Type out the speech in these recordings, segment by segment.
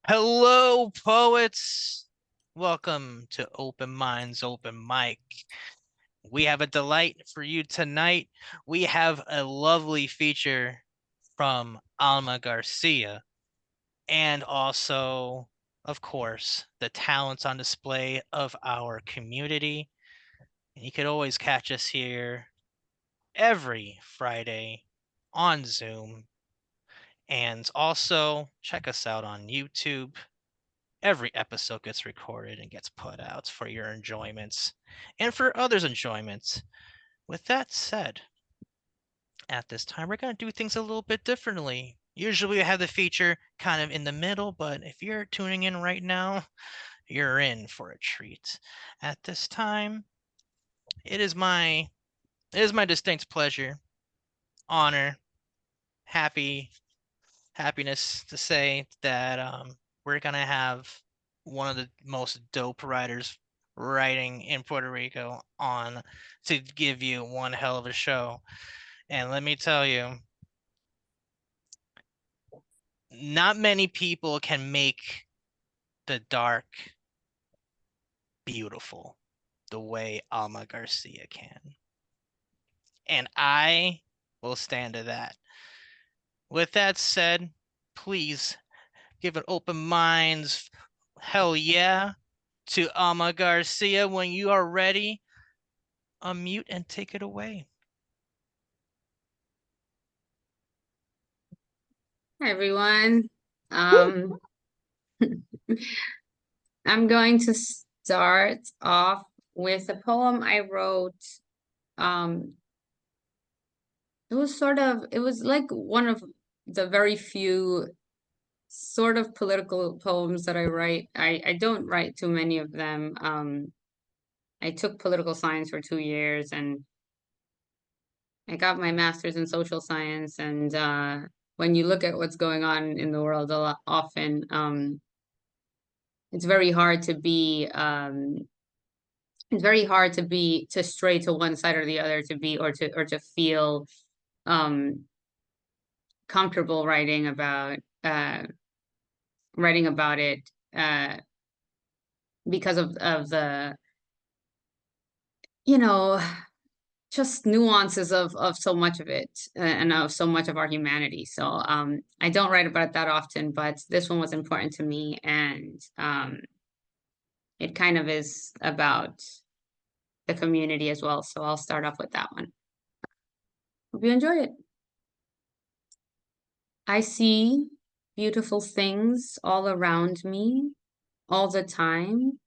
Hello, poets. Welcome to Open Minds, Open Mic. We have a delight for you tonight. We have a lovely feature from Alma Garcia, and also, of course, the talents on display of our community. And you could always catch us here every Friday on Zoom. And also, check us out on YouTube. Every episode gets recorded and gets put out for your enjoyments and for others' enjoyments. With that said, at this time, we're going to do things a little bit differently. Usually we have the feature kind of in the middle, but if you're tuning in right now, you're in for a treat. At this time, it is my distinct pleasure, honor, happiness to say that we're gonna have one of the most dope writers writing in Puerto Rico on to give you one hell of a show. And let me tell you, not many people can make the dark beautiful the way Alma Garcia can. And I will stand to that. With that said, please give an open minds, hell yeah, to Alma Garcia. When you are ready, unmute and take it away. Hi, everyone. I'm going to start off with a poem I wrote. It was like one of the very few sort of political poems that I write. I don't write too many of them. I took political science for 2 years and I got my master's in social science. And when you look at what's going on in the world a lot often, it's very hard to be to stray to one side or the other, to be or to feel um comfortable writing about it because of the you know just nuances of so much of it, and of so much of our humanity. So I don't write about it that often, but this one was important to me, and it kind of is about the community as well. So I'll start off with that one. Hope you enjoy it. I see beautiful things all around me all the time.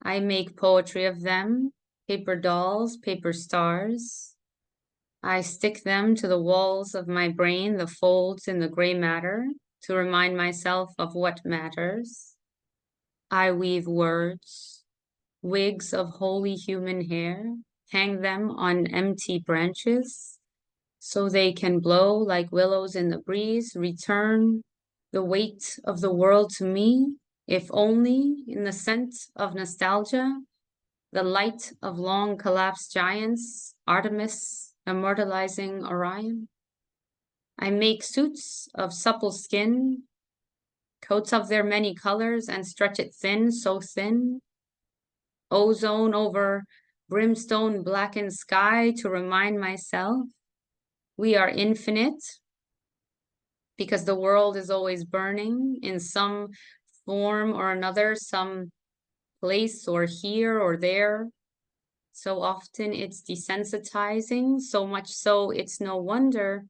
I make poetry of them, paper dolls, paper stars. I stick them to the walls of my brain, the folds in the gray matter, to remind myself of what matters. I weave words, wigs of holy human hair, hang them on empty branches, so they can blow like willows in the breeze, return the weight of the world to me, if only in the scent of nostalgia, the light of long collapsed giants, Artemis immortalizing Orion. I make suits of supple skin, coats of their many colors, and stretch it thin, so thin, ozone over brimstone blackened sky, to remind myself we are infinite, because the world is always burning in some form or another, some place or here or there. So often it's desensitizing, so much so it's no wonder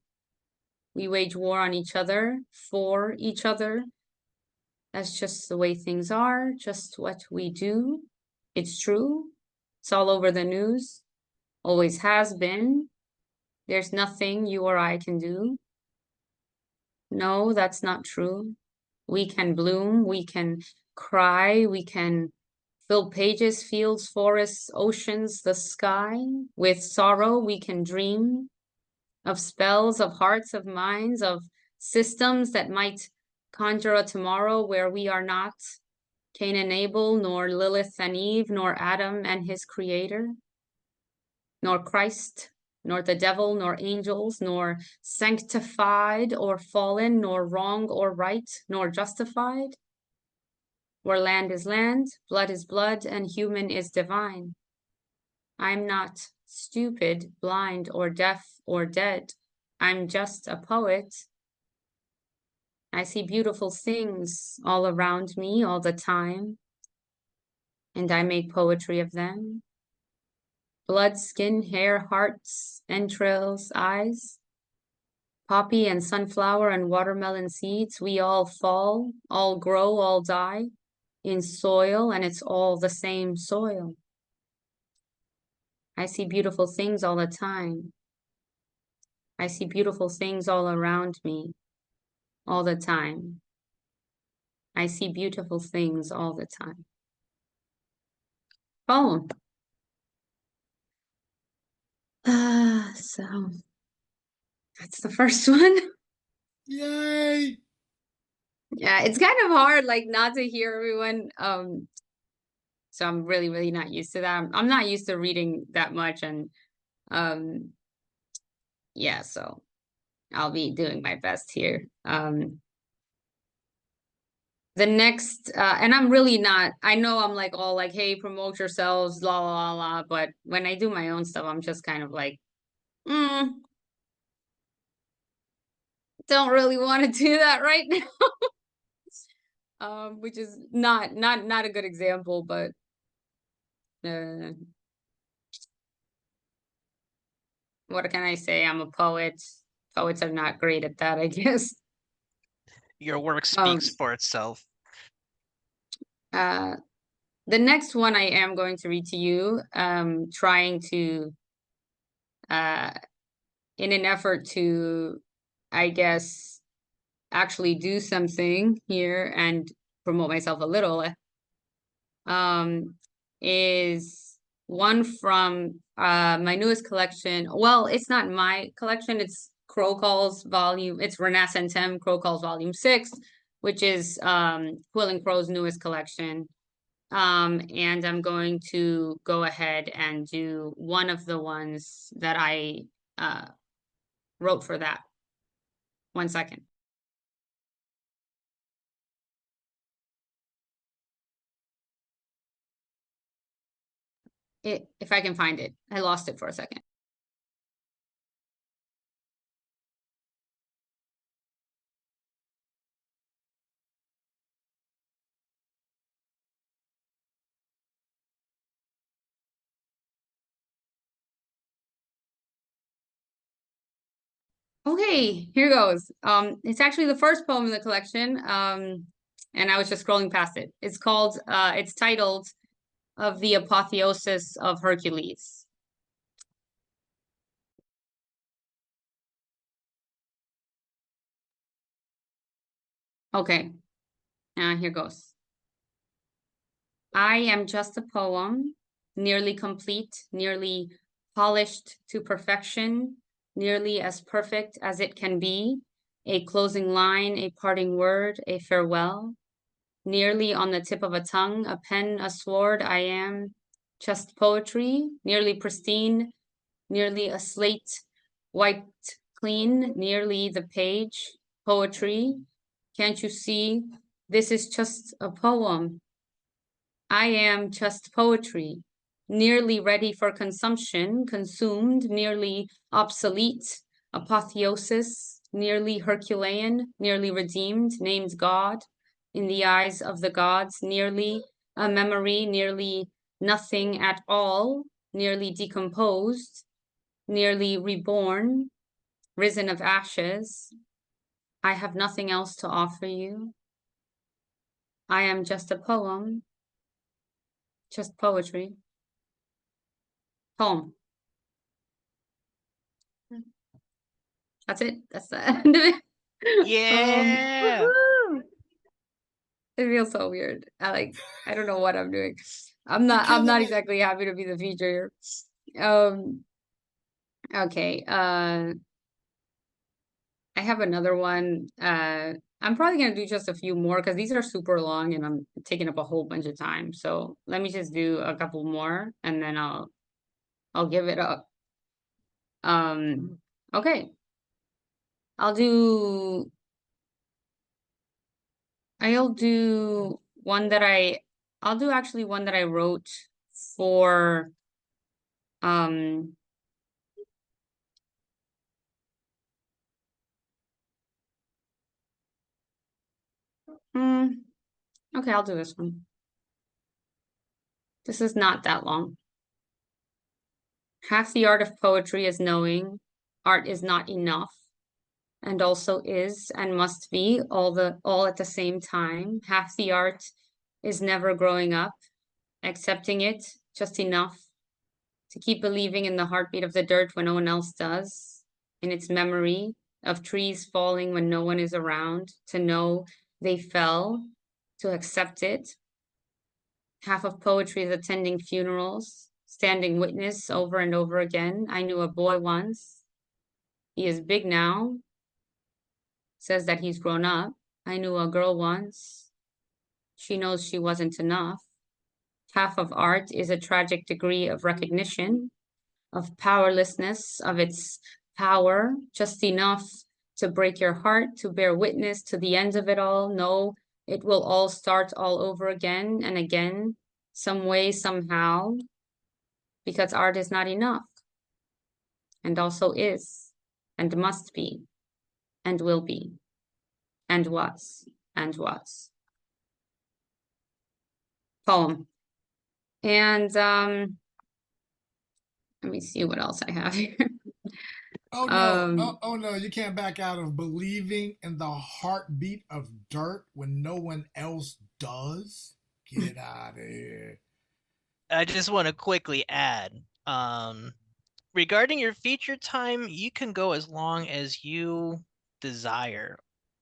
we wage war on each other, for each other. That's just the way things are, just what we do. It's true. It's all over the news. Always has been. There's nothing you or I can do. No, that's not true. We can bloom, we can cry, we can fill pages, fields, forests, oceans, the sky. With sorrow, we can dream of spells, of hearts, of minds, of systems that might conjure a tomorrow where we are not Cain and Abel, nor Lilith and Eve, nor Adam and his creator, nor Christ nor the devil, nor angels, nor sanctified or fallen, nor wrong or right, nor justified. Where land is land, blood is blood, and human is divine. I'm not stupid, blind, or deaf, or dead. I'm just a poet. I see beautiful things all around me all the time, and I make poetry of them. Blood, skin, hair, hearts, entrails, eyes. Poppy and sunflower and watermelon seeds, we all fall, all grow, all die in soil, and it's all the same soil. I see beautiful things all the time. I see beautiful things all around me all the time. I see beautiful things all the time. Poem. So that's the first one. Yay! Yeah, it's kind of hard, like, not to hear everyone. So I'm really not used to that. I'm not used to reading that much, and yeah, so I'll be doing my best here. The next, and I'm really not, I know I'm like all like, hey, promote yourselves, la la la, but when I do my own stuff, I'm just kind of like, don't really want to do that right now. Which is not a good example, but what can I say? I'm a poet. Poets are not great at that, I guess. Your work speaks for itself. The next one I am going to read to you, trying to, in an effort to, I guess, actually do something here and promote myself a little, is one from my newest collection. Well, it's not my collection, it's Crow Calls volume, it's Renaissance Hymn Crow Calls volume 6, which is Quill and Crow's newest collection. And I'm going to go ahead and do one of the ones that I wrote for that. 1 second. If I can find it. I lost it for a second. Okay, here goes. It's actually the first poem in the collection, and I was just scrolling past it. It's called, it's titled, Of the Apotheosis of Hercules. Okay, here goes. I am just a poem, nearly complete, nearly polished to perfection, nearly as perfect as it can be, a closing line, a parting word, a farewell, nearly on the tip of a tongue, a pen, a sword. I am just poetry, nearly pristine, nearly a slate wiped clean, nearly the page, poetry. Can't you see? This is just a poem. I am just poetry, nearly ready for consumption, consumed, nearly obsolete, apotheosis, nearly Herculean, nearly redeemed, named God, in the eyes of the gods, nearly a memory, nearly nothing at all, nearly decomposed, nearly reborn, risen of ashes. I have nothing else to offer you. I am just a poem, just poetry. Poem. That's it. That's the end of it. Yeah. It feels so weird. I don't know what I'm doing. I'm not exactly happy to be the feature here. Okay. I have another one. I'm probably gonna do just a few more because these are super long and I'm taking up a whole bunch of time. So let me just do a couple more and then I'll give it up. Okay. I'll do one that I'll do actually one that I wrote for um okay, I'll do this one. This is not that long. Half the art of poetry is knowing art is not enough and also is and must be all at the same time. Half the art is never growing up, accepting it just enough to keep believing in the heartbeat of the dirt when no one else does, in its memory of trees falling when no one is around, to know they fell, to accept it. Half of poetry is attending funerals, standing witness over and over again. I knew a boy once. He is big now, says that he's grown up. I knew a girl once. She knows she wasn't enough. Half of art is a tragic degree of recognition, of powerlessness, of its power, just enough to break your heart, to bear witness to the end of it all. No, it will all start all over again and again, some way, somehow, because art is not enough, and also is, and must be, and will be, and was, and was. Poem. And let me see what else I have here. Oh no, oh no, you can't back out of believing in the heartbeat of dirt when no one else does. Get out of here. I just want to quickly add, regarding your feature time, you can go as long as you desire,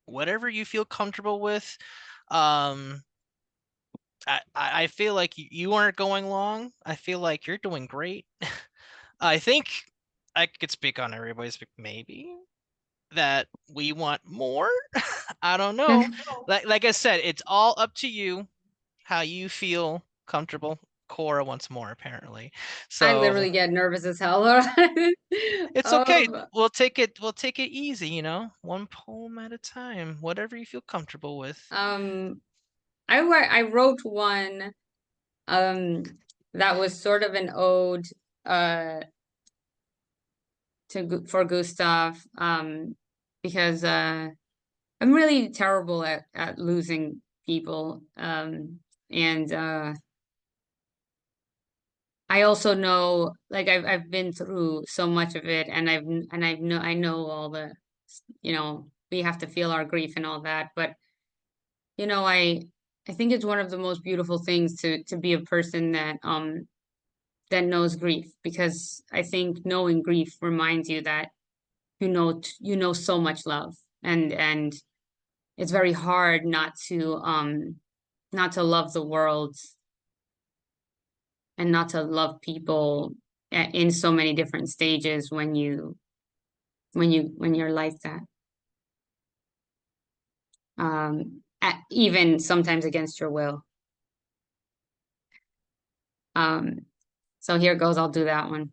whatever you feel comfortable with. I feel like you aren't going long. I feel like you're doing great. I think I could speak on everybody's maybe that we want more. I don't know. Like I said, it's all up to you how you feel comfortable. Cora wants more apparently. I So literally get nervous as hell. it's okay. We'll take it easy, one poem at a time, whatever you feel comfortable with. I wrote one that was sort of an ode for Gustav because I'm really terrible at losing people and I also know, like I've been through so much of it, and I know all the, we have to feel our grief and all that. But I think it's one of the most beautiful things to be a person that knows grief, because I think knowing grief reminds you that you know so much love, and it's very hard not to love the world and not to love people in so many different stages when you're like that, even sometimes against your will. So here goes. I'll do that one.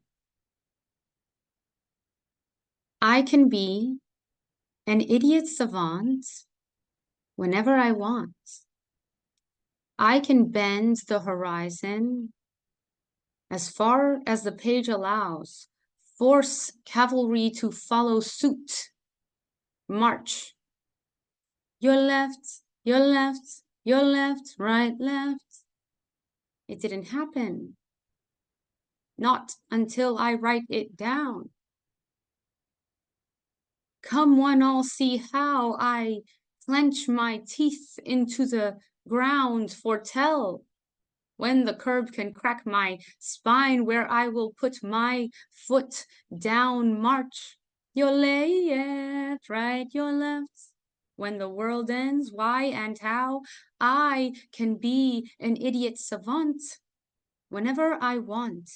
I can be an idiot savant whenever I want. I can bend the horizon as far as the page allows, force cavalry to follow suit. March. Your left, your left, your left, right, left. It didn't happen. Not until I write it down. Come one all see how I clench my teeth into the ground, foretell when the curb can crack my spine, where I will put my foot down. March. Your left, right, your left. When the world ends, why and how I can be an idiot savant whenever I want.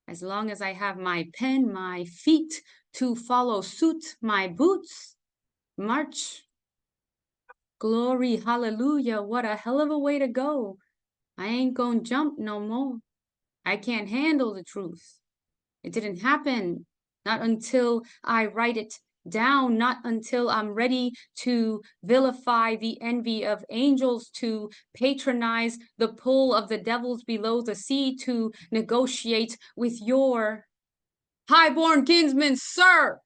As long as I have my pen, my feet to follow suit, my boots. March. Glory, hallelujah, what a hell of a way to go. I ain't gonna jump no more. I can't handle the truth. It didn't happen. not until I write it down, not until I'm ready to vilify the envy of angels, to patronize the pull of the devils below the sea, to negotiate with your highborn kinsman, sir.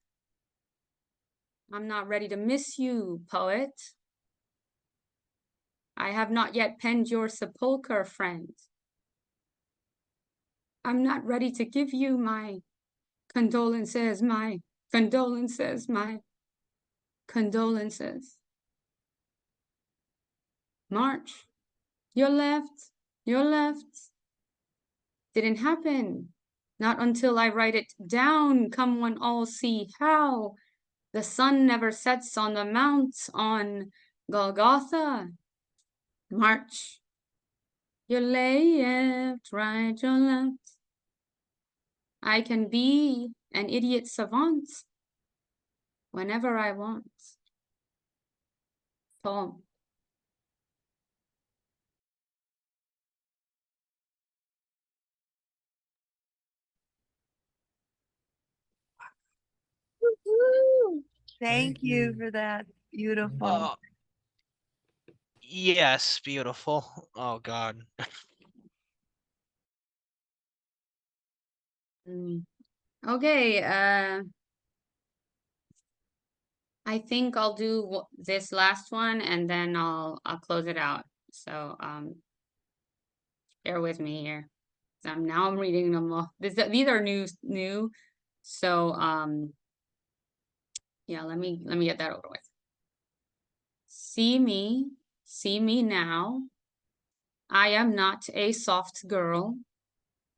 I'm not ready to miss you, poet. I have not yet penned your sepulcher, friend. I'm not ready to give you my condolences, my condolences, my condolences. March, you're left, you're left. Didn't happen. Not until I write it down, come one all see how the sun never sets on the mount on Golgotha. March, you're left, right, you're left. I can be an idiot savant whenever I want. Poem. Thank you for that. Beautiful. Oh, yes, beautiful. Oh God. Okay, I think I'll do this last one and then I'll close it out. So bear with me here. I'm reading them all. These are new. So yeah, let me get that over with. See me now. I am not a soft girl.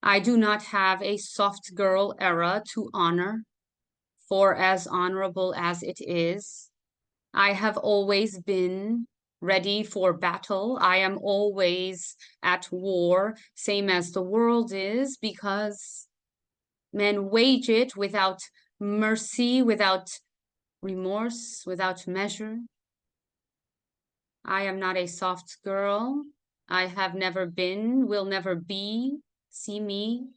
I do not have a soft girl era to honor, for as honorable as it is, I have always been ready for battle. I am always at war, same as the world is, because men wage it without mercy, without remorse, without measure. I am not a soft girl. I have never been, will never be. See me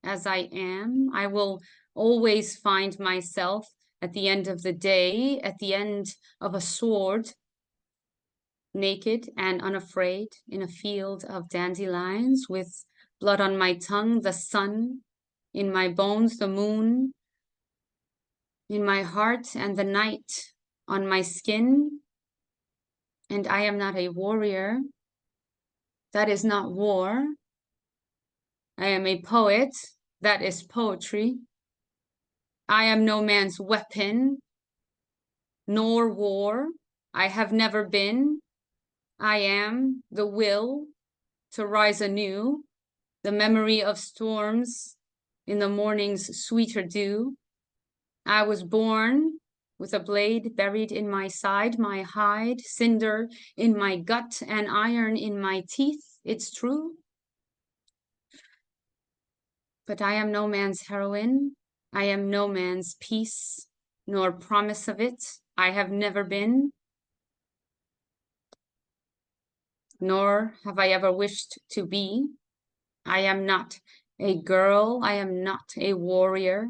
as I am. I will always find myself at the end of the day, at the end of a sword, naked and unafraid in a field of dandelions, with blood on my tongue, the sun in my bones, the moon in my heart, and the night on my skin. And I am not a warrior. That is not war. I am a poet. That is poetry. I am no man's weapon, nor war. I have never been. I am the will to rise anew, the memory of storms in the morning's sweeter dew. I was born with a blade buried in my side, my hide, cinder in my gut, and iron in my teeth. It's true. But I am no man's heroine. I am no man's peace, nor promise of it. I have never been, nor have I ever wished to be. I am not a girl. I am not a warrior.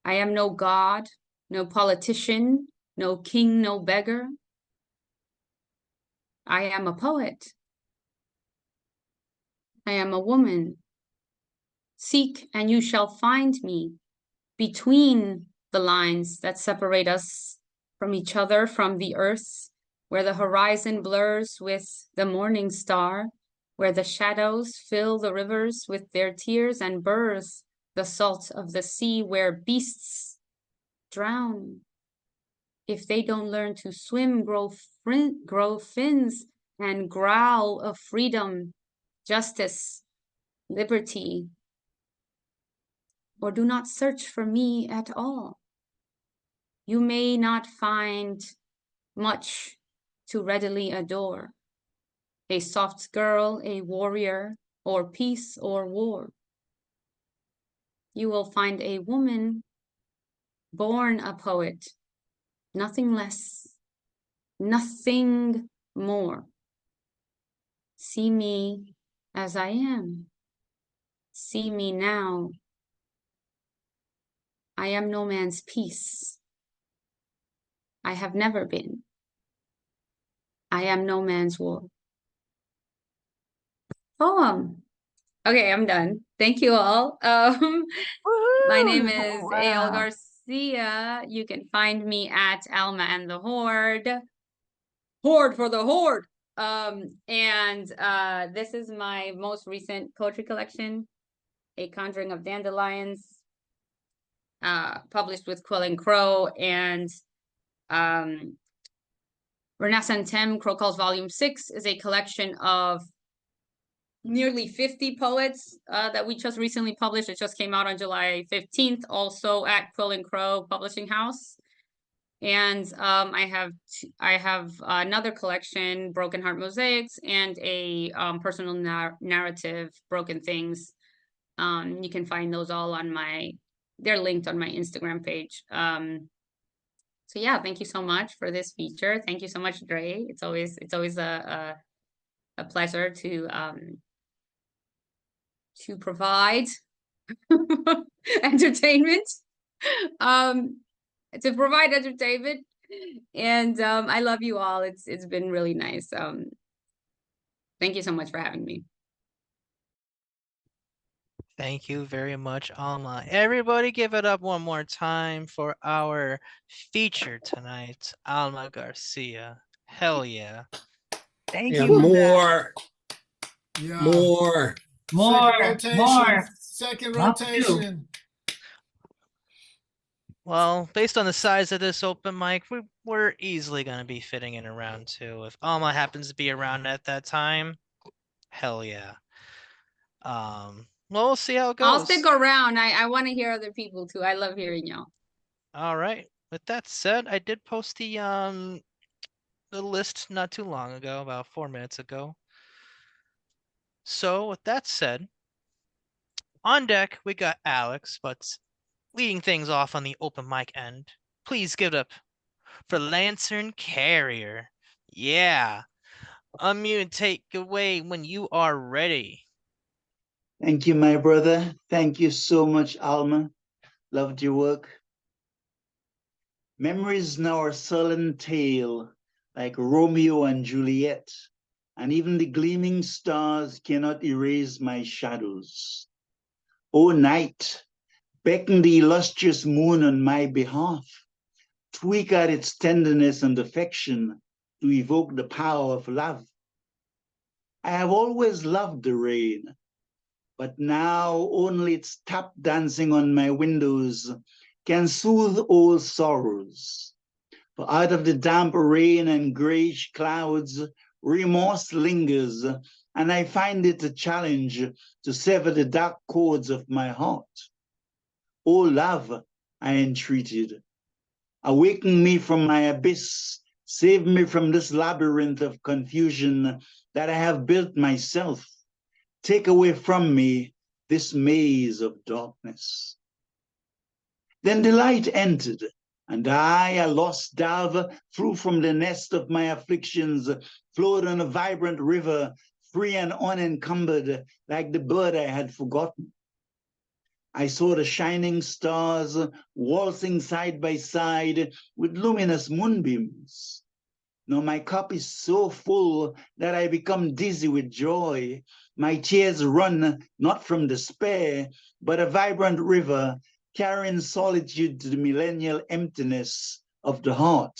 I am no god, no politician, no king, no beggar. I am a poet. I am a woman. Seek and you shall find me between the lines that separate us from each other, from the earth, where the horizon blurs with the morning star, where the shadows fill the rivers with their tears and birth the salt of the sea, where beasts drown if they don't learn to swim, grow fins, and growl of freedom, justice, liberty, or do not search for me at all. You may not find much to readily adore. A soft girl, a warrior, or peace or war. You will find a woman born a poet, nothing less, nothing more. See me as I am. See me now. I am no man's peace. I have never been. I am no man's war. Poem. Okay, I'm done. Thank you all. My name Woohoo! is A.L. Wow. Garcia. You can find me at Alma and the Horde. Horde for the Horde. This is my most recent poetry collection, A Conjuring of Dandelions, published with Quill and Crow, and Renaissance Crow Calls Volume 6 is a collection of nearly 50 poets that we just recently published. It just came out on July 15th, also at Quill and Crow Publishing House. And I have another collection, Broken Heart Mosaics, and a personal narrative, Broken Things. You can find those all on they're linked on my Instagram page. So yeah, thank you so much for this feature. Thank you so much, Dre. It's always a pleasure to provide entertainment. To provide entertainment. And I love you all. It's been really nice. Thank you so much for having me. Thank you very much, Alma. Everybody give it up one more time for our feature tonight, Alma Garcia. Hell yeah. Thank Yeah, you for that. more, Yeah. more. Second Not two. rotation. Well, based on the size of this open mic, we're easily going to be fitting in around 2. If Alma happens to be around at that time, hell yeah. Well, we'll see how it goes. I'll stick around. I want to hear other people too. I love hearing y'all. All right. With that said, I did post the list not too long ago, about 4 minutes ago. So with that said, on deck we got Alex, but leading things off on the open mic end, please give it up for Lantern Carrier. Yeah. Unmute and take away when you are ready. Thank you, my brother. Thank you so much, Alma. Loved your work. Memories now are sullen tale, like Romeo and Juliet, and even the gleaming stars cannot erase my shadows. O night, beckon the illustrious moon on my behalf. Tweak out its tenderness and affection to evoke the power of love. I have always loved the rain, but now only its tap dancing on my windows can soothe old sorrows. For out of the damp rain and grayish clouds, remorse lingers, and I find it a challenge to sever the dark cords of my heart. O love, I entreated, awaken me from my abyss, save me from this labyrinth of confusion that I have built myself. Take away from me this maze of darkness. Then the light entered, and I, a lost dove, flew from the nest of my afflictions, flowed on a vibrant river, free and unencumbered, like the bird I had forgotten. I saw the shining stars waltzing side by side with luminous moonbeams. Now my cup is so full that I become dizzy with joy. My tears run not from despair, but a vibrant river carrying solitude to the millennial emptiness of the heart.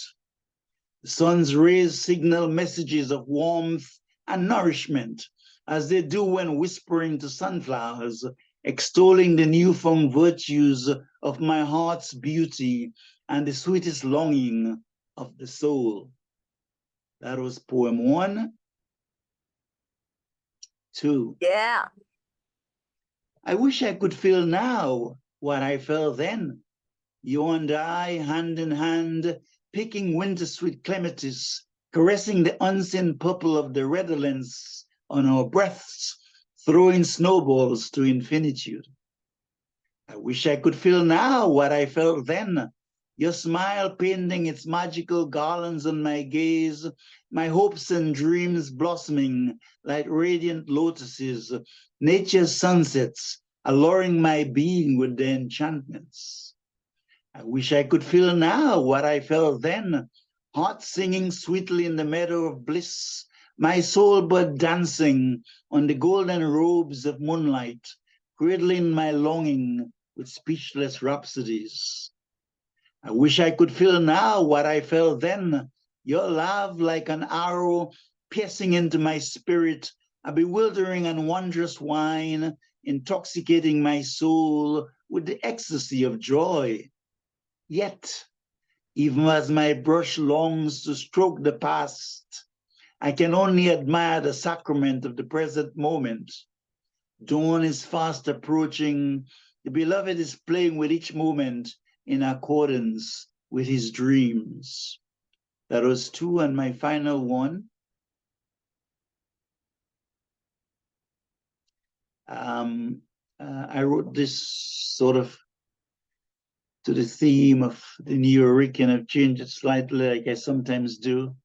The sun's rays signal messages of warmth and nourishment, as they do when whispering to sunflowers, extolling the newfound virtues of my heart's beauty and the sweetest longing of the soul. That was poem 1. 2. Yeah. I wish I could feel now what I felt then. You and I, hand in hand, picking winter sweet clematis, caressing the unseen purple of the redolence on our breaths, throwing snowballs to infinitude. I wish I could feel now what I felt then. Your smile painting its magical garlands on my gaze, my hopes and dreams blossoming like radiant lotuses, nature's sunsets alluring my being with their enchantments. I wish I could feel now what I felt then, heart singing sweetly in the meadow of bliss, my soul bird dancing on the golden robes of moonlight, cradling my longing with speechless rhapsodies. I wish I could feel now what I felt then, your love like an arrow piercing into my spirit, a bewildering and wondrous wine, intoxicating my soul with the ecstasy of joy. Yet, even as my brush longs to stroke the past, I can only admire the sacrament of the present moment. Dawn is fast approaching. The beloved is playing with each moment in accordance with his dreams. That was two, and my final one. I wrote this sort of to the theme of the New York, and I've changed it slightly, like I sometimes do.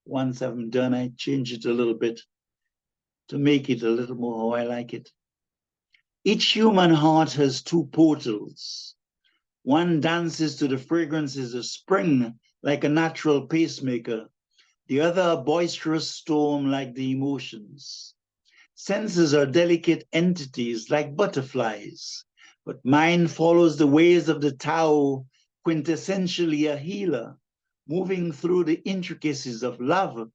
Once I'm done, I change it a little bit to make it a little more how I like it. Each human heart has two portals. One dances to the fragrances of spring like a natural pacemaker, the other a boisterous storm like the emotions. Senses are delicate entities like butterflies, but mine follows the ways of the Tao, quintessentially a healer, moving through the intricacies of love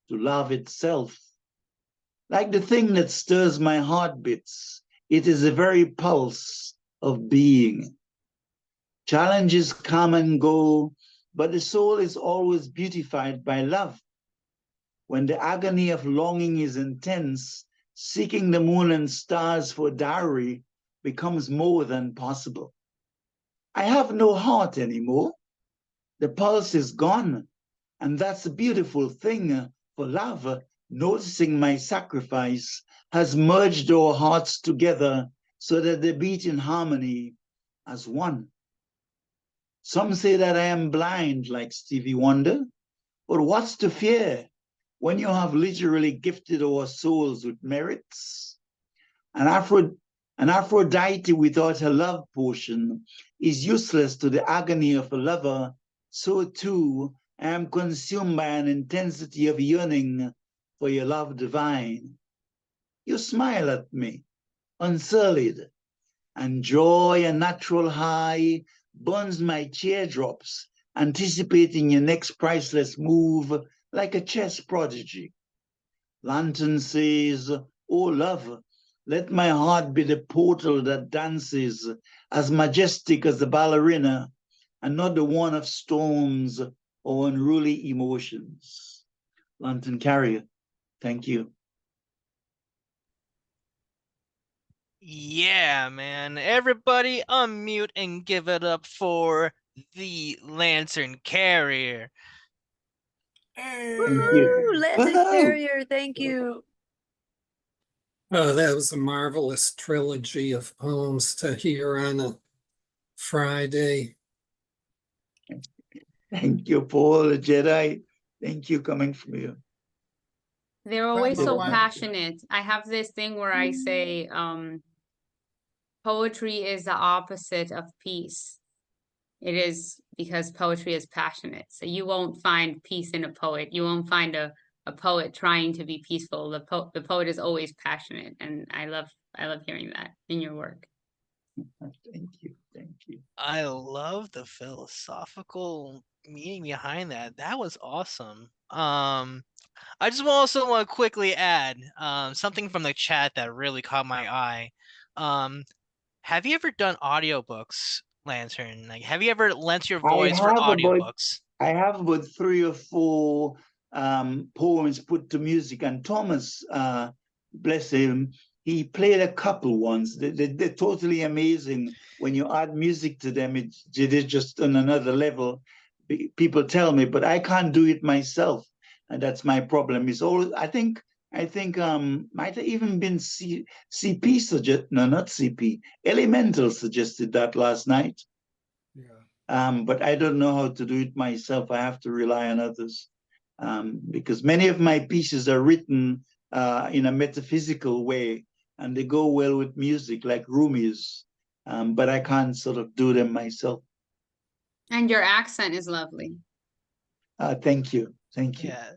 to love itself. Like the thing that stirs my heartbeats, it is the very pulse of being. Challenges come and go, but the soul is always beautified by love. When the agony of longing is intense, seeking the moon and stars for dowry becomes more than possible. I have no heart anymore. The pulse is gone, and that's a beautiful thing, for love, noticing my sacrifice, has merged our hearts together so that they beat in harmony as one. Some say that I am blind like Stevie Wonder, but what's to fear when you have literally gifted our souls with merits? An Aphrodite without her love potion is useless to the agony of a lover. So too, I am consumed by an intensity of yearning for your love divine. You smile at me, unsullied, and joy, a natural high, burns my teardrops, anticipating your next priceless move like a chess prodigy. Lantern says, "Oh, love, let my heart be the portal that dances, as majestic as the ballerina, and not the one of storms or unruly emotions." Lantern Carrier, thank you. Yeah, man. Everybody unmute and give it up for the Lantern Carrier. Hey. Thank you. Woo, Lantern Woohoo! Carrier, thank you. Oh, that was a marvelous trilogy of poems to hear on a Friday. Thank you, Paul, the Jedi. Thank you coming from you. They're Glad always my so wife- passionate. I have this thing where I say, poetry is the opposite of peace. It is because poetry is passionate. So you won't find peace in a poet. You won't find a poet trying to be peaceful. The poet is always passionate, and I love hearing that in your work. Thank you. Thank you. I love the philosophical meaning behind that. That was awesome. I just also want to quickly add something from the chat that really caught my eye. Have you ever done audiobooks, Lantern? Like, have you ever lent your voice for audiobooks? I have about 3 or 4 poems put to music, and Thomas, bless him, he played a couple once. They're totally amazing. When you add music to them, it is just on another level. People tell me, but I can't do it myself, and that's my problem. It's always, I think might have even been CP suggest, no, not CP, Elemental suggested that last night. Yeah. But I don't know how to do it myself. I have to rely on others, because many of my pieces are written in a metaphysical way, and they go well with music, like Rumi's, but I can't sort of do them myself. And your accent is lovely. Thank you. Thank you. Yeah.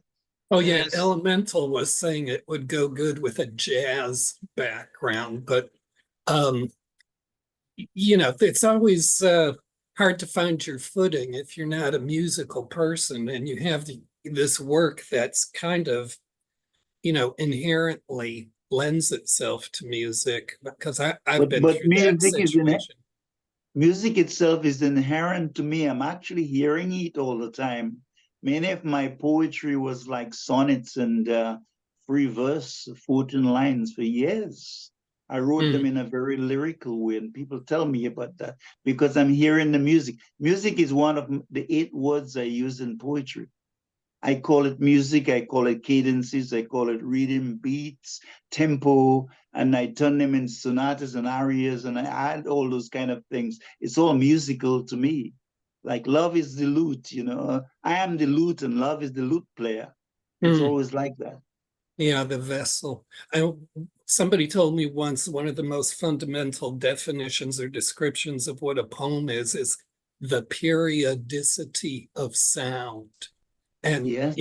Oh, And yeah, there's- Elemental was saying it would go good with a jazz background, but it's always hard to find your footing if you're not a musical person and you have this work that's kind of, inherently lends itself to music because I've been But through that situation. music itself is inherent to me. I'm actually hearing it all the time. Many of my poetry was like sonnets and free verse, 14 lines for years. I wrote them in a very lyrical way, and people tell me about that because I'm hearing the music. Music is one of the 8 words I use in poetry. I call it music, I call it cadences, I call it rhythm, beats, tempo, and I turn them in sonatas and arias, and I add all those kind of things. It's all musical to me. Like love is the lute, I am the lute and love is the lute player. It's always like that. Yeah, the vessel. Somebody told me once one of the most fundamental definitions or descriptions of what a poem is the periodicity of sound. And, Yes,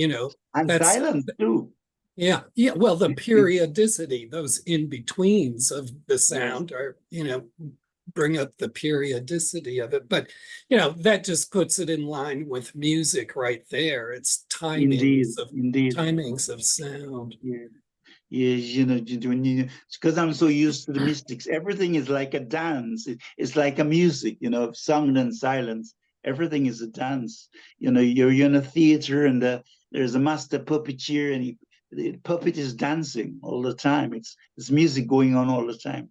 and that's, silence too. yeah. Well, the periodicity, those in betweens of the sound are, bring up the periodicity of it. But, that just puts it in line with music right there. It's Indeed, indeed. timings of sound. Yeah. Yes, because I'm so used to the mystics. Everything is like a dance. It's like a music, song and silence. Everything is a dance. You're in a theater and there's a master puppeteer and the puppet is dancing all the time. It's music going on all the time.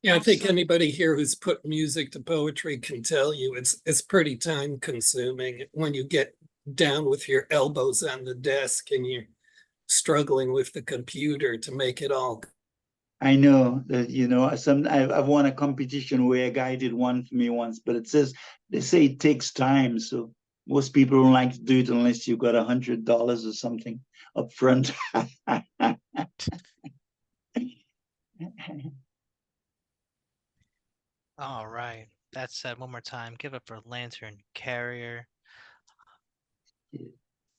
Yeah, I think anybody here who's put music to poetry can tell you it's pretty time consuming when you get down with your elbows on the desk and you're struggling with the computer to make it all. I know that I've won a competition where a guy did one for me once, but they say it takes time, so most people don't like to do it unless you've got $100 or something up front. All right. That said, one more time, give it for Lantern Carrier.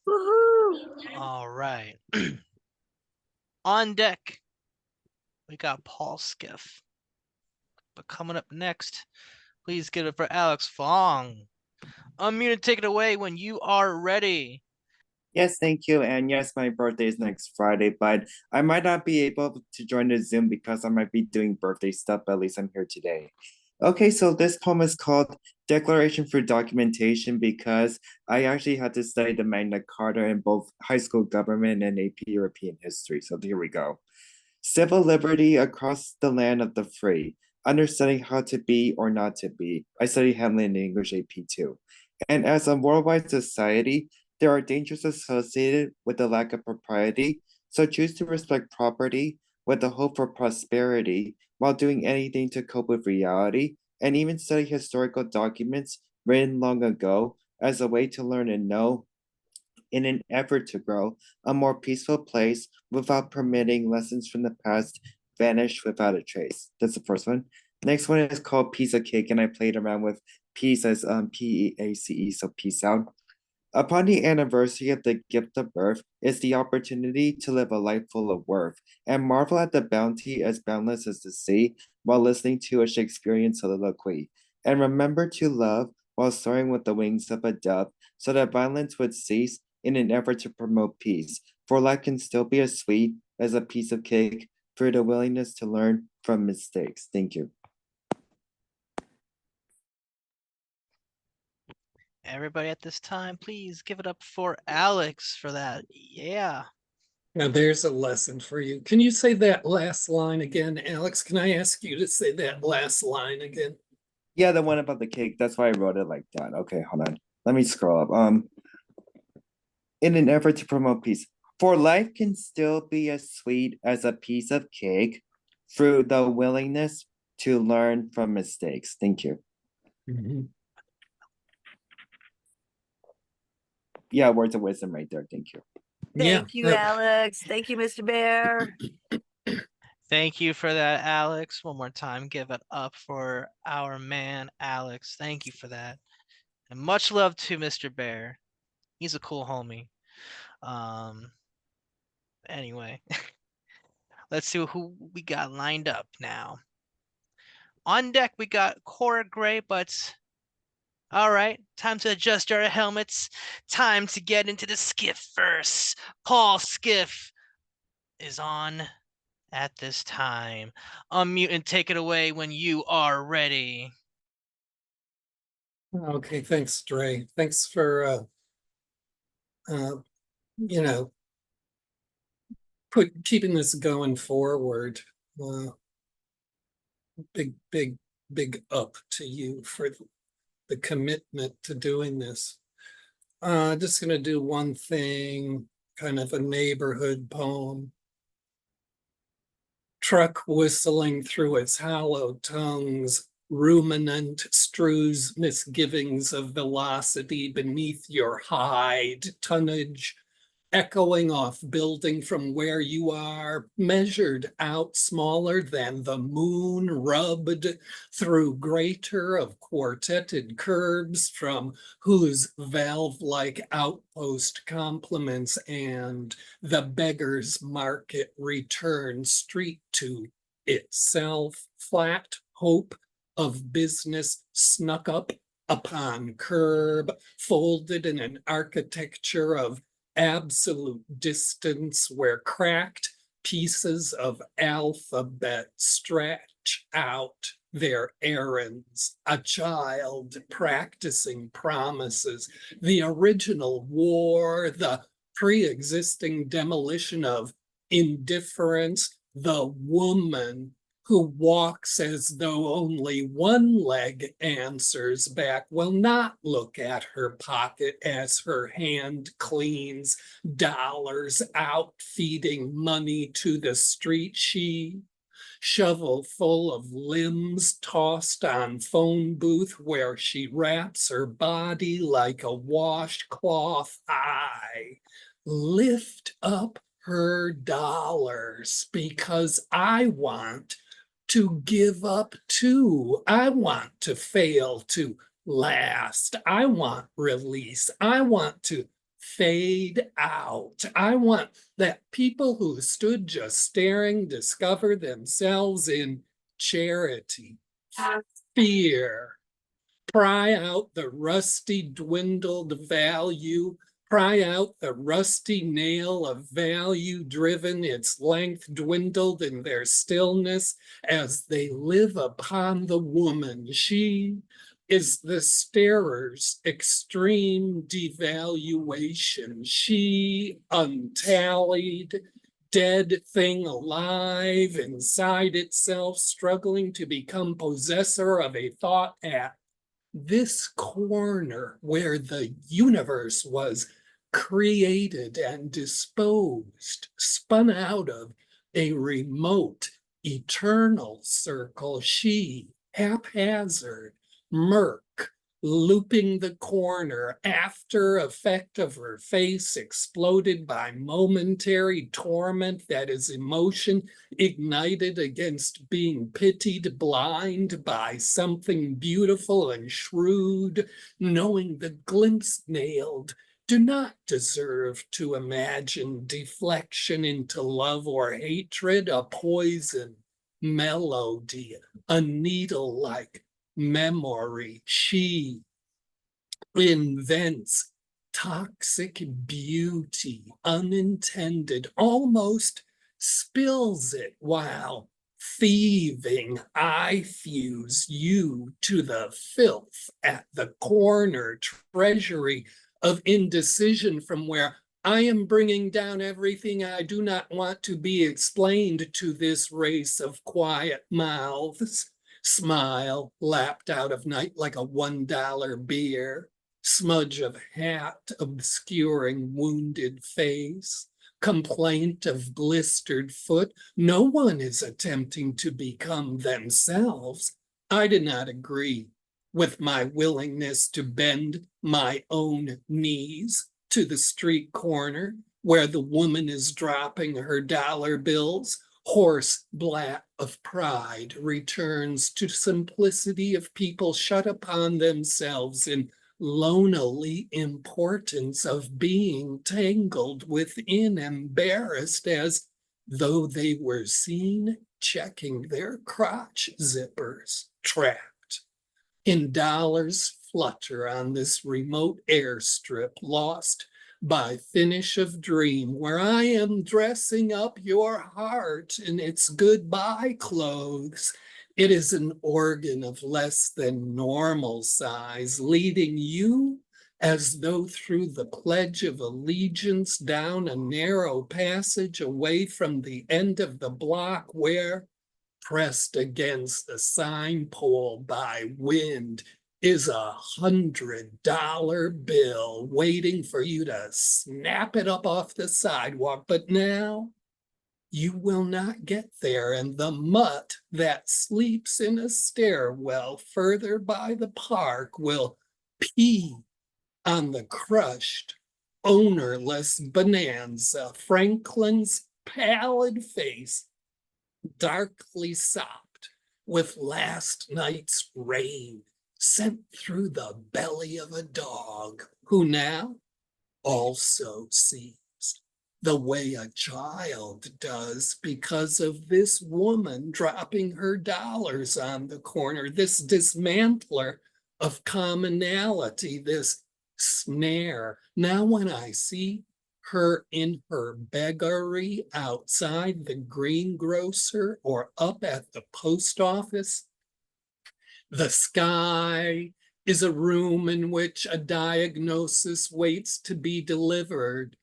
Woohoo! All right. On deck, we got Paul Skiff. But coming up next, please give it for Alex Fong. Unmute and take it away when you are ready. Yes, thank you. And yes, my birthday is next Friday, but I might not be able to join the Zoom because I might be doing birthday stuff, but at least I'm here today. Okay, so this poem is called Declaration for Documentation because I actually had to study the Magna Carta in both high school government and AP European history. So here we go. Civil liberty across the land of the free, understanding how to be or not to be. I study Hamlin in English AP too. And as a worldwide society, there are dangers associated with the lack of propriety, so choose to respect property with the hope for prosperity while doing anything to cope with reality, and even study historical documents written long ago as a way to learn and know in an effort to grow a more peaceful place without permitting lessons from the past vanish without a trace. That's the first one. Next one is called Piece of Cake, and I played around with peace as P-E-A-C-E, so peace out. Upon the anniversary of the gift of birth is the opportunity to live a life full of worth and marvel at the bounty as boundless as the sea while listening to a Shakespearean soliloquy. And remember to love while soaring with the wings of a dove so that violence would cease in an effort to promote peace. For life can still be as sweet as a piece of cake through the willingness to learn from mistakes. Thank you. Everybody at this time, please give it up for Alex for that. Yeah. Now there's a lesson for you. Can you say that last line again, Alex? Can I ask you to say that last line again? Yeah, the one about the cake. That's why I wrote it like that. Okay, hold on. Let me scroll up. In an effort to promote peace. For life can still be as sweet as a piece of cake through the willingness to learn from mistakes. Thank you. Yeah, words of wisdom right there. Thank you. Thank you, Alex. Thank you, Mr. Bear. Thank you for that, Alex. One more time, give it up for our man, Alex. Thank you for that. And much love to Mr. Bear. He's a cool homie. Anyway, let's see who we got lined up now. On deck, we got Cora Gray, but all right, time to adjust our helmets. Time to get into the skiff first. Paul Skiff is on at this time. Unmute and take it away when you are ready. Okay, thanks, Dre. Thanks for you know, keeping this going forward. Big up to you for the commitment to doing this. Just gonna do one thing, kind of a neighborhood poem. Truck whistling through its hollow tongues, ruminant strews misgivings of velocity beneath your hide, tonnage echoing off building from where you are, measured out smaller than the moon, rubbed through greater of quartetted curbs from whose valve-like outpost compliments and the beggar's market return street to itself, flat hope of business snuck up upon curb, folded in an architecture of absolute distance where cracked pieces of alphabet stretch out their errands, a child practicing promises, the original war, the pre-existing demolition of indifference, the woman who walks as though only one leg answers back, will not look at her pocket as her hand cleans dollars out, feeding money to the street. She, shovel full of limbs tossed on phone booth where she wraps her body like a washcloth. I lift up her dollars because I want to give up too. I want to fail to last. I want release. I want to fade out. I want that people who stood just staring discover themselves in charity, fear, pry out the rusty dwindled value, pry out the rusty nail of value driven, its length dwindled in their stillness as they live upon the woman. She is the starer's extreme devaluation. She untallied, dead thing alive inside itself, struggling to become possessor of a thought at this corner where the universe was created and disposed, spun out of a remote, eternal circle. She, haphazard, murk, looping the corner, after effect of her face exploded by momentary torment that is emotion ignited against being pitied, blind by something beautiful and shrewd, knowing the glimpse nailed, do not deserve to imagine deflection into love or hatred, a poison melody, a needle-like memory. She invents toxic beauty, unintended, almost spills it while thieving. I fuse you to the filth at the corner treasury of indecision from where I am bringing down everything I do not want to be explained to this race of quiet mouths. Smile lapped out of night like a $1 beer. Smudge of hat obscuring wounded face. Complaint of blistered foot. No one is attempting to become themselves. I do not agree with my willingness to bend my own knees to the street corner where the woman is dropping her dollar bills, Horse blat of pride returns to simplicity of people shut upon themselves in lonely importance of being tangled within, embarrassed as though they were seen checking their crotch zippers, trapped in dollars flutter on this remote airstrip, lost by finish of dream, where I am dressing up your heart in its goodbye clothes. It is an organ of less than normal size, leading you as though through the Pledge of Allegiance down a narrow passage away from the end of the block where, pressed against the sign pole by wind, is $100 bill waiting for you to snap it up off the sidewalk. But now you will not get there, and the mutt that sleeps in a stairwell further by the park will pee on the crushed, ownerless bonanza. Franklin's pallid face, darkly sopped with last night's rain, sent through the belly of a dog who now also sees the way a child does because of this woman dropping her dollars on the corner, this dismantler of commonality, this snare. Now when I see her in her beggary outside the greengrocer or up at the post office, the sky is a room in which a diagnosis waits to be delivered.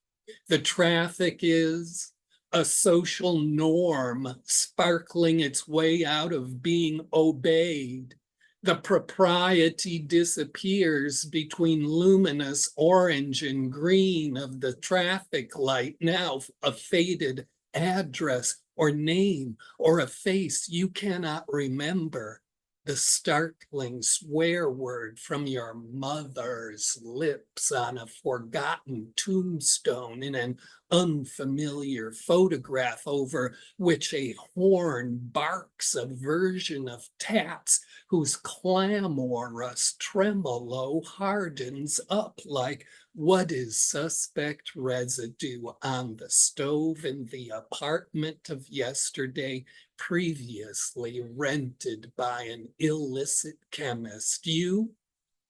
The traffic is a social norm sparkling its way out of being obeyed. The propriety disappears between luminous orange and green of the traffic light, now a faded address or name or a face you cannot remember. The startling swear word from your mother's lips on a forgotten tombstone in an unfamiliar photograph over which a horn barks a version of taps whose clamorous tremolo hardens up like what is suspect residue on the stove in the apartment of yesterday, previously rented by an illicit chemist. You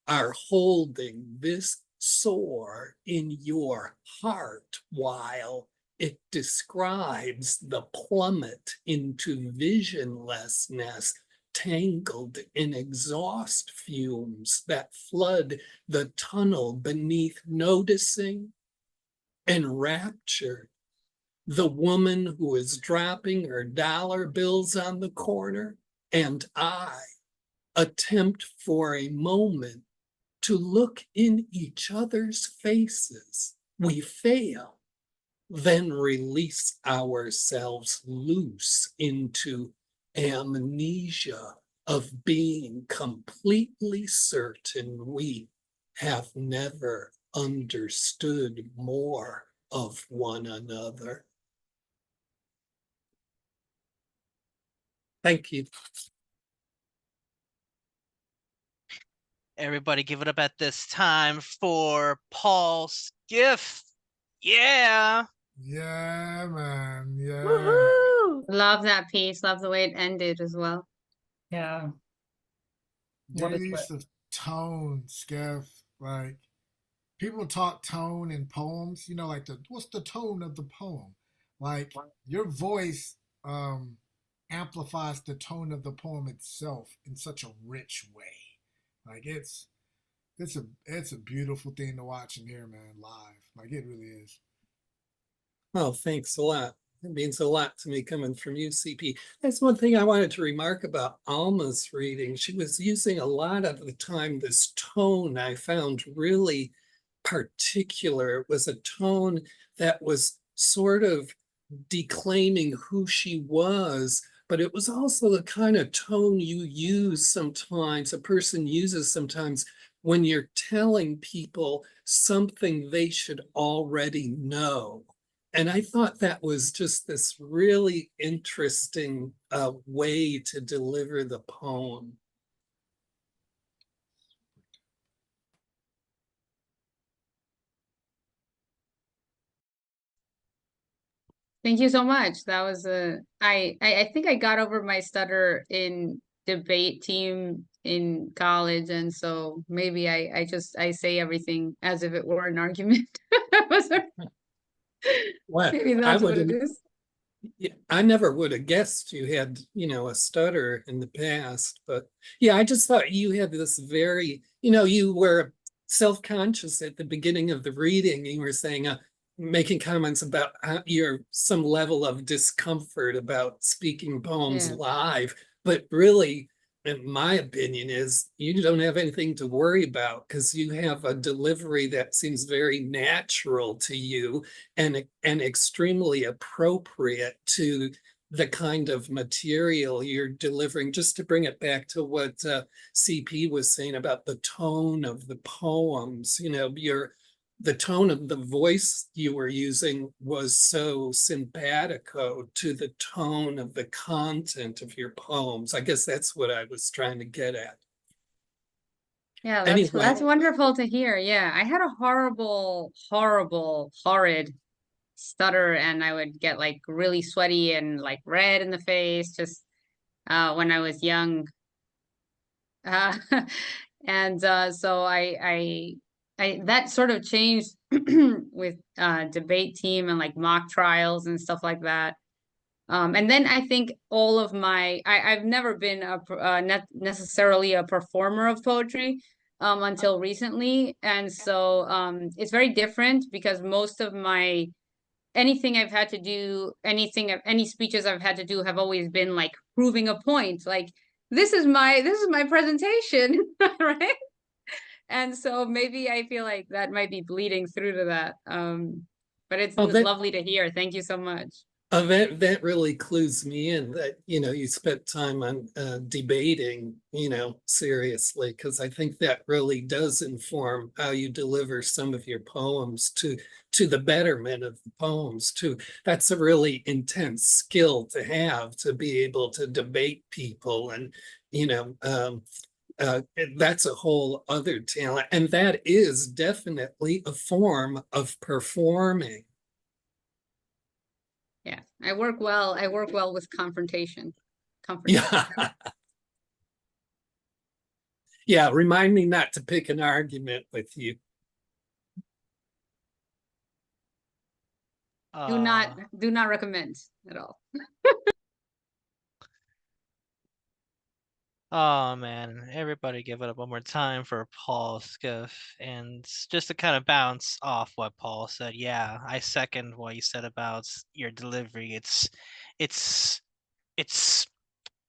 are holding this sore in your heart while it describes the plummet into visionlessness, tangled in exhaust fumes that flood the tunnel beneath, noticing, enraptured, the woman who is dropping her dollar bills on the corner, and I attempt for a moment to look in each other's faces. We fail, then release ourselves loose into amnesia of being completely certain we have never understood more of one another. Thank you. Everybody give it up at this time for Paul Skiff. Yeah. Yeah, man. Yeah. Woohoo! Love that piece. Love the way it ended as well. Yeah. Your Love it. use of tone, Skeff. Like, people talk tone in poems, like what's the tone of the poem? Like, your voice amplifies the tone of the poem itself in such a rich way. Like, it's a beautiful thing to watch and hear, man, live. Like, it really is. Oh, thanks a lot. It means a lot to me coming from you, CP. That's one thing I wanted to remark about Alma's reading. She was using a lot of the time this tone I found really particular. It was a tone that was sort of declaiming who she was, but it was also the kind of tone you use sometimes, a person uses sometimes when you're telling people something they should already know. And I thought that was just this really interesting way to deliver the poem. Thank you so much. That was I think I got over my stutter in debate team in college, and so maybe I say everything as if it were an argument. Well, Maybe that's what it is. I never would have guessed you had, a stutter in the past, but yeah, I just thought you had this very, you were self-conscious at the beginning of the reading. You were saying, making comments about your some level of discomfort about speaking poems Yeah. live, but really, in my opinion, is you don't have anything to worry about because you have a delivery that seems very natural to you and extremely appropriate to the kind of material you're delivering. Just to bring it back to what CP was saying about the tone of the poems, the tone of the voice you were using was so simpatico to the tone of the content of your poems. I guess that's what I was trying to get at. Yeah, that's Anyway, wonderful to hear. Yeah, I had a horrid stutter, and I would get like really sweaty and like red in the face just when I was young. Uh, and so I that sort of changed with debate team and like mock trials and stuff like that. And then I think all of I've never been necessarily a performer of poetry until recently. And so it's very different because most of anything I've had to do, any speeches I've had to do have always been like proving a point. Like, this is my presentation, right? And so maybe I feel like that might be bleeding through to that. But it's oh, that lovely to hear. Thank you so much. that really clues me in that you spent time on debating seriously, because I think that really does inform how you deliver some of your poems to the betterment of the poems too. That's a really intense skill to have, to be able to debate people, and that's a whole other talent, and that is definitely a form of performing. Yeah, I work well with confrontation. Yeah. Yeah, remind me not to pick an argument with you. Do not recommend at all. Oh man, everybody give it up one more time for Paul Skiff. And just to kind of bounce off what Paul said, yeah, I second what you said about your delivery. It's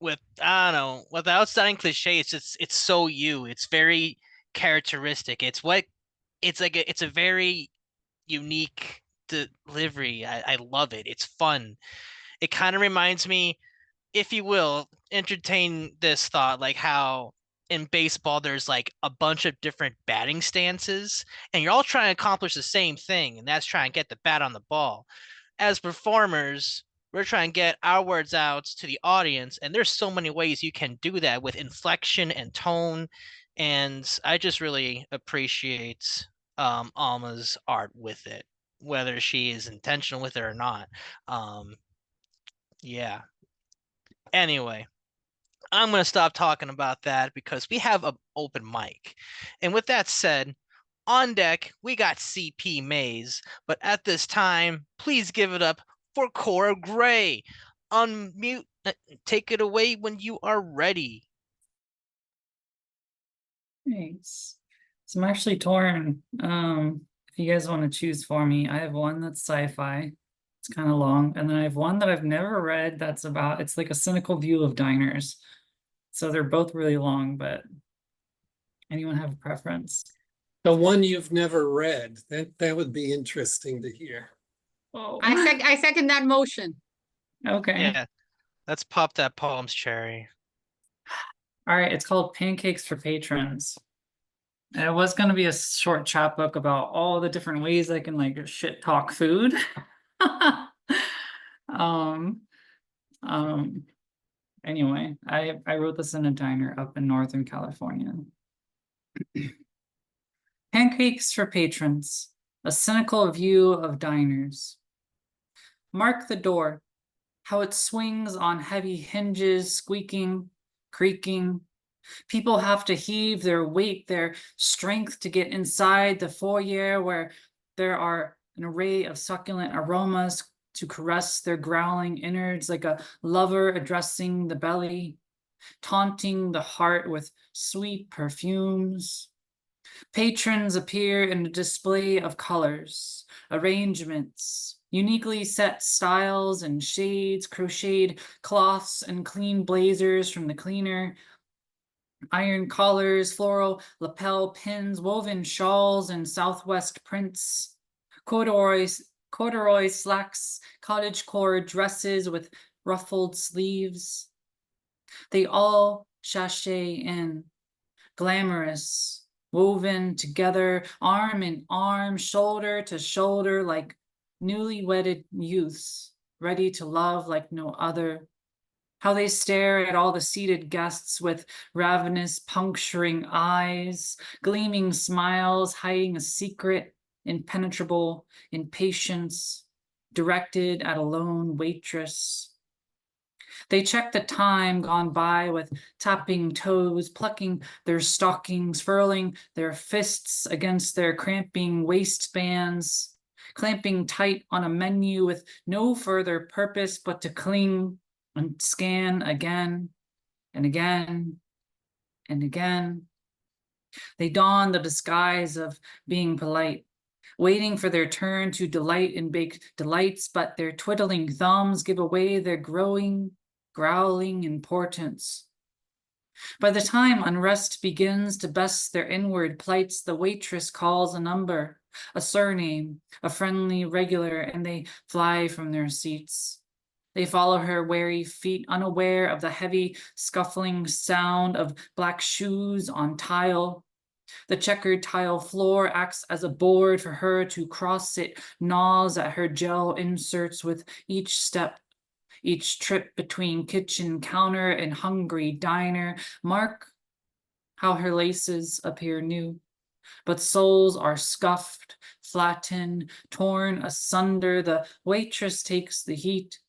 with, I don't know, without sounding cliche, it's so you. It's very characteristic. It's a very unique delivery. I love it. It's fun. It kind of reminds me, if you will, entertain this thought, like how in baseball there's like a bunch of different batting stances, and you're all trying to accomplish the same thing, and that's trying to get the bat on the ball. As performers, we're trying to get our words out to the audience, and there's so many ways you can do that with inflection and tone. And I just really appreciate Alma's art with it, whether she is intentional with it or not. Yeah. Anyway, I'm going to stop talking about that because we have an open mic. And with that said, on deck, we got CP Mays. But at this time, please give it up for Cora Gray. Unmute, take it away when you are ready. Thanks. So I'm actually torn. If you guys want to choose for me, I have one that's sci-fi. It's kind of long. And then I have one that I've never read that's it's like a cynical view of diners. So they're both really long, but anyone have a preference? The one you've never read, that would be interesting to hear. Oh, I second that motion. okay. Yeah, let's pop that poem's cherry. All right, it's called Pancakes for Patrons. And it was going to be a short chapbook about all the different ways I can like shit talk food. um, anyway, I wrote this in a diner up in Northern California. Pancakes for patrons, a cynical view of diners. Mark the door, how it swings on heavy hinges, squeaking, creaking. People have to heave their weight, their strength to get inside the foyer where there are an array of succulent aromas to caress their growling innards like a lover addressing the belly, taunting the heart with sweet perfumes. Patrons appear in a display of colors, arrangements, uniquely set styles and shades, crocheted cloths and clean blazers from the cleaner, iron collars, floral lapel pins, woven shawls and Southwest prints, corduroy slacks, cottagecore dresses with ruffled sleeves. They all sashay in, glamorous, woven together, arm in arm, shoulder to shoulder, like newly wedded youths, ready to love like no other. How they stare at all the seated guests with ravenous, puncturing eyes, gleaming smiles, hiding a secret, impenetrable impatience, directed at a lone waitress. They check the time gone by with tapping toes, plucking their stockings, furling their fists against their cramping waistbands, clamping tight on a menu with no further purpose but to cling and scan again and again and again. They don the disguise of being polite, waiting for their turn to delight in baked delights, but their twiddling thumbs give away their growling, growling importance. By the time unrest begins to best their inward plights, the waitress calls a number, a surname, a friendly regular, and they fly from their seats. They follow her wary feet, unaware of the heavy, scuffling sound of black shoes on tile. The checkered tile floor acts as a board for her to cross. It gnaws at her gel inserts with each step. Each trip between kitchen counter and hungry diner. Mark how her laces appear new, but soles are scuffed, flattened, torn asunder. The waitress takes the heat,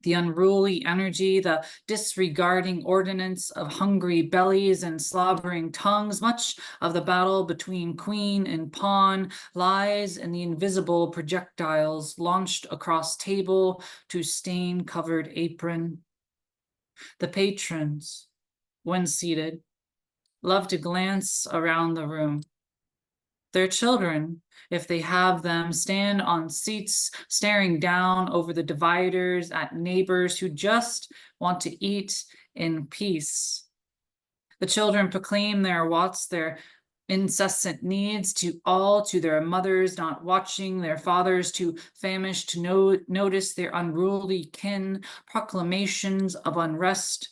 the unruly energy, the disregarding ordinance of hungry bellies and slobbering tongues. Much of the battle between queen and pawn lies in the invisible projectiles launched across table to stain-covered apron. The patrons, when seated, love to glance around the room. Their children, if they have them, stand on seats staring down over the dividers at neighbors who just want to eat in peace. The children proclaim their wants, their incessant needs to their mothers not watching, their fathers too famished to notice their unruly kin. Proclamations of unrest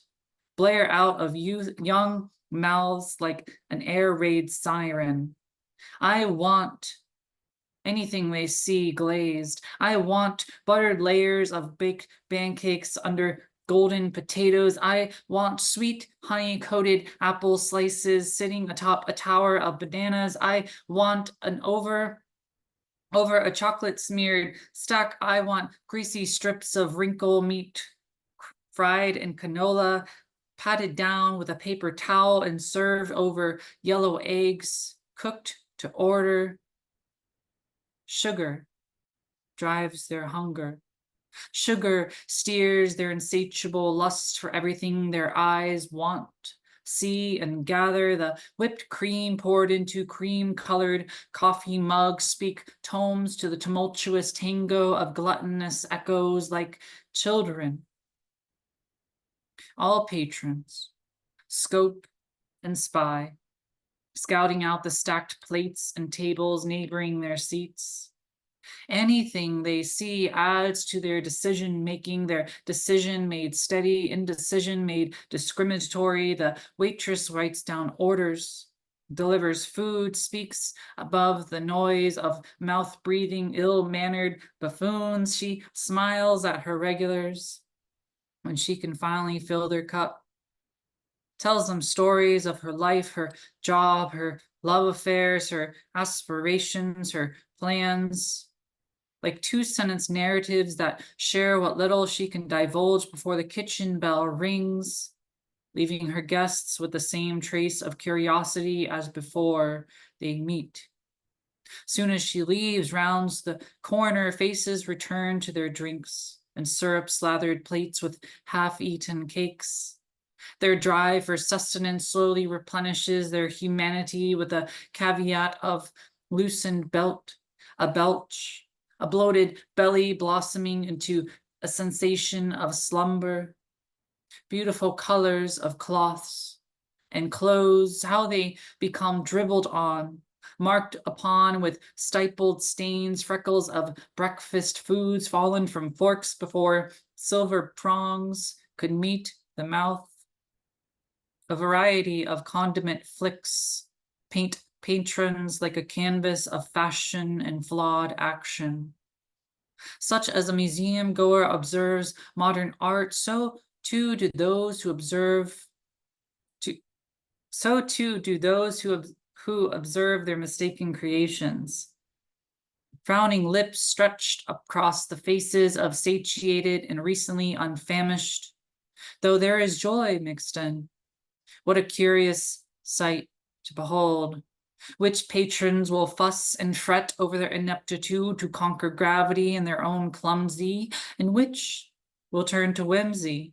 blare out of young mouths like an air raid siren. I want anything they see glazed. I want buttered layers of baked pancakes under golden potatoes. I want sweet honey-coated apple slices sitting atop a tower of bananas. I want an over a chocolate-smeared stack. I want greasy strips of wrinkle meat fried in canola, patted down with a paper towel and served over yellow eggs, cooked to order. Sugar drives their hunger. Sugar steers their insatiable lust for everything their eyes want, see, and gather. The whipped cream poured into cream-colored coffee mugs speak tomes to the tumultuous tango of gluttonous echoes like children. All patrons scope and spy, scouting out the stacked plates and tables neighboring their seats. Anything they see adds to their decision-making, their decision made steady, indecision made discriminatory. The waitress writes down orders, delivers food, speaks above the noise of mouth-breathing, ill-mannered buffoons. She smiles at her regulars when she can finally fill their cup, tells them stories of her life, her job, her love affairs, her aspirations, her plans, like two-sentence narratives that share what little she can divulge before the kitchen bell rings, leaving her guests with the same trace of curiosity as before they meet. Soon as she leaves, rounds the corner, faces return to their drinks and syrup-slathered plates with half-eaten cakes. Their drive for sustenance slowly replenishes their humanity with a caveat of loosened belt, a belch, a bloated belly blossoming into a sensation of slumber. Beautiful colors of cloths and clothes, how they become dribbled on, marked upon with stippled stains, freckles of breakfast foods fallen from forks before silver prongs could meet the mouth. A variety of condiment flicks paint patrons like a canvas of fashion and flawed action. Such as a museum goer observes modern art, so too do those who observe who observe their mistaken creations. Frowning lips stretched across the faces of satiated and recently unfamished, though there is joy mixed in. What a curious sight to behold. Which patrons will fuss and fret over their ineptitude to conquer gravity in their own clumsy, and which will turn to whimsy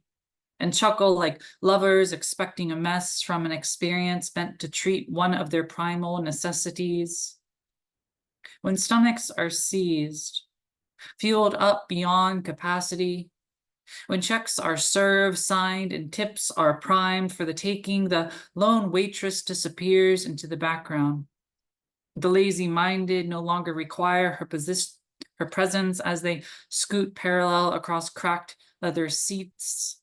and chuckle like lovers expecting a mess from an experience meant to treat one of their primal necessities. When stomachs are seized, fueled up beyond capacity, when checks are served, signed, and tips are primed for the taking, the lone waitress disappears into the background. The lazy-minded no longer require her presence as they scoot parallel across cracked leather seats.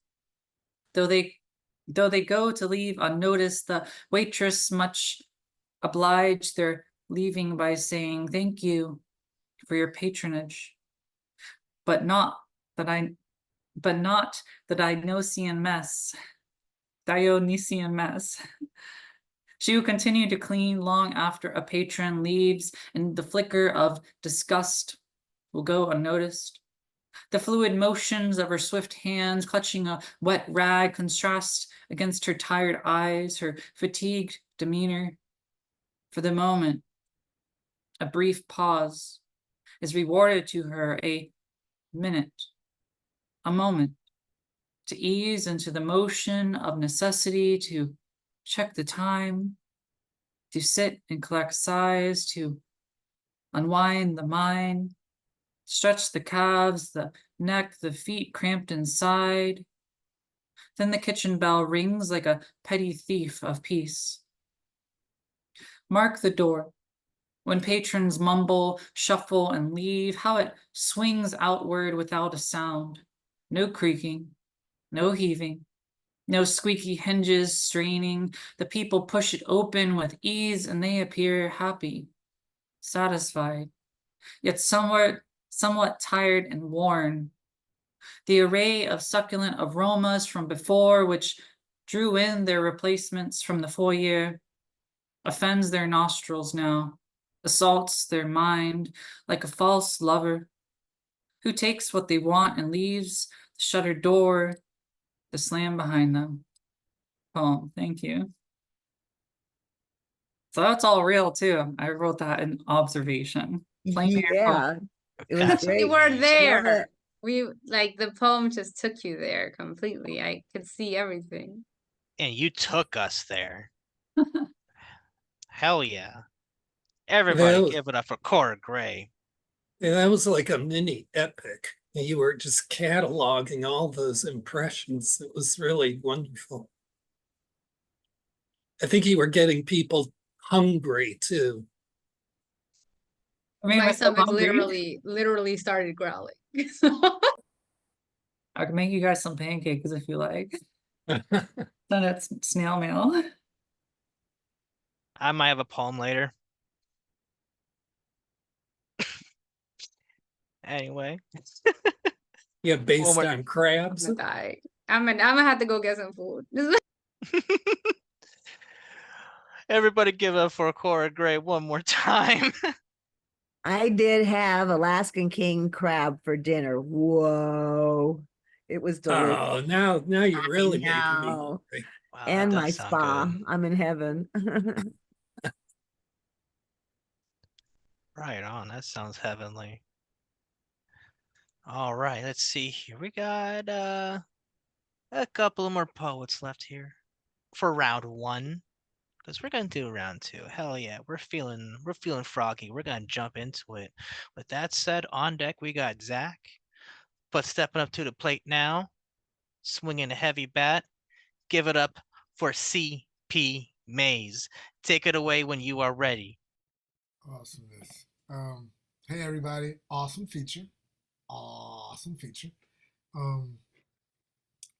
Though they go to leave unnoticed, the waitress, much obliged, they're leaving by saying, "Thank you for your patronage, but not the Dionysian mess. Dionysian mess." She will continue to clean long after a patron leaves, and the flicker of disgust will go unnoticed. The fluid motions of her swift hands clutching a wet rag contrast against her tired eyes, her fatigued demeanor. For the moment, a brief pause is rewarded to her, a minute, a moment, to ease into the motion of necessity, to check the time, to sit and collect sighs, to unwind the mind, stretch the calves, the neck, the feet cramped inside. Then the kitchen bell rings like a petty thief of peace. Mark the door. When patrons mumble, shuffle, and leave, how it swings outward without a sound. No creaking, no heaving, no squeaky hinges straining. The people push it open with ease and they appear happy, satisfied, yet somewhat tired and worn. The array of succulent aromas from before, which drew in their replacements from the foyer, offends their nostrils now, assaults their mind like a false lover who takes what they want and leaves the shuttered door to slam behind them. Poem, thank you. So that's all real too. I wrote that in observation. Yeah, it was That's great. We were amazing. there. We like the poem just took you there completely. I could see everything. And you took us there. Hell yeah. Everybody Well, give it up for Cora Gray. yeah, that was like a mini epic. You were just cataloging all those impressions. It was really wonderful. I think you were getting people hungry too. I mean, My I'm so stomach hungry. literally started growling. I can make you guys some pancakes if you like. Send it snail mail. I might have a poem later. Anyway. Yeah, based more- on crabs. I'm gonna die. I'm gonna have to go get some food. Everybody give up for Cora Gray one more time. I did have Alaskan king crab for dinner. Whoa. It was delicious. Oh, now you're really making me know. hungry. Wow, And that my does sound spa. good. I'm in heaven. Right on. That sounds heavenly. All right, let's see here. We got a couple of more poets left here for round one. Because we're gonna do round two. Hell yeah, we're feeling froggy. We're gonna jump into it. With that said, on deck we got Zach, but stepping up to the plate now, swinging a heavy bat. Give it up for C.P. Mays. Take it away when you are ready. Awesomeness. Hey everybody, awesome feature. Awesome feature.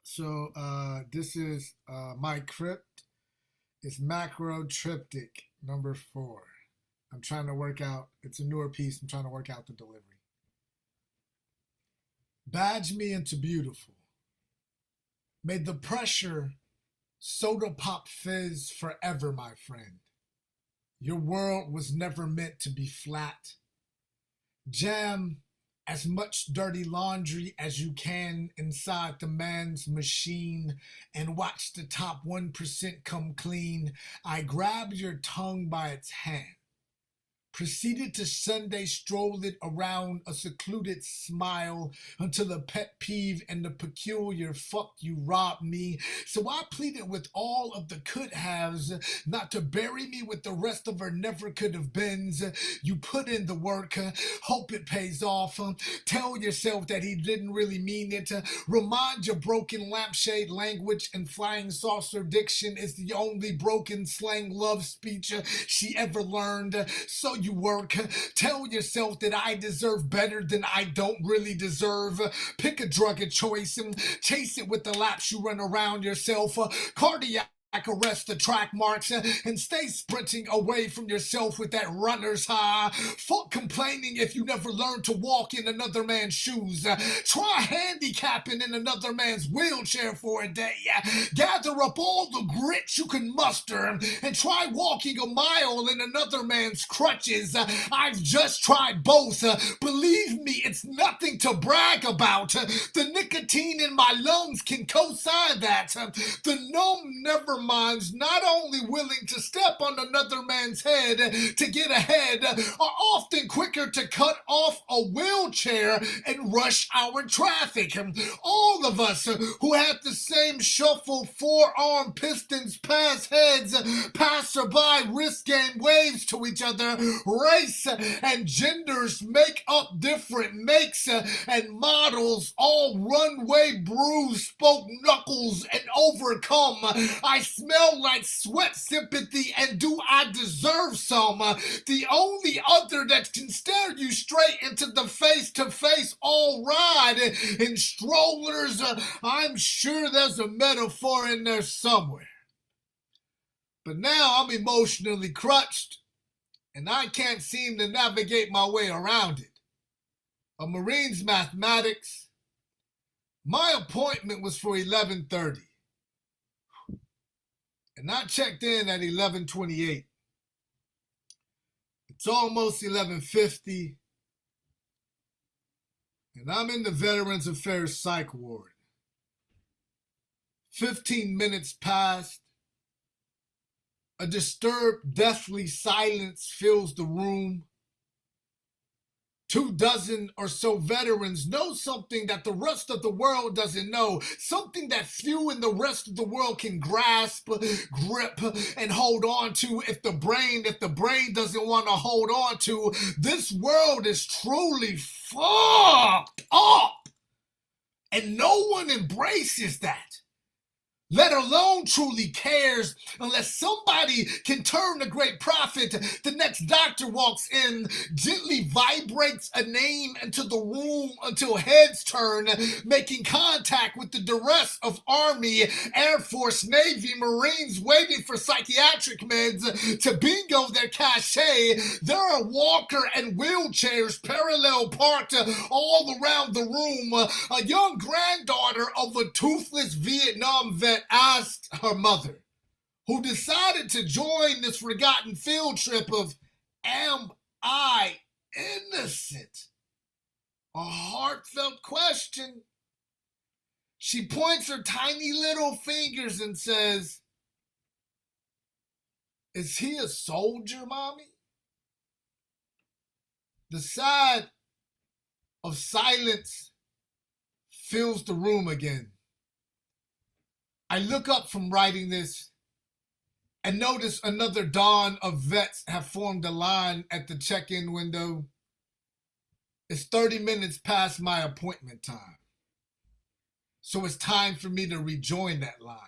So this is my crypt. It's macro triptych number 4. I'm trying to work out, it's a newer piece, I'm trying to work out the delivery. Badge me into beautiful. May the pressure soda pop fizz forever, my friend. Your world was never meant to be flat. Jam as much dirty laundry as you can inside the man's machine and watch the top 1% come clean. I grabbed your tongue by its hand, proceeded to Sunday stroll it around a secluded smile until the pet peeve and the peculiar fuck you robbed me. So I pleaded with all of the could haves not to bury me with the rest of her never could have beens. You put in the work, hope it pays off. Tell yourself that he didn't really mean it. Remind your broken lampshade language and flying saucer diction is the only broken slang love speech she ever learned. So you work. Tell yourself that I deserve better than I don't really deserve. Pick a drug of choice and chase it with the laps you run around yourself. Cardiac arrest the track marks and stay sprinting away from yourself with that runner's high. Fuck complaining if you never learn to walk in another man's shoes. Try handicapping in another man's wheelchair for a day. Gather up all the grit you can muster and try walking a mile in another man's crutches. I've just tried both. Believe me, it's nothing to brag about. The nicotine in my lungs can co-sign that. The numb never minds, not only willing to step on another man's head to get ahead, are often quicker to cut off a wheelchair and rush our traffic. All of us who have the same shuffle forearm pistons pass heads, passerby wrist game waves to each other, race and genders make up different makes and models, all runway bruise, spoke knuckles and overcome. I smell like sweat sympathy, and do I deserve some? The only other that can stare you straight into the face-to-face all ride in strollers. I'm sure there's a metaphor in there somewhere. But now I'm emotionally crutched, and I can't seem to navigate my way around it. A Marine's mathematics. My appointment was for 11:30. And I checked in at 11:28. It's almost 11:50. And I'm in the Veterans Affairs Psych Ward. 15 minutes passed. A disturbed, deathly silence fills the room. 24 or so veterans know something that the rest of the world doesn't know, something that few in the rest of the world can grasp, grip, and hold on to. If the brain doesn't want to hold on to, this world is truly fucked up. And no one embraces that. let alone truly cares, unless somebody can turn a great prophet. The next doctor walks in, gently vibrates a name into the room until heads turn, making contact with the rest of Army, Air Force, Navy, Marines waiting for psychiatric meds to bingo their cachet. There are walker and wheelchairs parallel parked all around the room. A young granddaughter of a toothless Vietnam vet asked her mother, who decided to join this forgotten field trip of, am I innocent? A heartfelt question. She points her tiny little fingers and says, is he a soldier, Mommy? The sigh of silence fills the room again. I look up from writing this and notice another dawn of vets have formed a line at the check-in window. It's 30 minutes past my appointment time. So it's time for me to rejoin that line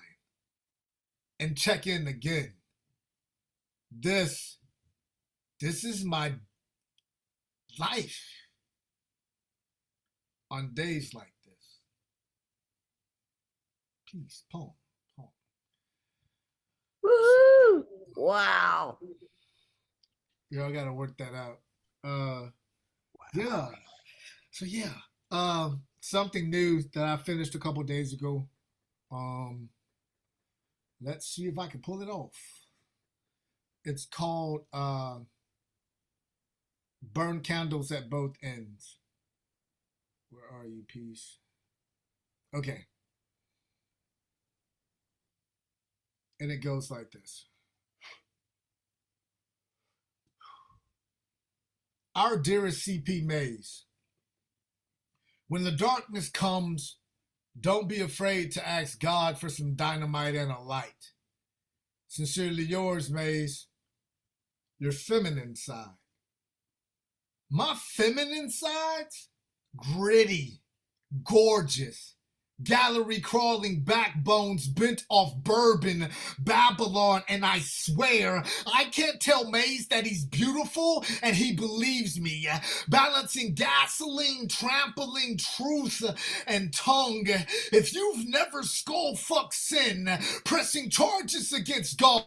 and check in again. This is my life on days like this. Peace, poem. Woo! Wow. Yeah, I gotta work that out. Yeah. So yeah. Something new that I finished a couple days ago. Let's see if I can pull it off. It's called Burn Candles at Both Ends. Where are you, peace? Okay. And it goes like this. Our dearest CP Mays, when the darkness comes, don't be afraid to ask God for some dynamite and a light. Sincerely yours, Mays, your feminine side. My feminine side's gritty, gorgeous, gallery crawling backbones bent off bourbon, Babylon, and I swear I can't tell Maze that he's beautiful and he believes me. Balancing gasoline, trampling truth and tongue. If you've never skull-fucked sin, pressing charges against God,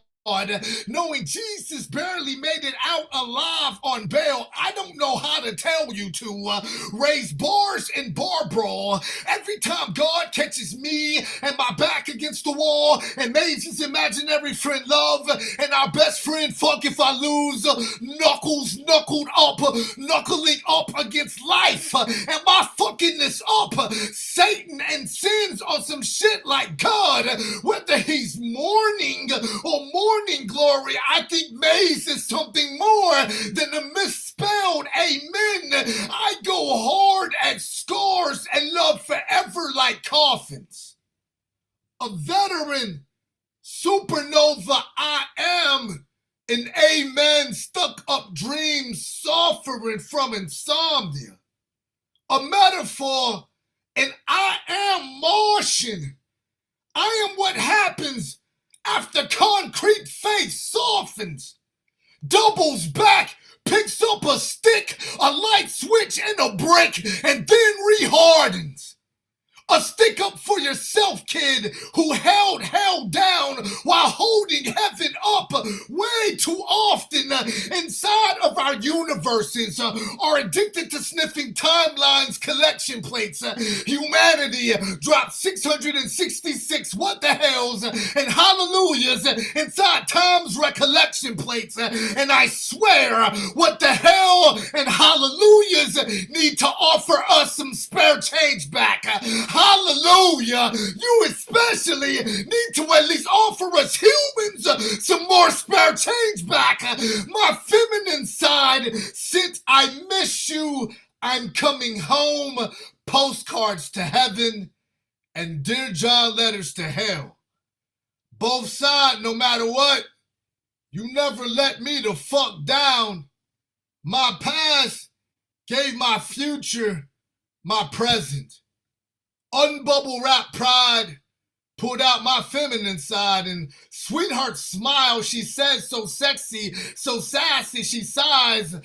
knowing Jesus barely made it out alive on bail, I don't know how to tell you to raise bars in bar brawl. Every time God catches me and my back against the wall and Maze's imaginary friend love and our best friend fuck if I lose, knuckled up, knuckling up against life. Am I fucking this up? Satan and sins on some shit like God, whether he's mourning or morning glory, I think Maze is something more than a misspelled amen. I go hard at scars and love forever like coffins. A veteran supernova I am, an amen stuck up dreams suffering from insomnia. A metaphor, and I am Martian. I am what happens after concrete face softens, doubles back, picks up a stick, a light switch, and a brick, and then rehardens. A stick up for yourself, kid, who held hell down while holding heaven up way too often inside of our universes, are addicted to sniffing timelines, collection plates. Humanity dropped 666 what the hells and hallelujahs inside time's recollection plates. And I swear, what the hell and hallelujahs need to offer us some spare change back. Hallelujah! You especially need to at least offer us humans some more spare change back. My feminine side, since I miss you, I'm coming home. Postcards to heaven and Dear John letters to hell. Both sides, no matter what, you never let me the fuck down. My past gave my future my present. Unbubble wrap pride, Pulled out my feminine side and sweetheart smile. She says so sexy, so sassy. She sighs.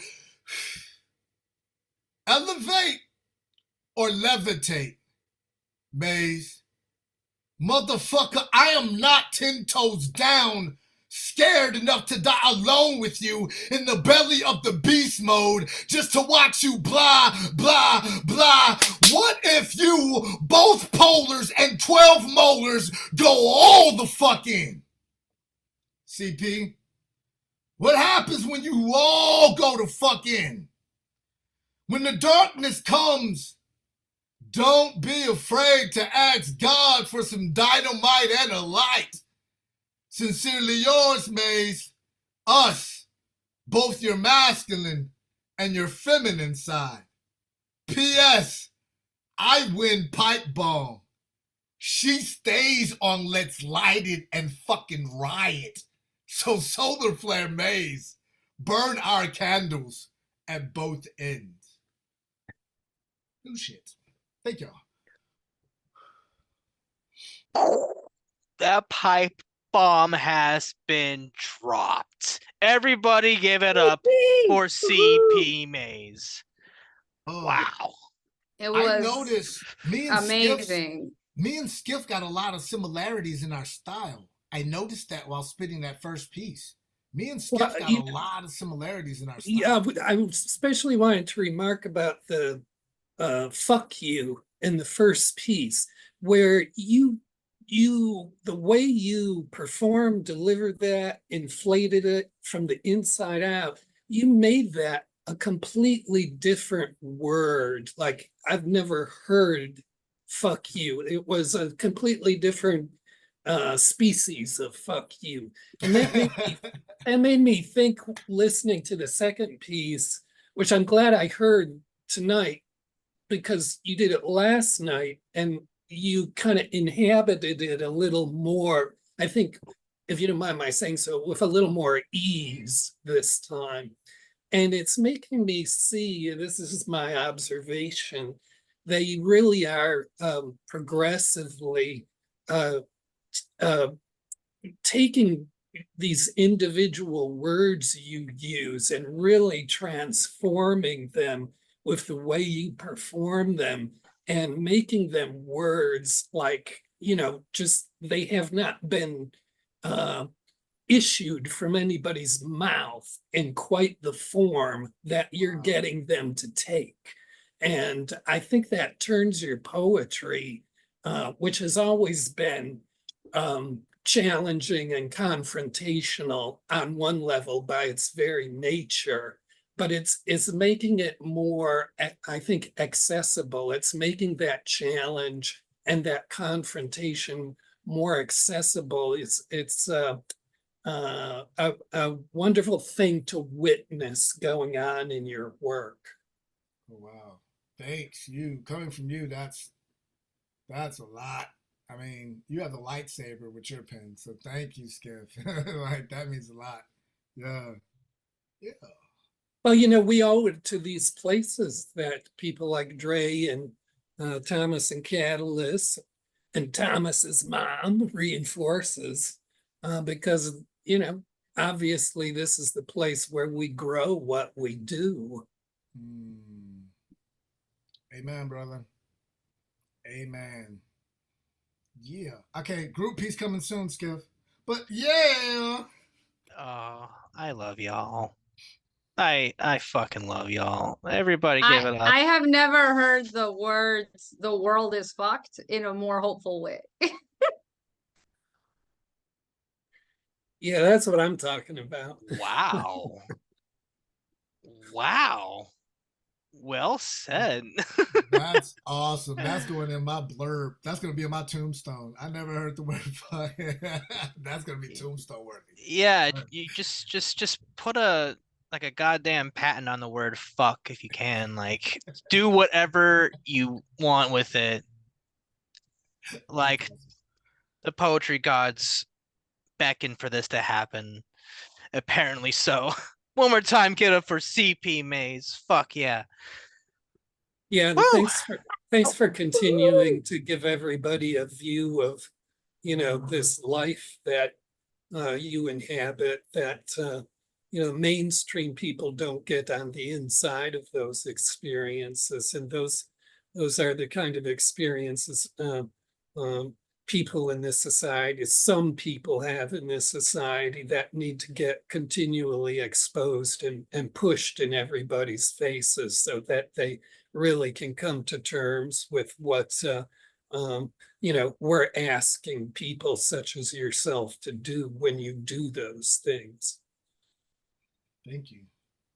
Elevate or levitate, Maze. Motherfucker, I am not 10 toes down, scared enough to die alone with you in the belly of the beast mode just to watch you blah, blah, blah. What if you, both polars and 12 molars, go all the fuck in? CP, what happens when you all go to fuck in? When the darkness comes, don't be afraid to ask God for some dynamite and a light. Sincerely yours, Maze. Us, both your masculine and your feminine side. P.S. I win pipe bomb. She stays on Let's Light It and fucking riot. So solar flare Maze, burn our candles at both ends. No shit. Thank y'all. That pipe bomb has been dropped. Everybody give it up for CP Maze. Oh, Wow. It I was noticed me and amazing. Skiff got a lot of similarities in our style. I noticed that while spitting that first piece. Me and Skiff got a lot of similarities in our style. Yeah, I especially wanted to remark about the fuck you in the first piece, where you the way you performed, delivered that, inflated it from the inside out, you made that a completely different word. Like, I've never heard fuck you. It was a completely different species of fuck you. And that made me think, listening to the second piece, which I'm glad I heard tonight, because you did it last night and you kind of inhabited it a little more. I think, if you don't mind my saying so, with a little more ease this time. And it's making me see, this is my observation, that you really are progressively taking these individual words you use and really transforming them with the way you perform them and making them words like, just they have not been issued from anybody's mouth in quite the form that you're getting them to take. And I think that turns your poetry, which has always been challenging and confrontational on one level by its very nature, but it's making it more, I think, accessible. It's making that challenge and that confrontation more accessible. It's a wonderful thing to witness going on in your work. Oh, wow. Thanks. You coming from you, that's a lot. I mean, you have the lightsaber with your pen, so thank you, Skiff. Like, that means a lot. Yeah. Yeah. Well, we owe it to these places that people like Dre and Thomas and Catalyst and Thomas's mom reinforces, because, obviously this is the place where we grow what we do. Amen, brother. Amen. Yeah. Okay, group piece coming soon, Skiff. But yeah. Oh, I love y'all. I fucking love y'all. Everybody give it up. I have never heard the words "the world is fucked" in a more hopeful way. Yeah, that's what I'm talking about. Wow. Wow. Well said. That's awesome. That's going in my blurb. That's going to be in my tombstone. I never heard the word fuck. That's going to be tombstone worthy. Yeah, you just put a goddamn patent on the word fuck if you can. Like, do whatever you want with it. Like, the poetry gods beckon for this to happen. Apparently so. One more time, get up for CP Maze. Fuck yeah. Yeah, and thanks for continuing to give everybody a view of, this life that you inhabit that, mainstream people don't get on the inside of those experiences. And those are the kind of experiences people in this society, some people have in this society, that need to get continually exposed and pushed in everybody's faces so that they really can come to terms with what we're asking people such as yourself to do when you do those things. Thank you.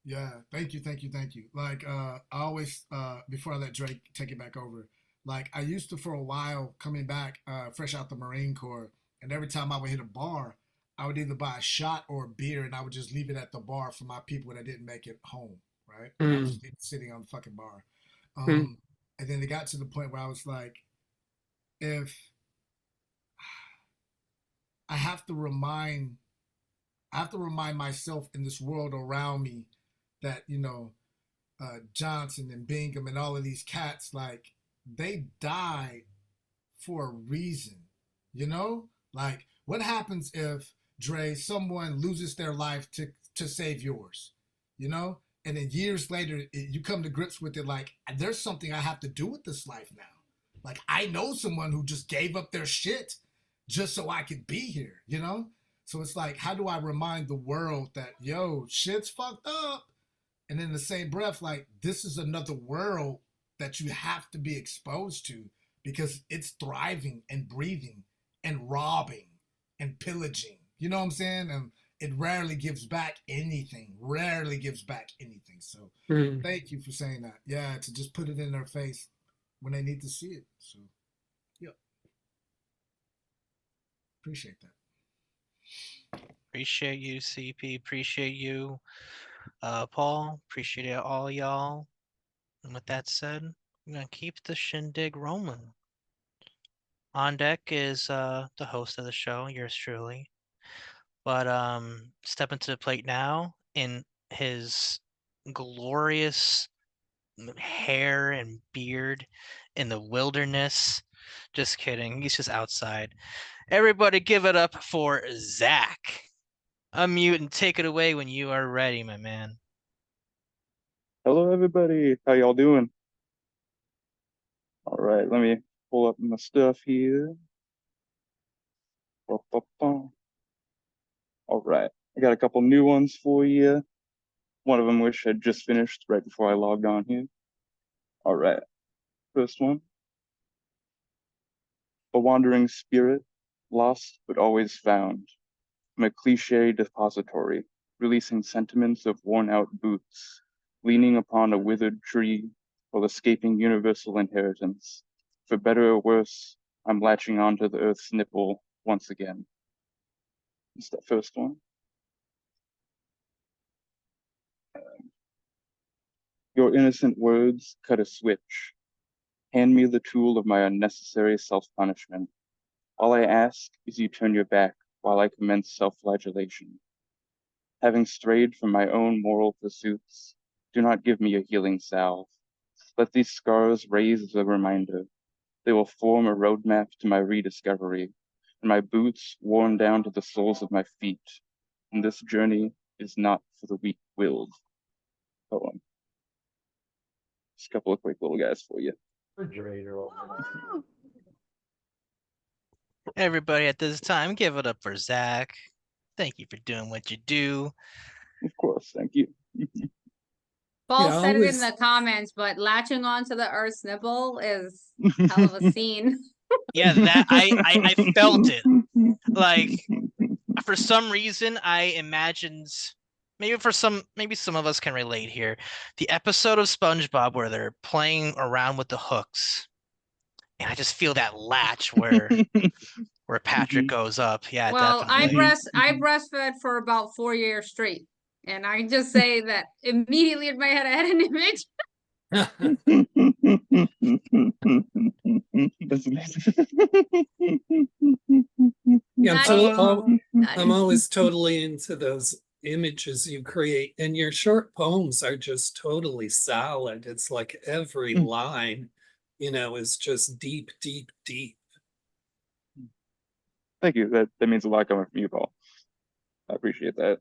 Yeah, thank you, thank you, thank you. Like I always before I let Drake take it back over, like I used to for a while coming back fresh out the Marine Corps, and every time I would hit a bar, I would either buy a shot or a beer and I would just leave it at the bar for my people that didn't make it home, right? I would Mm, just leave it sitting on the fucking bar. mm, And then it got to the point where I was like, if I have to remind I have to remind myself in this world around me that, Johnson and Bingham and all of these cats, like, they died for a reason, you know? Like, what happens if, Dre, someone loses their life to save yours, you know? And then years later, you come to grips with it, like, there's something I have to do with this life now. Like, I know someone who just gave up their shit just so I could be here, you know? So it's like, how do I remind the world that, yo, shit's fucked up? And in the same breath, like, this is another world that you have to be exposed to because it's thriving and breathing and robbing and pillaging. You know what I'm saying? And it rarely gives back anything, rarely gives back anything. So mm. thank you for saying that. Yeah, to just put it in their face when they need to see it. So, yeah, appreciate that. Appreciate you, CP. Appreciate you, Paul. Appreciate it, all y'all. And with that said, I'm gonna keep the shindig rolling. On deck is the host of the show, yours truly. But step into the plate now in his glorious hair and beard in the wilderness. Just kidding. He's just outside. Everybody give it up for Zach. Unmute and take it away when you are ready, my man. Hello, everybody. How y'all doing? All right, let me pull up my stuff here. All right, I got a couple new ones for you. One of them which I just finished right before I logged on here. All right, first one. A wandering spirit, lost but always found. From a cliche depository, releasing sentiments of worn-out boots, leaning upon a withered tree while escaping universal inheritance. For better or worse, I'm latching onto the earth's nipple once again. It's the first one. Your innocent words cut a switch. Hand me the tool of my unnecessary self-punishment. All I ask is you turn your back while I commence self-flagellation. Having strayed from my own moral pursuits, do not give me a healing salve. Let these scars raise as a reminder. They will form a roadmap to my rediscovery, and my boots worn down to the soles of my feet. And this journey is not for the weak-willed. Poem. Just a couple of quick little guys for you. Everybody at this time, give it up for Zach. Thank you for doing what you do. Of course, thank you. Paul Yeah, said it in always. the comments, but latching onto the Earth's nipple is hell of a scene. Yeah, that I felt it. Like, for some reason, I imagined, maybe some of us can relate here, the episode of SpongeBob where they're playing around with the hooks, and I just feel that latch where Patrick goes up. Yeah, Well, definitely. I breastfed for about 4 years straight. And I just say that immediately in my head I had an image. That's amazing. Yeah, Not I'm always totally into those images you create, and your short poems are just totally solid. It's like every line, is just deep, deep, deep. Thank you. That means a lot coming from you, Paul. I appreciate that.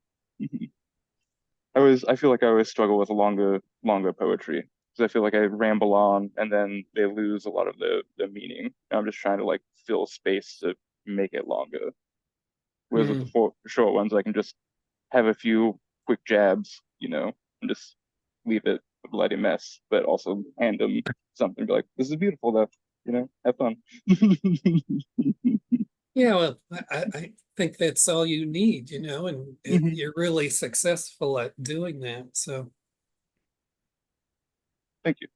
I feel like I always struggle with longer poetry because I feel like I ramble on and then they lose a lot of the meaning. I'm just trying to like fill space to make it longer. Whereas with the short ones, I can just have a few quick jabs, and just leave it a bloody mess, but also hand them something, be like, "This is beautiful, though. Have fun." Yeah, well, I think that's all you need, and you're really successful at doing that. So Thank you.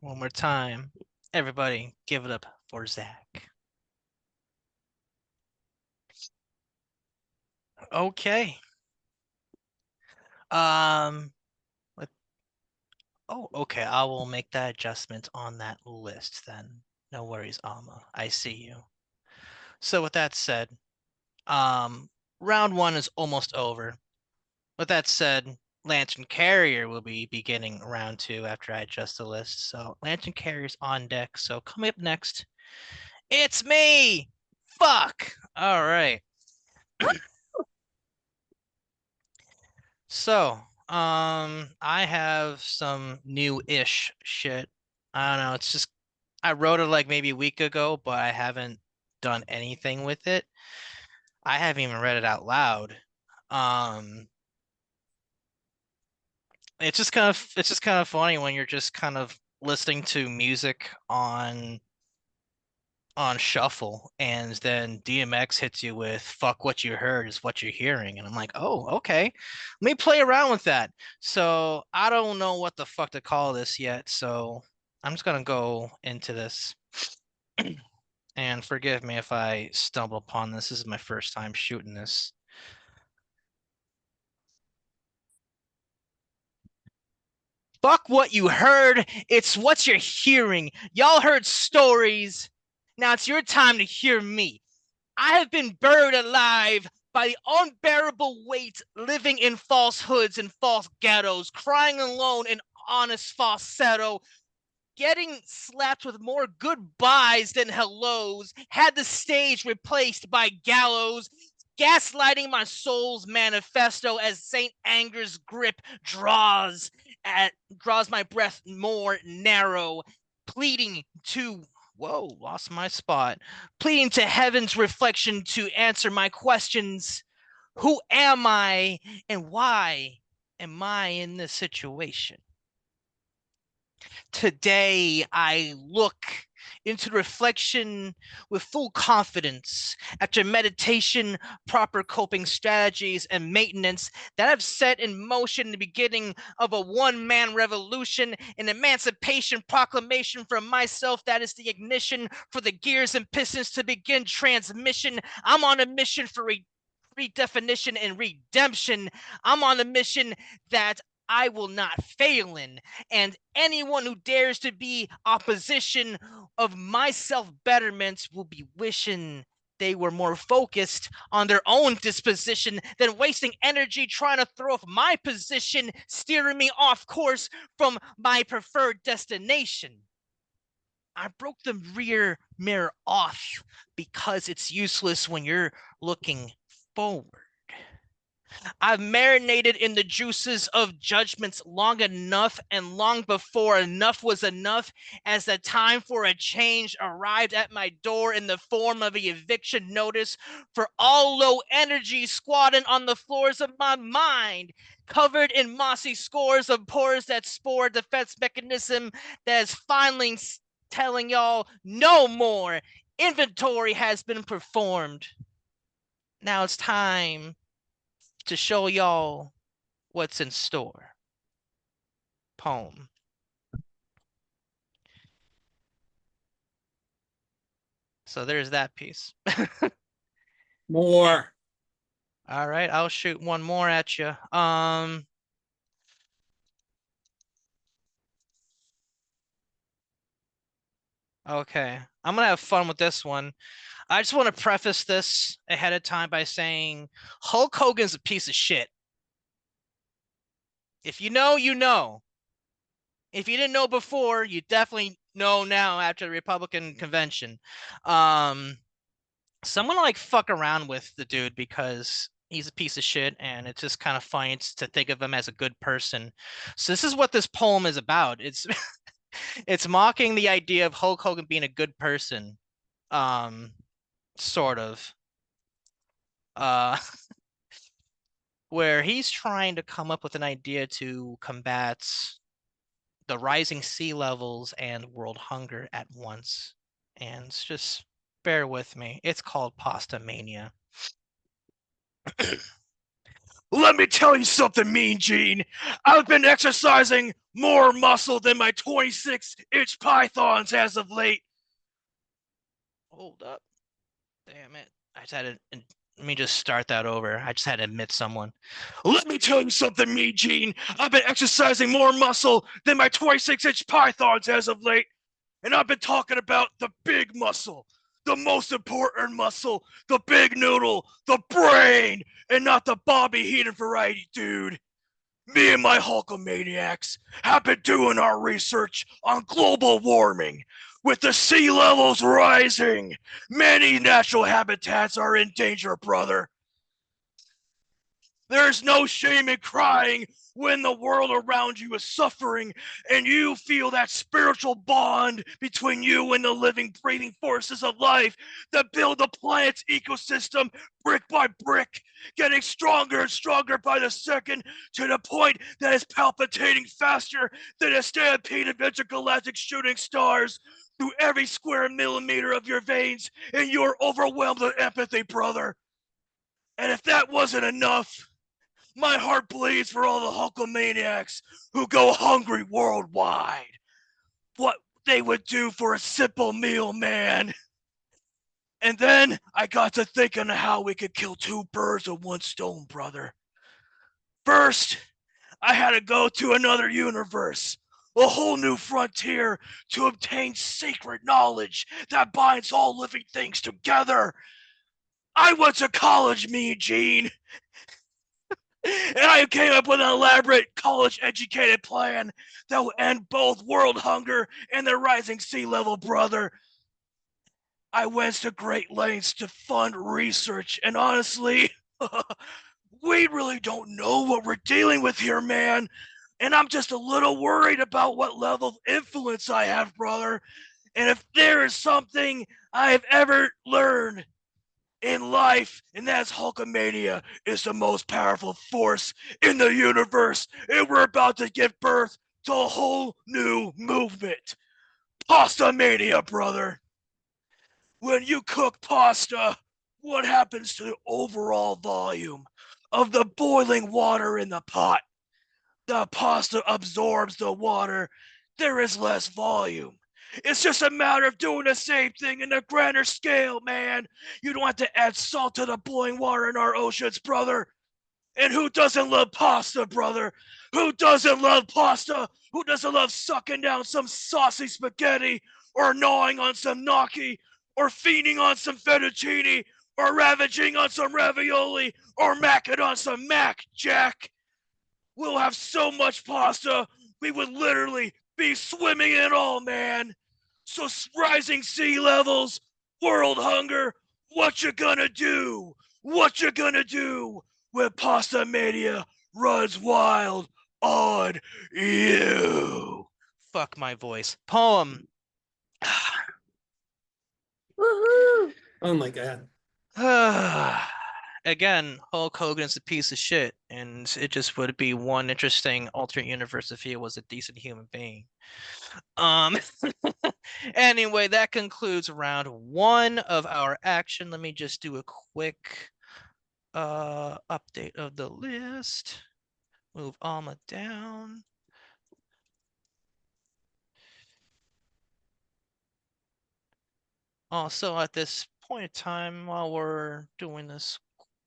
One more time. Everybody give it up for Zach. Okay. Okay, I will make that adjustment on that list then. No worries, Alma. I see you. So with that said, round 1 is almost over. With that said, Lantern Carrier will be beginning round 2 after I adjust the list. So Lantern Carrier's on deck. So coming up next, it's me! Fuck! All right. So, I have some new-ish shit. I don't know, it's just I wrote it like maybe a week ago, but I haven't done anything with it. I haven't even read it out loud. It's just kind of funny when you're just kind of listening to music on shuffle and then DMX hits you with "fuck what you heard is what you're hearing," and I'm like, oh, okay, let me play around with that. So I don't know what the fuck to call this yet, so I'm just gonna go into this. And forgive me if I stumble upon this. This is my first time shooting this. Fuck what you heard. It's what you're hearing. Y'all heard stories. Now it's your time to hear me. I have been buried alive by the unbearable weight living in falsehoods and false ghettos, crying alone in honest falsetto, getting slapped with more goodbyes than hellos, had the stage replaced by gallows, gaslighting my soul's manifesto as St. Anger's grip draws my breath more narrow, pleading to lost my spot. Pleading to heaven's reflection to answer my questions. Who am I and why am I in this situation? Today, I look into reflection with full confidence after meditation, proper coping strategies, and maintenance that have set in motion the beginning of a one-man revolution, an emancipation proclamation for myself that is the ignition for the gears and pistons to begin transmission. I'm on a mission for redefinition and redemption. I'm on a mission that I will not fail in, and anyone who dares to be opposition of my self-betterment will be wishing they were more focused on their own disposition than wasting energy trying to throw off my position, steering me off course from my preferred destination. I broke the rear mirror off because it's useless when you're looking forward. I've marinated in the juices of judgments long enough, and long before enough was enough, as the time for a change arrived at my door in the form of an eviction notice for all low energy squatting on the floors of my mind, covered in mossy scores of pores that spore defense mechanism that is finally telling y'all no more. Inventory has been performed. Now it's time to show y'all what's in store. Poem. So there's that piece. more. All right, I'll shoot one more at you. Okay, I'm gonna have fun with this one. I just want to preface this ahead of time by saying Hulk Hogan's a piece of shit. If you know, you know. If you didn't know before, you definitely No, now after the Republican convention. Someone like fuck around with the dude because he's a piece of shit, and it's just kind of funny to think of him as a good person. So this is what this poem is about. It's it's mocking the idea of Hulk Hogan being a good person. Sort of. Uh where he's trying to come up with an idea to combat the rising sea levels and world hunger at once. And it's just bear with me. It's called Pasta Mania. Let me tell you something, Mean Gene. I've been exercising more muscle than my 26-inch pythons as of late. Hold up. Damn it. I just had to. Let me just start that over. I just had to admit someone. Let me tell you something, Mean Gene. I've been exercising more muscle than my 26-inch pythons as of late. And I've been talking about the big muscle, the most important muscle, the big noodle, the brain, and not the Bobby Heenan variety, dude. Me and my Hulkamaniacs have been doing our research on global warming. With the sea levels rising, many natural habitats are in danger, brother. There's no shame in crying when the world around you is suffering and you feel that spiritual bond between you and the living, breathing forces of life that build the planet's ecosystem brick by brick, getting stronger and stronger by the second to the point that it's palpitating faster than a stampede of intergalactic shooting stars through every square millimeter of your veins, and you're overwhelmed with empathy, brother. And if that wasn't enough, my heart bleeds for all the Hulkamaniacs who go hungry worldwide. What they would do for a simple meal, man. And then I got to thinking of how we could kill two birds with one stone, brother. First, I had to go to another universe, a whole new frontier to obtain sacred knowledge that binds all living things together. I went to college, Mean Gene, and I came up with an elaborate college-educated plan that will end both world hunger and the rising sea level, brother. I went to great lengths to fund research, and honestly, we really don't know what we're dealing with here, man. And I'm just a little worried about what level of influence I have, brother. And if there is something I have ever learned in life, and that's Hulkamania is the most powerful force in the universe, and we're about to give birth to a whole new movement. Pasta Mania, brother. When you cook pasta, what happens to the overall volume of the boiling water in the pot? The pasta absorbs the water. There is less volume. It's just a matter of doing the same thing in a grander scale, man. You don't have to add salt to the boiling water in our oceans, brother. And who doesn't love pasta, brother? Who doesn't love pasta? Who doesn't love sucking down some saucy spaghetti, or gnawing on some gnocchi, or feeding on some fettuccine, or ravaging on some ravioli, or macking on some mac, Jack? We'll have so much pasta, we would literally be swimming in it all, man. So rising sea levels, world hunger, what you gonna do? What you gonna do when Pasta Mania runs wild on you? Fuck my voice. Poem. Woohoo! Oh my God. Again, Hulk Hogan's a piece of shit, and it just would be one interesting alternate universe if he was a decent human being. Um, anyway, that concludes round one of our action. Let me just do a quick update of the list. Move Alma down. Also, at this point in time, while we're doing this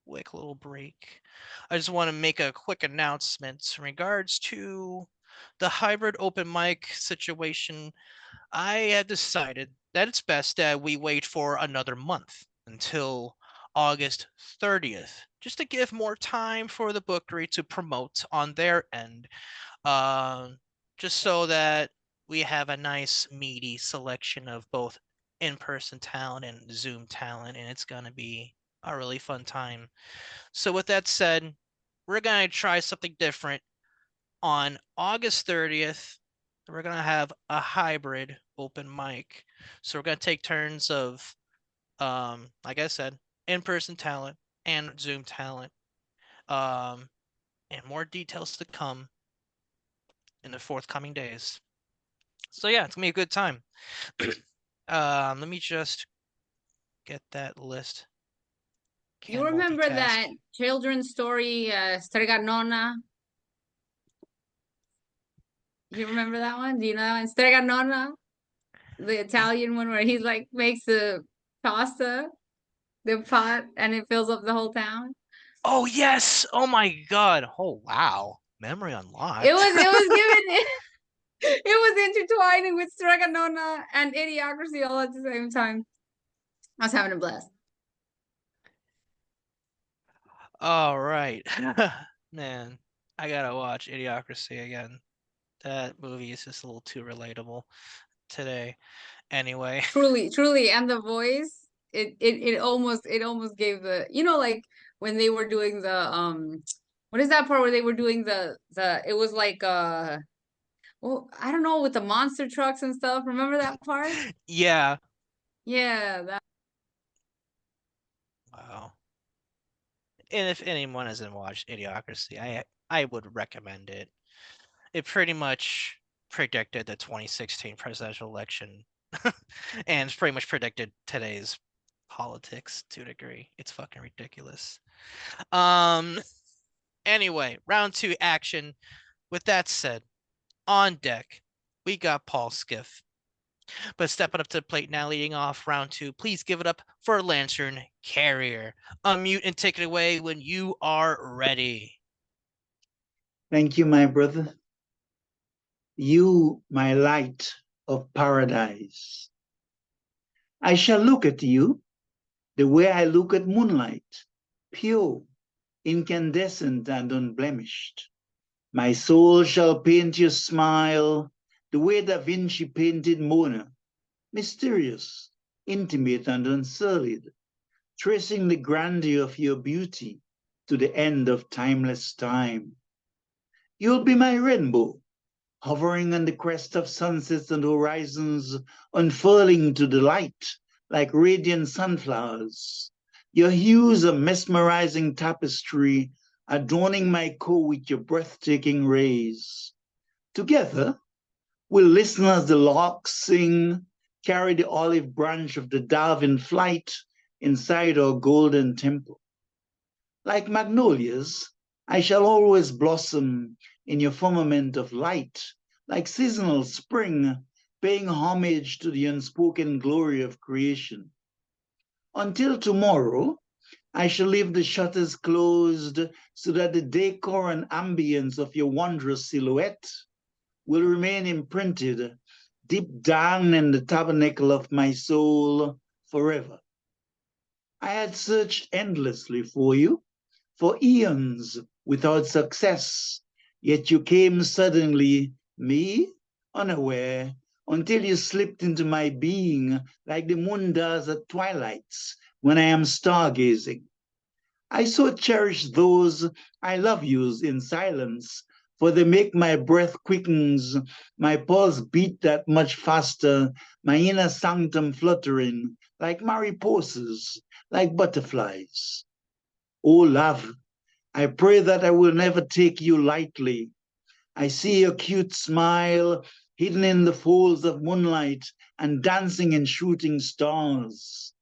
quick little break, I just want to make a quick announcement in regards to the hybrid open mic situation. I have decided that it's best that we wait for another month until August 30th, just to give more time for the bookery to promote on their end. Uh, just so that we have a nice meaty selection of both in-person talent and Zoom talent, and it's gonna be a really fun time. So with that said, we're gonna try something different. On August 30th, we're gonna have a hybrid open mic. So we're gonna take turns of like I said, in-person talent and Zoom talent. And more details to come in the forthcoming days. So yeah, it's gonna be a good time. Let me just get that list. You remember that children's story, Strega Nonna? You remember that one? Do you know that one? Strega Nonna? The Italian one where he like makes the pasta, the pot, and it fills up the whole town. Oh yes! Oh my god! Oh wow! Memory unlocked. It was given it was intertwining with Strega Nonna and Idiocracy all at the same time. I was having a blast. All right. Man, I gotta watch Idiocracy again. That movie is just a little too relatable today. Anyway. Truly, and the voice, it almost gave the, you know, like when they were doing the what is that part where they were doing the it was like well, I don't know, with the monster trucks and stuff. Remember that part? Yeah. Yeah, that. Wow. And if anyone hasn't watched Idiocracy, I would recommend it. It pretty much predicted the 2016 presidential election and it's pretty much predicted today's politics to a degree. It's fucking ridiculous. Anyway, round 2 action. With that said, on deck, we got Paul Skiff. But stepping up to the plate now, leading off round 2, please give it up for Lantern Carrier. Unmute and take it away when you are ready. Thank you, my brother. You, my light of paradise. I shall look at you the way I look at moonlight, pure, incandescent, and unblemished. My soul shall paint your smile the way Da Vinci painted Mona, mysterious, intimate, and unsullied, tracing the grandeur of your beauty to the end of timeless time. You'll be my rainbow, hovering on the crest of sunsets and horizons, unfurling to the light like radiant sunflowers. Your hues a mesmerizing tapestry, adorning my core with your breathtaking rays. Together, we'll listen as the larks sing, carry the olive branch of the dove in flight inside our golden temple. Like magnolias, I shall always blossom in your firmament of light, like seasonal spring, paying homage to the unspoken glory of creation. Until tomorrow, I shall leave the shutters closed so that the decor and ambience of your wondrous silhouette will remain imprinted deep down in the tabernacle of my soul forever. I had searched endlessly for you, for eons without success, yet you came suddenly, me, unaware, until you slipped into my being like the moon does at twilights when I am stargazing. I so cherish those I love yous in silence, for they make my breath quickens, my pulse beat that much faster, my inner sanctum fluttering like mariposas, like butterflies. Oh, love, I pray that I will never take you lightly. I see your cute smile hidden in the folds of moonlight and dancing in shooting stars.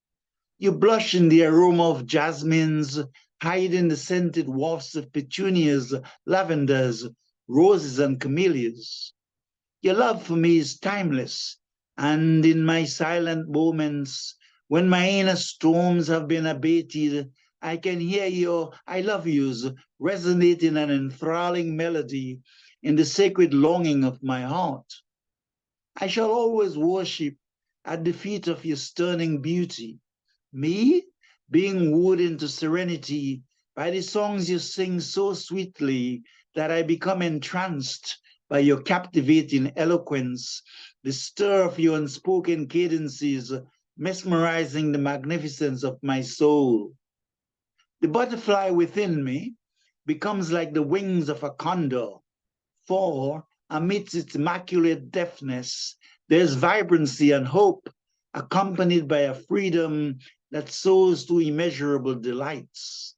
You blush in the aroma of jasmines, hide in the scented wafts of petunias, lavenders, roses, and camellias. Your love for me is timeless, and in my silent moments, when my inner storms have been abated, I can hear your I love yous resonate in an enthralling melody in the sacred longing of my heart. I shall always worship at the feet of your stunning beauty, me being wooed into serenity by the songs you sing so sweetly that I become entranced by your captivating eloquence, the stir of your unspoken cadences, mesmerizing the magnificence of my soul. The butterfly within me becomes like the wings of a condor, for amidst its immaculate deftness, there's vibrancy and hope, accompanied by a freedom that soars to immeasurable delights.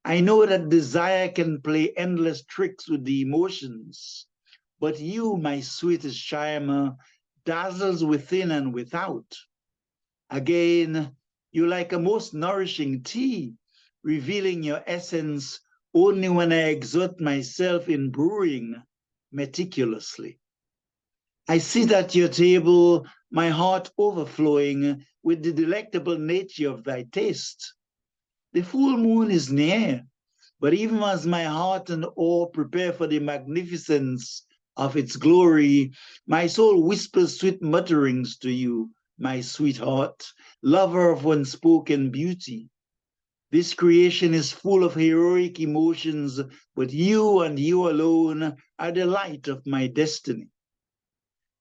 I know that desire can play endless tricks with the emotions, but you, my sweetest charmer, dazzles within and without. Again, you like a most nourishing tea, revealing your essence only when I exert myself in brewing meticulously. I sit at your table, my heart overflowing with the delectable nature of thy taste. The full moon is near, but even as my heart and awe prepare for the magnificence of its glory, my soul whispers sweet mutterings to you, my sweetheart, lover of unspoken beauty. This creation is full of heroic emotions, but you and you alone are the light of my destiny.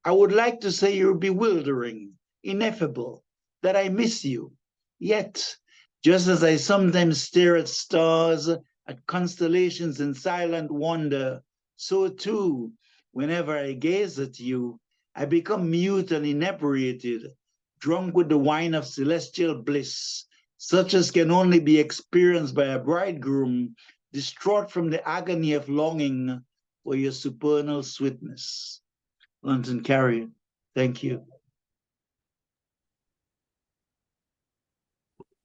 I would like to say you're bewildering, ineffable, that I miss you. Yet, just as I sometimes stare at stars, at constellations in silent wonder, so too, whenever I gaze at you, I become mute and inebriated, drunk with the wine of celestial bliss, such as can only be experienced by a bridegroom, distraught from the agony of longing for your supernal sweetness. London Carrier, thank you.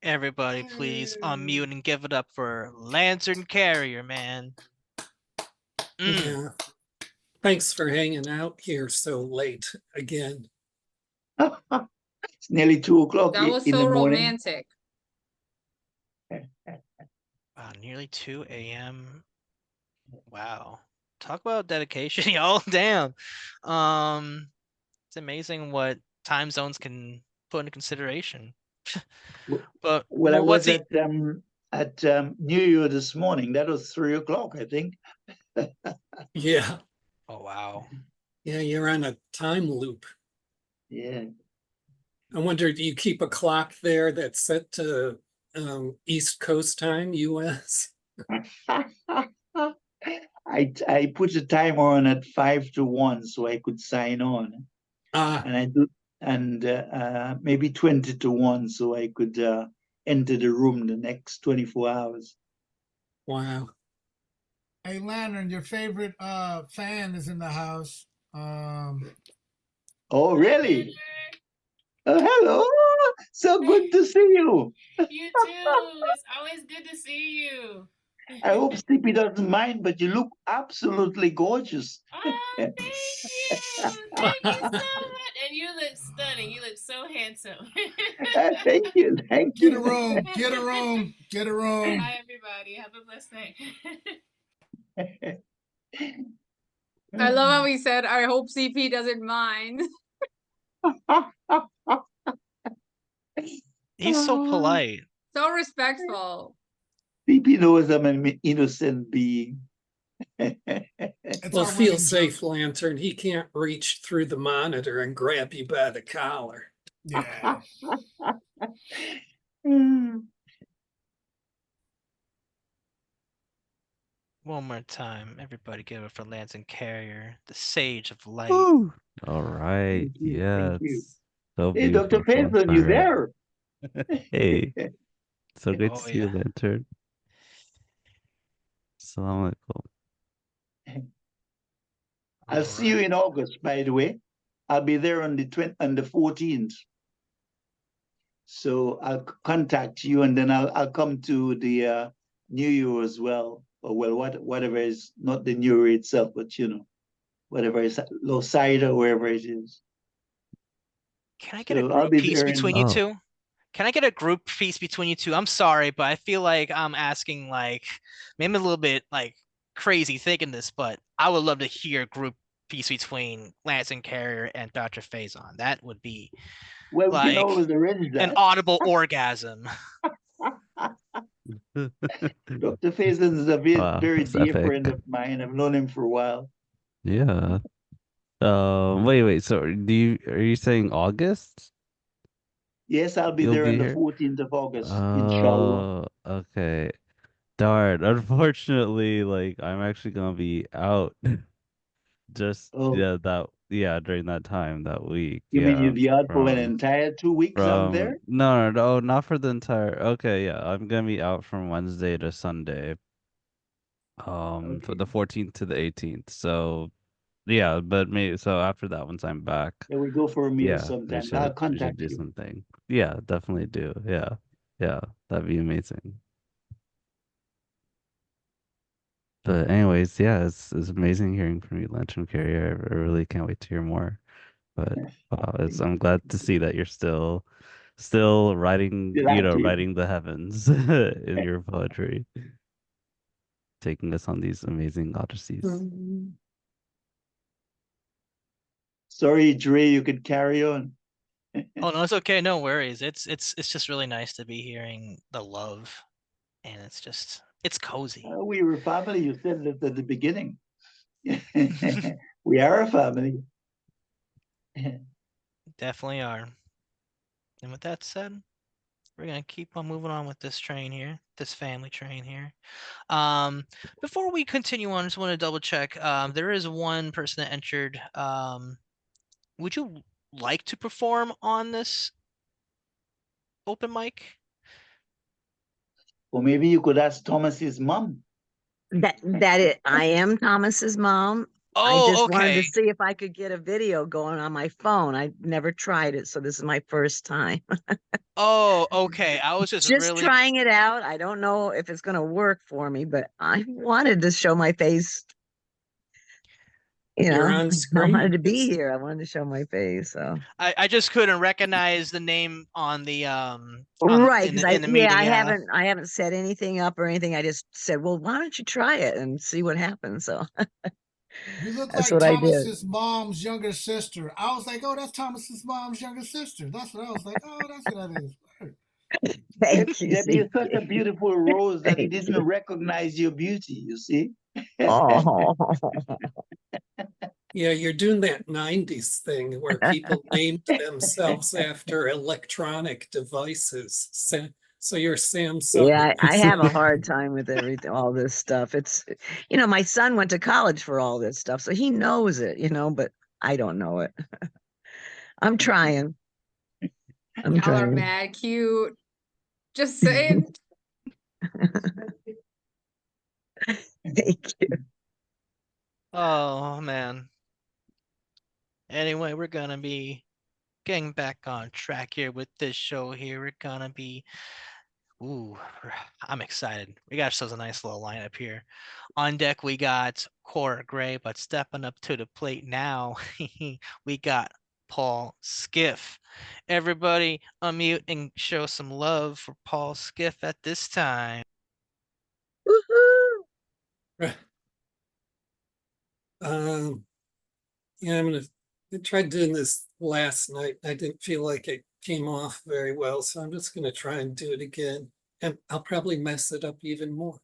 Everybody, please unmute and give it up for Lantern Carrier, man. Yeah. Thanks for hanging out here so late again. It's nearly 2 o'clock That was in so the morning. romantic. Nearly 2 a.m. Wow. Talk about dedication, y'all. Damn. It's amazing what time zones can put into consideration. But Well, I what's was at New Year this morning. That was 3 o'clock, I think. Yeah. Oh wow. Yeah, you're on a time loop. Yeah. I wonder, do you keep a clock there that's set to East Coast time, US? I put a timer on at 5 to 1 so I could sign on. And I do, and maybe 20 to 1 so I could enter the room the next 24 hours. Wow. Hey, Lantern, your favorite fan is in the house. Oh, really? Oh, hello. So good to see you. You too. It's always good to see you. I hope Sleepy doesn't mind, but you look absolutely gorgeous. Oh, thank you. Thank you so much. And you look stunning. You look so handsome. Thank you. Thank you. Get a room. Get a room. Get a room. Hi, everybody. Have a blessed night. I love how he said, I hope CP doesn't mind. He's so polite. So respectful. CP knows I'm an innocent being. Well, feel safe, Lantern. He can't reach through the monitor and grab you by the collar. Yeah. One more time, everybody give it for Lantern Carrier, the sage of light. Woo! All right. Thank you. Yeah. Thank you. So Hey, beautiful. Dr. Faison, you there? Hey. So good Oh, to see you, yeah. Lantern. Assalamu alaikum. I'll see you in August, by the way. I'll be there on the 14th. So I'll contact you, and then I'll come to the New Year as well. Or well, whatever is not the New Year itself, but you know, whatever is Losida, wherever it is. Can I get a So I'll group be piece there in- between you Oh. two? Can I get a group piece between you two? I'm sorry, but I feel like I'm asking like maybe a little bit like crazy thinking this, but I would love to hear a group piece between Lantern Carrier and Dr. Faison. That would be Well, we can like always arrange an that. audible orgasm. Dr. Faison is a Wow, very that's dear epic. friend of mine. I've known him for a while. Yeah. Wait. So are you saying August? Yes, I'll be You'll there on be the here? 14th of August, inshallah. Oh, okay. Darn. Unfortunately, like I'm actually gonna be out just Oh, during that time that week. you mean Yeah. you'll be out for an From entire 2 weeks out there? no, not for the entire. Okay, yeah. I'm gonna be out from Wednesday to Sunday. For Okay. the 14th to the 18th. So yeah, but maybe so after that once I'm back, Yeah, we go for a meal yeah, we sometime. I'll should we should contact do you. something. Yeah, definitely do. Yeah. Yeah, that'd be amazing. But anyways, yeah, it's amazing hearing from you, Lantern Carrier. I really can't wait to hear more. But I'm glad to see that you're still writing, Still active. writing the heavens in your poetry, taking us on these amazing odysseys. Sorry, Dre, you could carry on. Oh no, it's okay. No worries. It's just really nice to be hearing the love, and it's cozy. We were family. You said it at the beginning. We are a family. Definitely are. And with that said, we're gonna keep on moving on with this train here, this family train here. Before we continue on, I just want to double check. There is one person that entered. Would you like to perform on this open mic? Or maybe you could ask Thomas's mom. I am Thomas's mom. I Oh, just wanted to okay. see if I could get a video going on my phone. I never tried it, so this is my first time. Oh, okay. I was just Just really trying it out. I don't know if it's going to work for me, but I wanted to show my face. You're on I screen. wanted to be here. I wanted to show my face. So I just couldn't recognize the name on the right, in because the meeting. Yeah. I haven't set anything up or anything. I just said, well, why don't you try it and see what happens? So You look that's like what I did. Thomas's mom's younger sister. I was like, oh, that's Thomas's mom's younger sister. That's what I was like. Oh, that's what that is. Thank you. Debbie is such a CK. beautiful rose that he Thank didn't you. recognize your beauty, you see? Oh, Yeah, you're doing that 90s thing where people named themselves after electronic devices. So you're Samsung. yeah, I have a hard time with everything, all this stuff. It's, my son went to college for all this stuff, so he knows it, but I don't know it. I'm trying. I'm Y'all are trying. mad cute. Just saying. Thank you. Oh man. Anyway, we're gonna be getting back on track here with this show here. We're gonna be ooh, I'm excited. We got ourselves a nice little lineup here. On deck we got Cora Gray, but stepping up to the plate now, we got Paul Skiff. Everybody unmute and show some love for Paul Skiff at this time. Woohoo! Yeah, I tried doing this last night. I didn't feel like it came off very well, so I'm just gonna try and do it again. And I'll probably mess it up even more.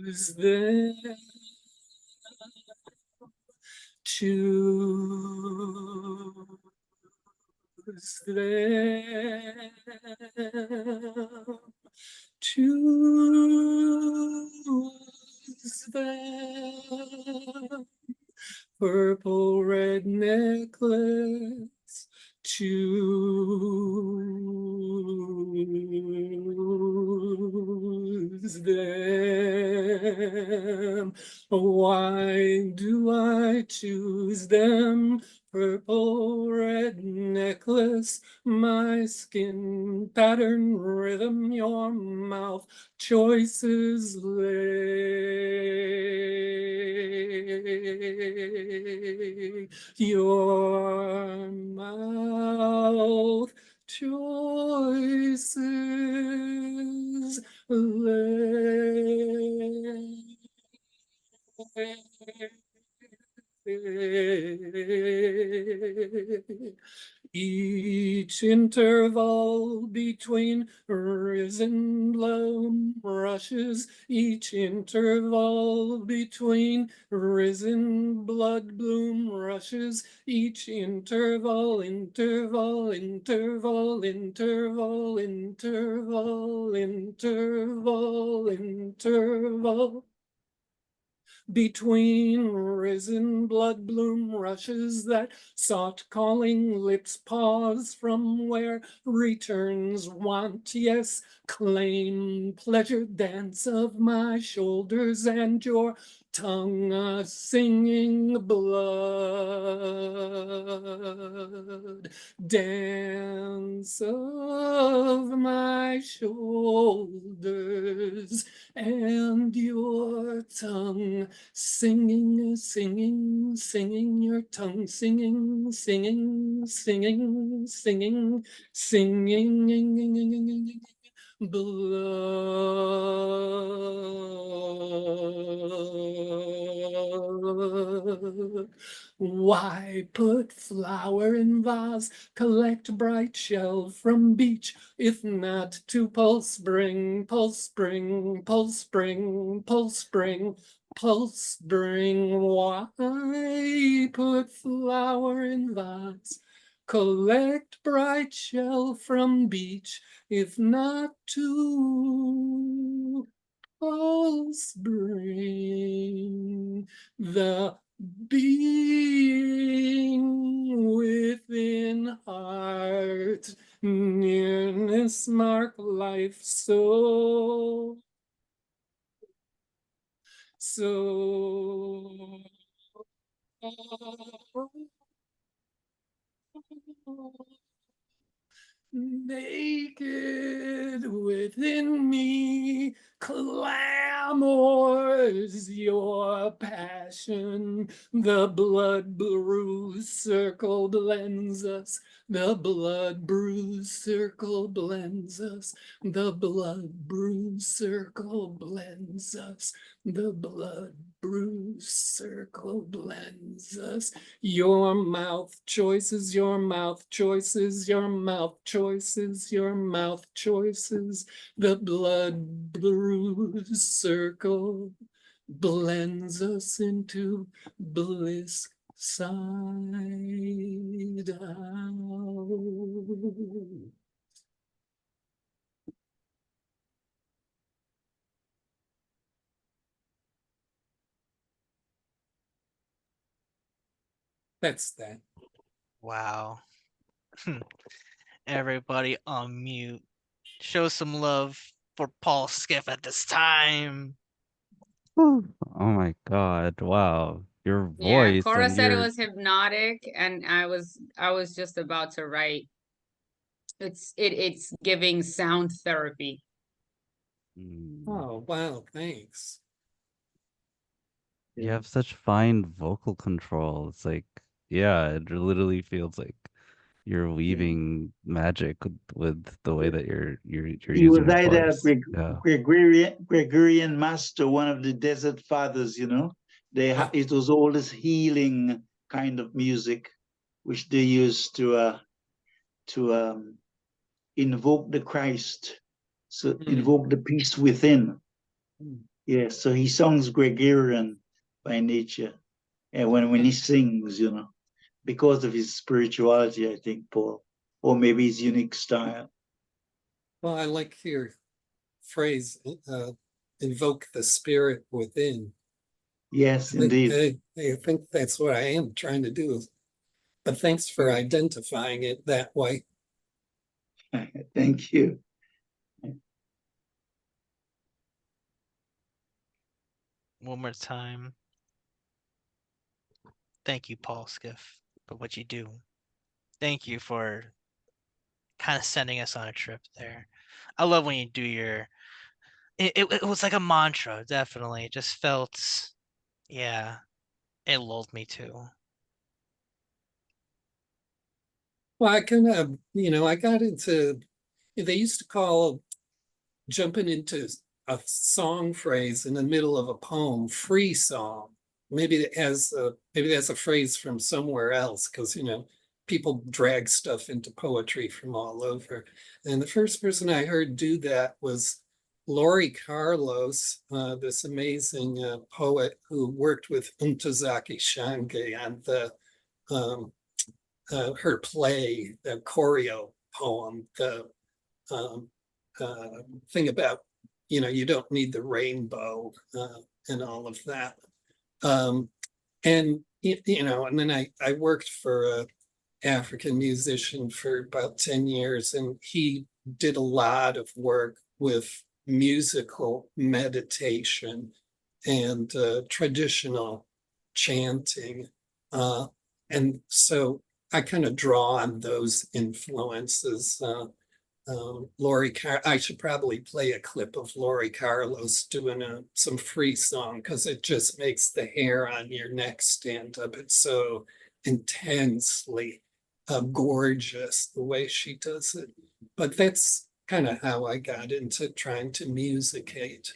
Tuesday, Tuesday, Tuesday, purple red necklace, choose them. Why do I choose them? Purple red necklace, my skin pattern rhythm, your mouth choices lay. Your mouth choices lay. Each interval between risen bloom rushes, each interval between risen blood bloom rushes, each interval, interval, interval, interval, interval, interval, interval. Between risen blood bloom rushes that sought calling lips pause from where returns want, yes, claim pleasure dance of my shoulders and your tongue a singing blood dance of my shoulders and your tongue singing, singing, singing, your tongue singing, singing, singing, singing, singing, blood. Why put flower in vase, collect bright shell from beach, if not to pulse spring, pulse spring, pulse spring, pulse spring, pulse spring? Why put flower in vase, collect bright shell from beach, if not to pulse bring the being within heart, nearness mark life so naked within me clamors your passion. The blood bruised circle blends us. The blood bruised circle blends us. The blood bruised circle blends us. The blood bruised circle blends us. Your mouth choices, your mouth choices, your mouth choices, your mouth choices. The blood bruised circle blends us into bliss side out. That's that. Wow. Everybody on mute. Show some love for Paul Skiff at this time. Oh my God. Wow. Your Yeah, voice Cora and said it your was hypnotic, and I was just about to write. It's giving sound therapy. Oh, wow, thanks. you have such fine vocal control. It's like, yeah, it literally feels like you're weaving magic with the way that you're He using was your either a voice. Yeah. Gregorian master, one of the desert fathers, you know. It was all this healing kind of music, which they used to invoke the Christ, so invoke the peace within. Yeah, so he songs Gregorian by nature, and when he sings, you know, because of his spirituality, I think, Paul, or maybe his unique style. Well, I like your phrase, invoke the spirit within. Yes, indeed. I think that's what I am trying to do. But thanks for identifying it that way. Thank you. One more time. Thank you, Paul Skiff, for what you do. Thank you for kind of sending us on a trip there. I love when you do your it was like a mantra, definitely. It just felt, yeah, it lulled me too. Well, I kind of, I got into, they used to call jumping into a song phrase in the middle of a poem free song. maybe that's a phrase from somewhere else, because people drag stuff into poetry from all over. And the first person I heard do that was Lori Carlos, this amazing poet who worked with Ntozake Shange on her play, the choreo poem, the thing about, you don't need the rainbow and all of that. And then I worked for a African musician for about 10 years, and he did a lot of work with musical meditation and traditional chanting. And so I kind of draw on those influences. I should probably play a clip of Lori Carlos doing some free song, because it just makes the hair on your neck stand up. It's so intensely gorgeous the way she does it. But that's kind of how I got into trying to musicate.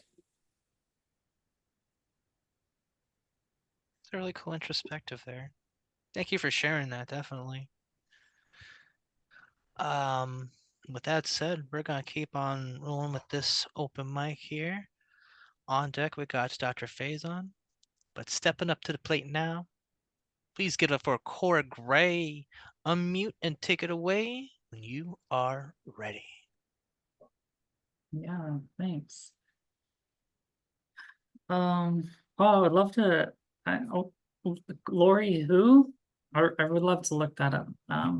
It's a really cool introspective there. Thank you for sharing that, definitely. With that said, we're gonna keep on rolling with this open mic here. On deck, we got Dr. Faison, but stepping up to the plate now, please get up for Cora Gray. Unmute and take it away when you are ready. Yeah, thanks. Oh, I would love to. Lori, who? I would love to look that up.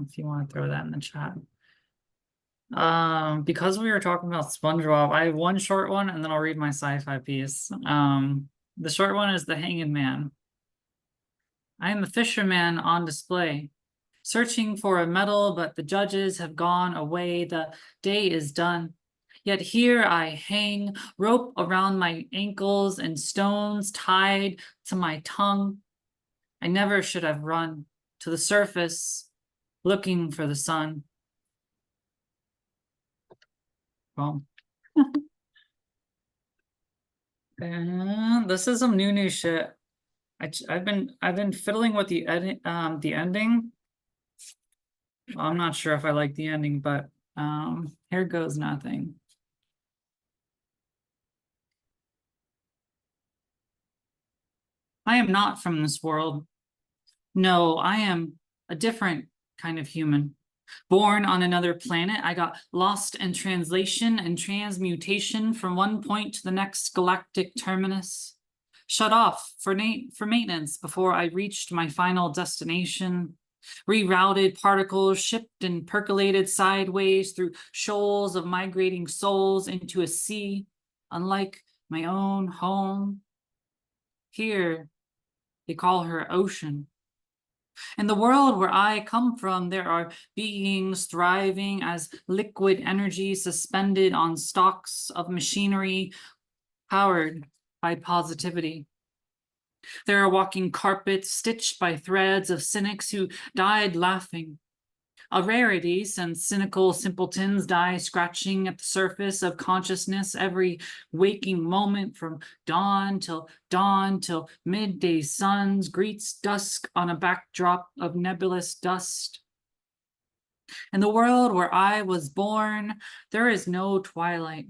If you want to throw that in the chat. Because we were talking about SpongeBob, I have one short one, and then I'll read my sci-fi piece. The short one is The Hanging Man. I am a fisherman on display, searching for a medal, but the judges have gone away. The day is done. Yet here I hang, rope around my ankles and stones tied to my tongue. I never should have run to the surface, looking for the sun. Well, and this is some new shit. I've been fiddling with the ending. Well, I'm not sure if I like the ending, but here goes nothing. I am not from this world. No, I am a different kind of human. Born on another planet, I got lost in translation and transmutation from one point to the next galactic terminus. Shut off for maintenance before I reached my final destination. Rerouted particles shipped and percolated sideways through shoals of migrating souls into a sea, unlike my own home. Here, they call her ocean. In the world where I come from, there are beings thriving as liquid energy suspended on stalks of machinery powered by positivity. There are walking carpets stitched by threads of cynics who died laughing. A rarity, since cynical simpletons die scratching at the surface of consciousness every waking moment, from dawn till midday suns greets dusk on a backdrop of nebulous dust. In the world where I was born, there is no twilight.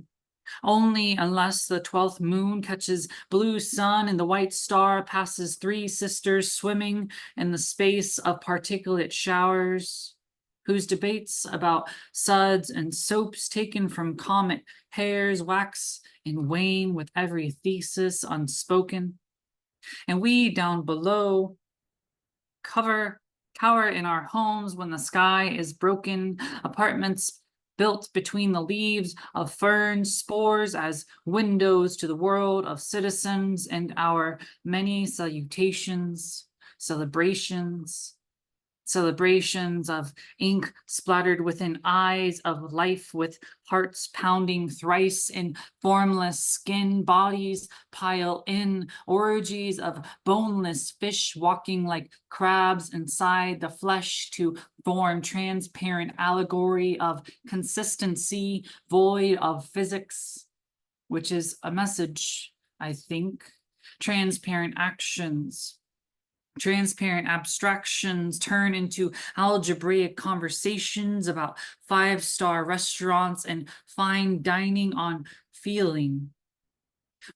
Only unless the 12th moon catches blue sun and the white star passes three sisters swimming in the space of particulate showers, whose debates about suds and soaps taken from comet hairs wax and wane with every thesis unspoken. And we down below cower in our homes when the sky is broken, apartments built between the leaves of fern spores as windows to the world of citizens, and our many celebrations of ink splattered within eyes of life, with hearts pounding thrice in formless skin, bodies pile in orgies of boneless fish walking like crabs inside the flesh to form transparent allegory of consistency void of physics, which is a message, I think, transparent actions. Transparent abstractions turn into algebraic conversations about five-star restaurants and fine dining on feeling.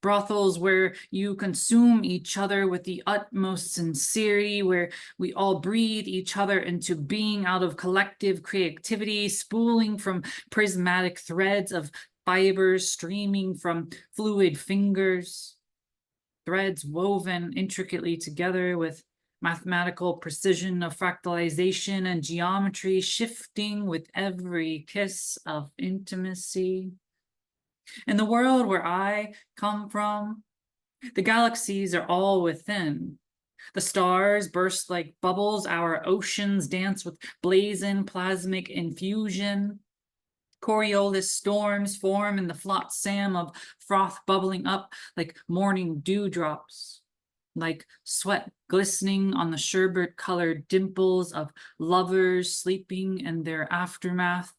Brothels where you consume each other with the utmost sincerity, where we all breathe each other into being out of collective creativity, spooling from prismatic threads of fibers streaming from fluid fingers, threads woven intricately together with mathematical precision of fractalization and geometry shifting with every kiss of intimacy. In the world where I come from, the galaxies are all within. The stars burst like bubbles, our oceans dance with blazing plasmic infusion. Coriolis storms form in the flotsam of froth bubbling up like morning dewdrops, like sweat glistening on the sherbet-colored dimples of lovers sleeping in their aftermath.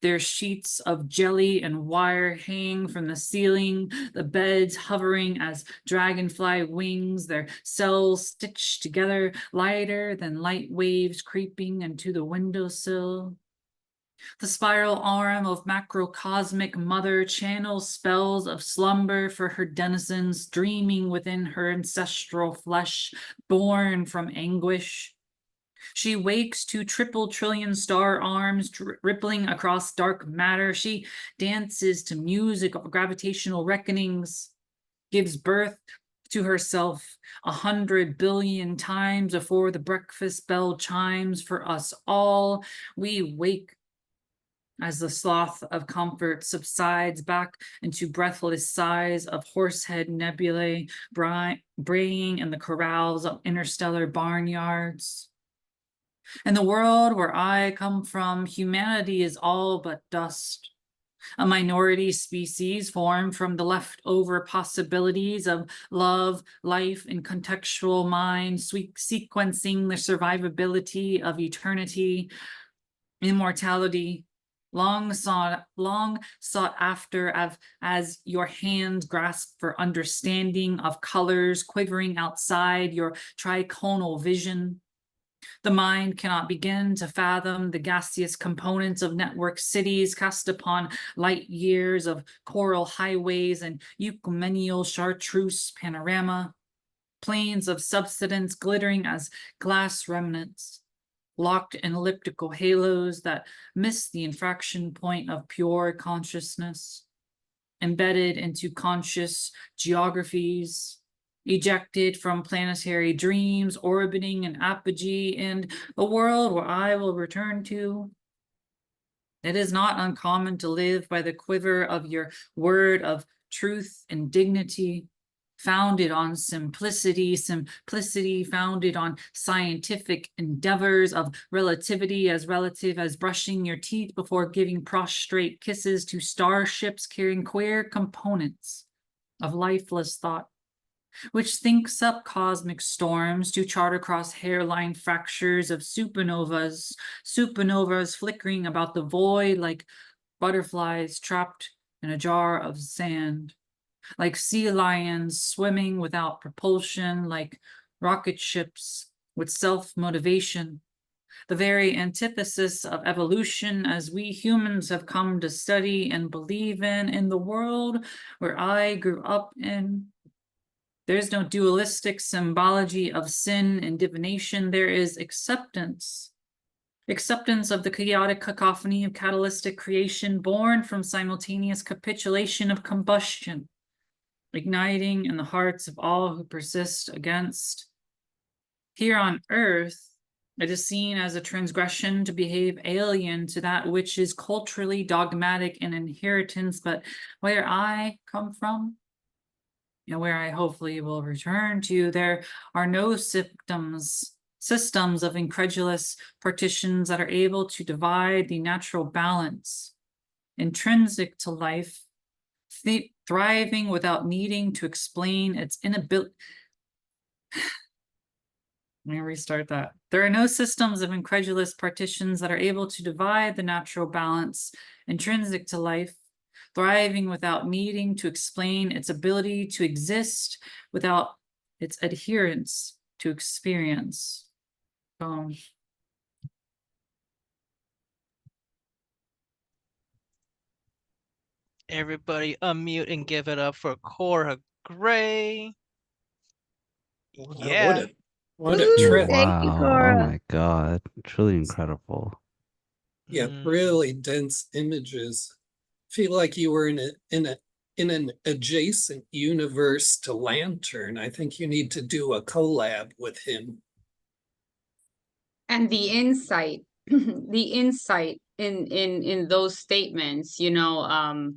Their sheets of jelly and wire hang from the ceiling, the beds hovering as dragonfly wings, their cells stitched together, lighter than light waves creeping into the windowsill. The spiral arm of macrocosmic mother channels spells of slumber for her denizens, dreaming within her ancestral flesh, born from anguish. She wakes to triple trillion star arms rippling across dark matter. She dances to music of gravitational reckonings, gives birth to herself 100 billion times before the breakfast bell chimes for us all. We wake as the sloth of comfort subsides back into breathless sighs of horsehead nebulae braying in the corrals of interstellar barnyards. In the world where I come from, humanity is all but dust. A minority species formed from the leftover possibilities of love, life, and contextual mind, sequencing the survivability of eternity, immortality, long sought after as your hands grasp for understanding of colors quivering outside your triconal vision. The mind cannot begin to fathom the gaseous components of network cities cast upon light years of coral highways and ecumenial chartreuse panorama, plains of subsidence glittering as glass remnants, locked in elliptical halos that miss the infraction point of pure consciousness, embedded into conscious geographies, ejected from planetary dreams, orbiting an apogee in the world where I will return to. It is not uncommon to live by the quiver of your word of truth and dignity, founded on simplicity founded on scientific endeavors of relativity as relative as brushing your teeth before giving prostrate kisses to starships carrying queer components of lifeless thought, which thinks up cosmic storms to chart across hairline fractures of supernovas flickering about the void like butterflies trapped in a jar of sand, like sea lions swimming without propulsion, like rocket ships with self-motivation, the very antithesis of evolution as we humans have come to study and believe in the world where I grew up in. There's no dualistic symbology of sin and divination. There is acceptance. Acceptance of the chaotic cacophony of catalytic creation born from simultaneous capitulation of combustion, igniting in the hearts of all who persist against. Here on earth, it is seen as a transgression to behave alien to that which is culturally dogmatic in inheritance, but where I come from, where I hopefully will return to, there are no systems of incredulous partitions that are able to divide the natural balance intrinsic to life, thriving without needing to explain its inability. Let me restart that. There are no systems of incredulous partitions that are able to divide the natural balance intrinsic to life, thriving without needing to explain its ability to exist without its adherence to experience. Everybody unmute and give it up for Cora Gray. Wow, Yeah. what a Woo, trip. thank you, Wow. Oh Cora. my God. Truly incredible. Yeah, Mm. really dense images. Feel like you were in an adjacent universe to Lantern. I think you need to do a collab with him. And the insight, the insight in those statements, you know,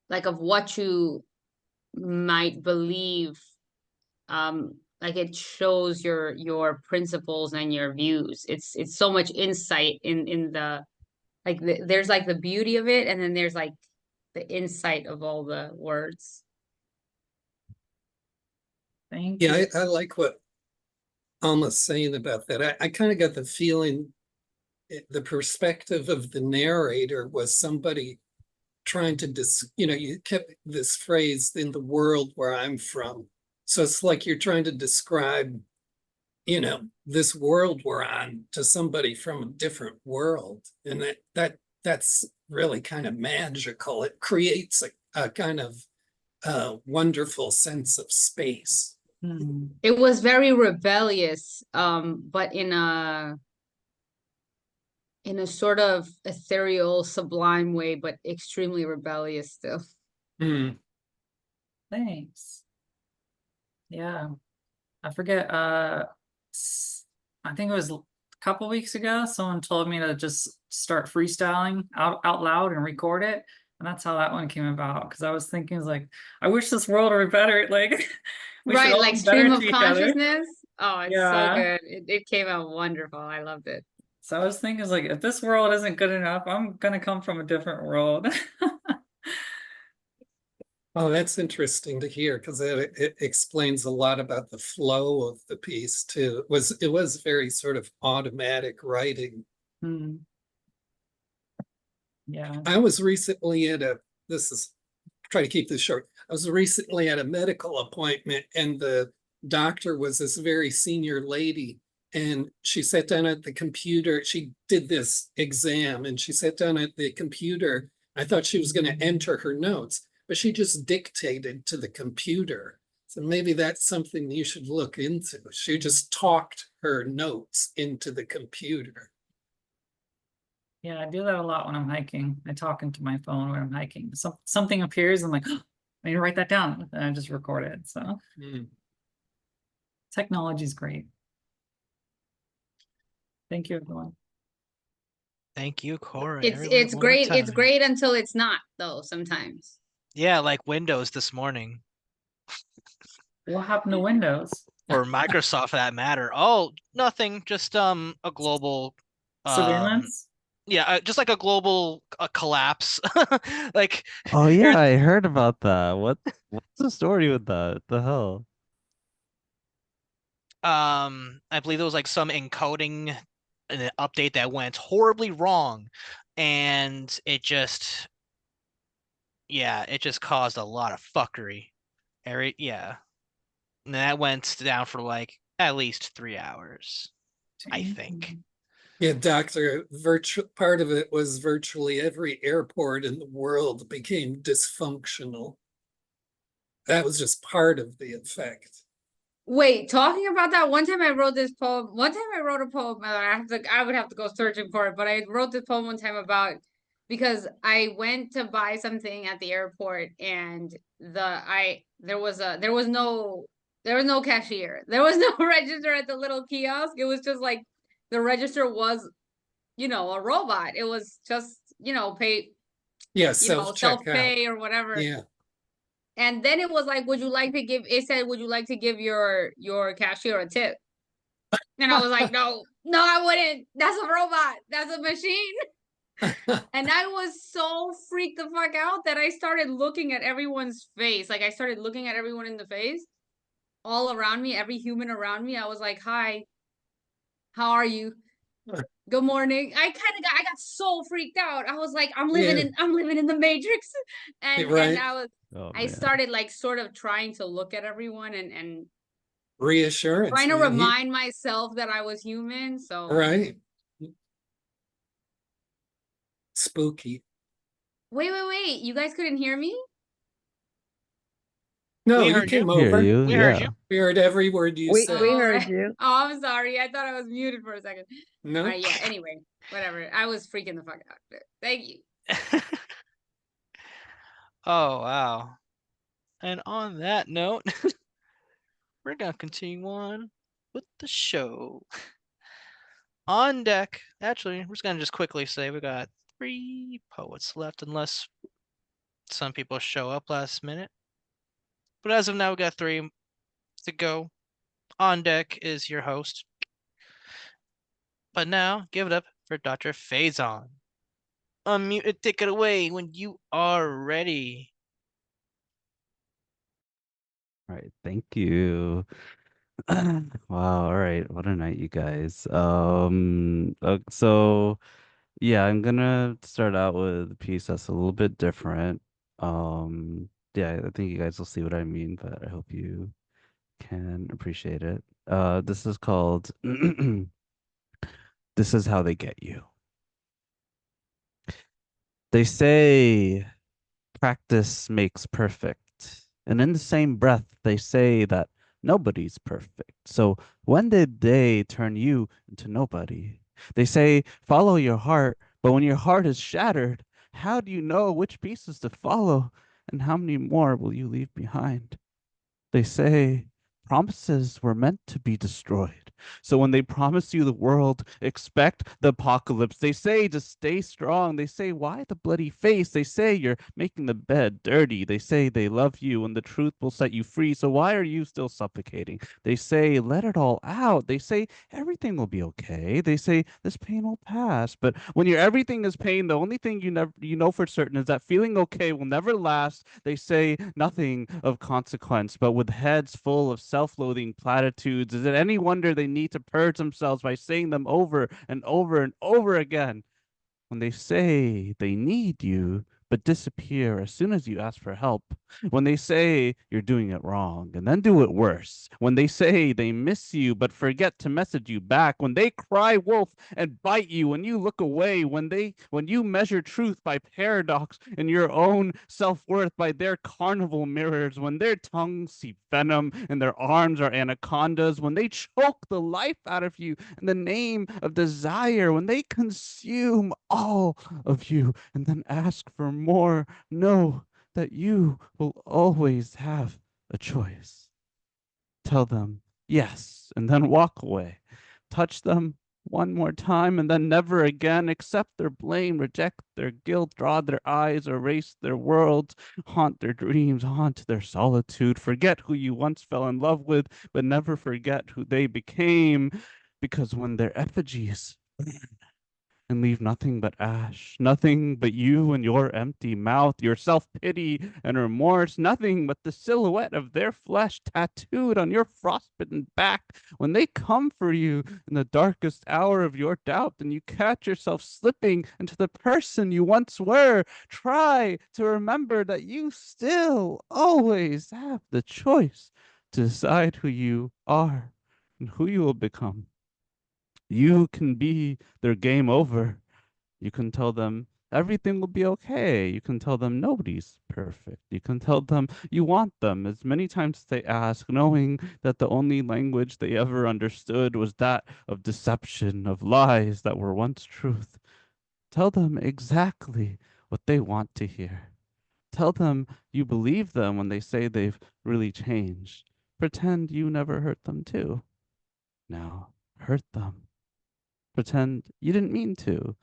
like of what you might believe, like it shows your principles and your views. It's so much insight in the, like there's like the beauty of it, and then there's like the insight of all the words. Thank Yeah, you. I like what Alma's saying about that. I kind of got the feeling the perspective of the narrator was somebody trying to you kept this phrase, in the world where I'm from. So it's like you're trying to describe, this world we're on to somebody from a different world. And that's really kind of magical. It creates a kind of wonderful sense of space. It was very rebellious, but in a sort of ethereal, sublime way, but extremely rebellious still. Thanks. Yeah. I forget, I think it was a couple weeks ago, someone told me to just start freestyling out loud and record it. And that's how that one came about. Because I was thinking, like, I wish this world were better. Like, we should Right, all like be stream better of to each other. consciousness. Oh, it's so Yeah. good. It came out wonderful. I loved it. So I was thinking, like, if this world isn't good enough, I'm gonna come from a different world. Oh, that's interesting to hear, because it explains a lot about the flow of the piece too. It was very sort of automatic writing. Yeah. I was recently try to keep this short. I was recently at a medical appointment, and the doctor was this very senior lady, and she sat down at the computer. She did this exam and she sat down at the computer. I thought she was going to enter her notes, but she just dictated to the computer. So maybe that's something you should look into. She just talked her notes into the computer. Yeah, I do that a lot when I'm hiking. I talk into my phone when I'm hiking. Something appears, I'm like, oh, I need to write that down. And I just record it. So technology is great. Thank you, everyone. Thank you, Cora. It's great. It's great until it's not, though, sometimes. Yeah, like Windows this morning. What happened to Windows? Or Microsoft for that matter. Oh, nothing. Just a global surveillance. Yeah, just like a global collapse. Like, oh yeah, I heard about that. What's the story with that? The hell? I believe there was like some encoding an update that went horribly wrong, and it just caused a lot of fuckery. Yeah. And that went down for like at least 3 hours, I think. Yeah, doctor, part of it was virtually every airport in the world became dysfunctional. That was just part of the effect. Wait, talking about that, one time I wrote this poem. One time I wrote a poem. I would have to go searching for it, but I wrote this poem one time about, because I went to buy something at the airport, and there was no cashier. There was no register at the little kiosk. It was just like the register was, a robot. It was just, pay. Yeah, self-pay or whatever. Yeah. And then it was like, would you like to give your cashier a tip? And I was like, no, I wouldn't. That's a robot. That's a machine. And I was so freaked the fuck out that I started looking at everyone's face. Like, I started looking at everyone in the face, all around me, every human around me. I was like, hi, how are you? good morning. I got so freaked out. I was like, I'm Yeah. living in the Matrix. And Right. Oh, I man. started like sort of trying to look at everyone and Reassurance, trying to man. remind myself that I was human. So Right. Spooky. wait. You guys couldn't hear me? No, We you heard you. came Hear over. you, We heard yeah. you. We heard every word you We said. heard Right. you. Oh, I'm sorry. I thought I was muted for a second. No. All right, yeah. Anyway, whatever. I was freaking the fuck out. Thank you. Oh, wow. And on that note, we're gonna continue on with the show. On deck, actually, we're just gonna just quickly say we got 3 poets left, unless some people show up last minute. But as of now, we got 3 to go. On deck is your host. But now, give it up for Dr. Faison. Unmute and take it away when you are ready. All right, thank you. Wow, all right. What a night, you guys. So yeah, I'm gonna start out with a piece that's a little bit different. Yeah, I think you guys will see what I mean, but I hope you can appreciate it. This is called This Is How They Get You. They say practice makes perfect. And in the same breath, they say that nobody's perfect. So when did they turn you into nobody? They say follow your heart, but when your heart is shattered, how do you know which pieces to follow? And how many more will you leave behind? They say promises were meant to be destroyed. So when they promise you the world, expect the apocalypse. They say to stay strong. They say, why the bloody face? They say you're making the bed dirty. They say they love you and the truth will set you free. So why are you still suffocating? They say, let it all out. They say everything will be okay. They say this pain will pass. But when your everything is pain, the only thing you know for certain is that feeling okay will never last. They say nothing of consequence, but with heads full of self-loathing platitudes, is it any wonder they need to purge themselves by saying them over and over and over again? When they say they need you, but disappear as soon as you ask for help. When they say you're doing it wrong and then do it worse. When they say they miss you, but forget to message you back. When they cry wolf and bite you when you look away. When you measure truth by paradox and your own self-worth by their carnival mirrors. When their tongues seep venom and their arms are anacondas. When they choke the life out of you in the name of desire. When they consume all of you and then ask for more, know that you will always have a choice. Tell them yes and then walk away. Touch them one more time and then never again. Accept their blame, reject their guilt, draw their eyes, erase their worlds, haunt their dreams, haunt their solitude. Forget who you once fell in love with, but never forget who they became. Because when their effigies and leave nothing but ash, nothing but you and your empty mouth, your self pity and remorse, nothing but the silhouette of their flesh tattooed on your frostbitten back. When they come for you in the darkest hour of your doubt and you catch yourself slipping into the person you once were, try to remember that you still always have the choice to decide who you are and who you will become. You can be their game over. You can tell them everything will be okay. You can tell them nobody's perfect. You can tell them you want them as many times as they ask, knowing that the only language they ever understood was that of deception, of lies that were once truth. Tell them exactly what they want to hear. Tell them you believe them when they say they've really changed. Pretend you never hurt them too. Now, hurt them. Pretend you didn't mean to.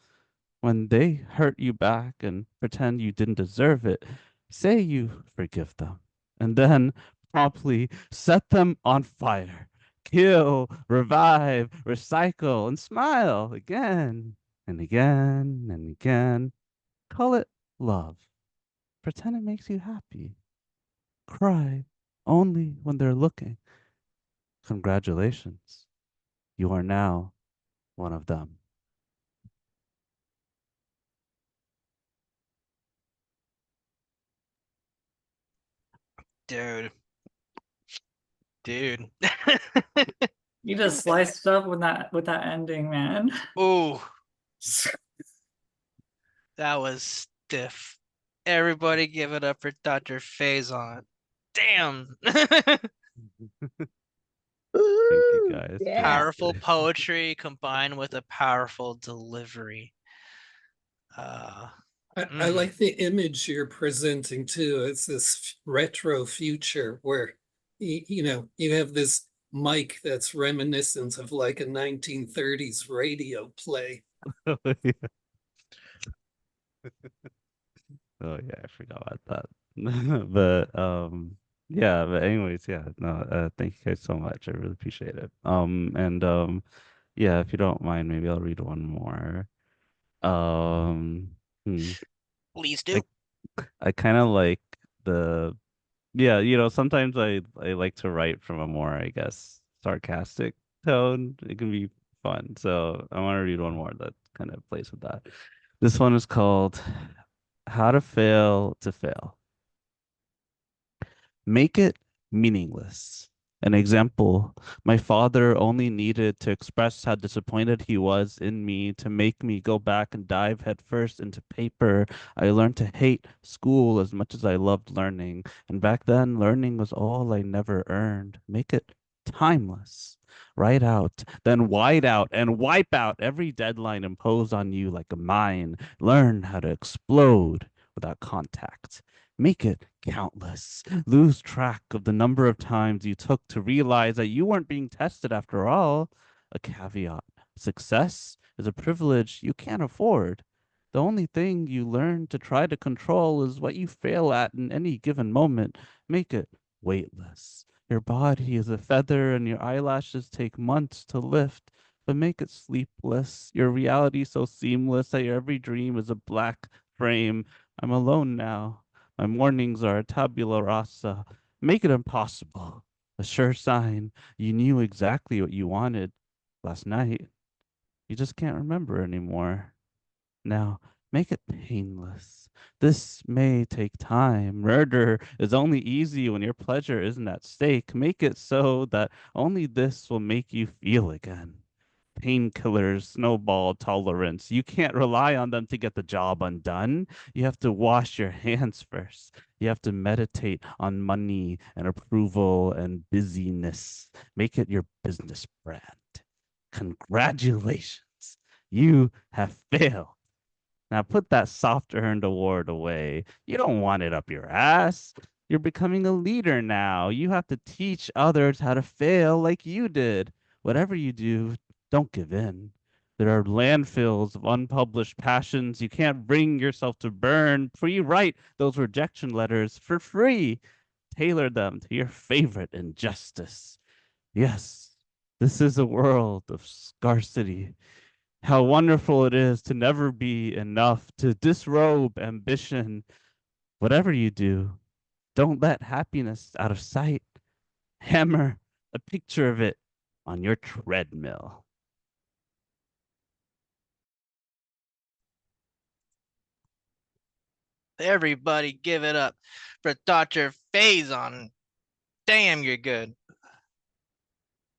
When they hurt you back and pretend you didn't deserve it, say you forgive them. And then promptly set them on fire. Kill, revive, recycle, and smile again and again and again. Call it love. Pretend it makes you happy. Cry only when they're looking. Congratulations. You are now one of them. Dude. Dude. You just sliced up with that ending, man. Ooh. That was stiff. Everybody give it up for Dr. Faison. Damn. Thank you guys. Yeah. Powerful poetry combined with a powerful delivery. I like the image you're presenting too. It's this retro future where you have this mic that's reminiscent of like a 1930s radio play. Oh yeah. Oh yeah, I forgot about that. But but anyways, yeah, no, thank you guys so much. I really appreciate it. And yeah, if you don't mind, maybe I'll read one more. Um hmm. Please do. I kind of like the yeah, sometimes I like to write from a more, I guess, sarcastic tone. It can be fun. So I want to read one more that kind of plays with that. This one is called How to Fail to Fail. Make it meaningless. An example, my father only needed to express how disappointed he was in me to make me go back and dive headfirst into paper. I learned to hate school as much as I loved learning, and back then, learning was all I never earned. Make it timeless. Write out, then white out, and wipe out every deadline imposed on you like a mine. Learn how to explode without contact. Make it countless. Lose track of the number of times you took to realize that you weren't being tested after all. A caveat. Success is a privilege you can't afford. The only thing you learn to try to control is what you fail at in any given moment. Make it weightless. Your body is a feather and your eyelashes take months to lift, but make it sleepless. Your reality so seamless that your every dream is a black frame. I'm alone now. My mornings are a tabula rasa. Make it impossible. A sure sign you knew exactly what you wanted last night. You just can't remember anymore. Now, make it painless. This may take time. Murder is only easy when your pleasure isn't at stake. Make it so that only this will make you feel again. Painkillers snowball tolerance. You can't rely on them to get the job undone. You have to wash your hands first. You have to meditate on money and approval and busyness. Make it your business brand. Congratulations. You have failed. Now put that soft earned award away. You don't want it up your ass. You're becoming a leader now. You have to teach others how to fail like you did. Whatever you do, don't give in. There are landfills of unpublished passions you can't bring yourself to burn. Pre-write those rejection letters for free. Tailor them to your favorite injustice. Yes, this is a world of scarcity. How wonderful it is to never be enough, to disrobe ambition. Whatever you do, don't let happiness out of sight. Hammer a picture of it on your treadmill. Everybody give it up for Dr. Faison. Damn, you're good.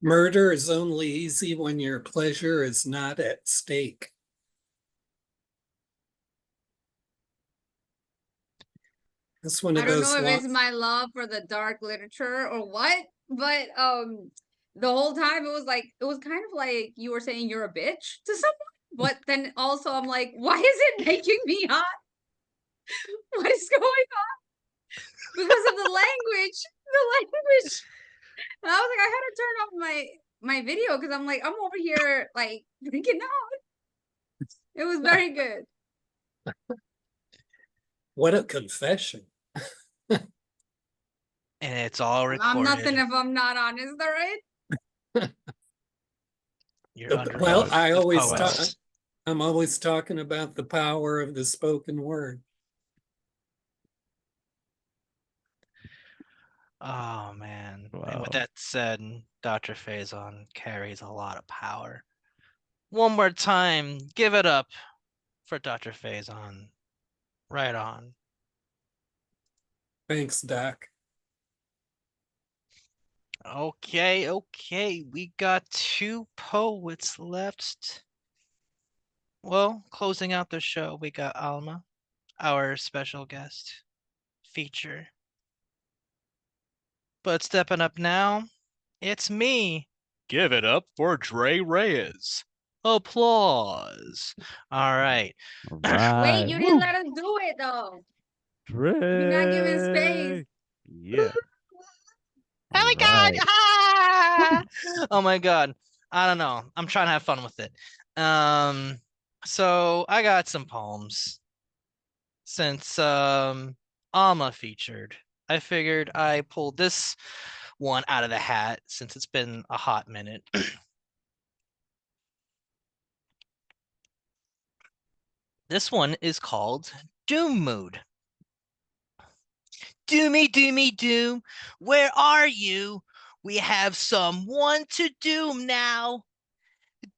Murder is only easy when your pleasure is not at stake. This one I of don't those know if it's long. my love for the dark literature or what, but the whole time it was kind of like you were saying you're a bitch to someone, but then also I'm like, why is it making me hot? What is going on? Because of the language. The language. And I was like, I had to turn off my video because I'm like, I'm over here like freaking out. It was very good. What a confession. And it's all I'm nothing recorded. if I'm not honest, all right? You're under Well, oath I to always poets. I'm always talking about the power of the spoken word. Oh man. And with Wow. that said, Dr. Faison carries a lot of power. One more time, give it up for Dr. Faison. Right on. Thanks, Doc. Okay. We got 2 poets left. Well, closing out the show, we got Alma, our special guest feature. But stepping up now, it's me. Give it up for Dre Reyes. Applause. All right. All Wait, right. you didn't Woo! let us do it though. You're not giving space. Dre! Yeah. Oh All my god! right. Ah! Woo! Oh my god. I don't know. I'm trying to have fun with it. So I got some poems. Since Alma featured, I figured I pulled this one out of the hat since it's been a hot minute. This one is called Doom Mood. Doomy doom, where are you? We have someone to doom now.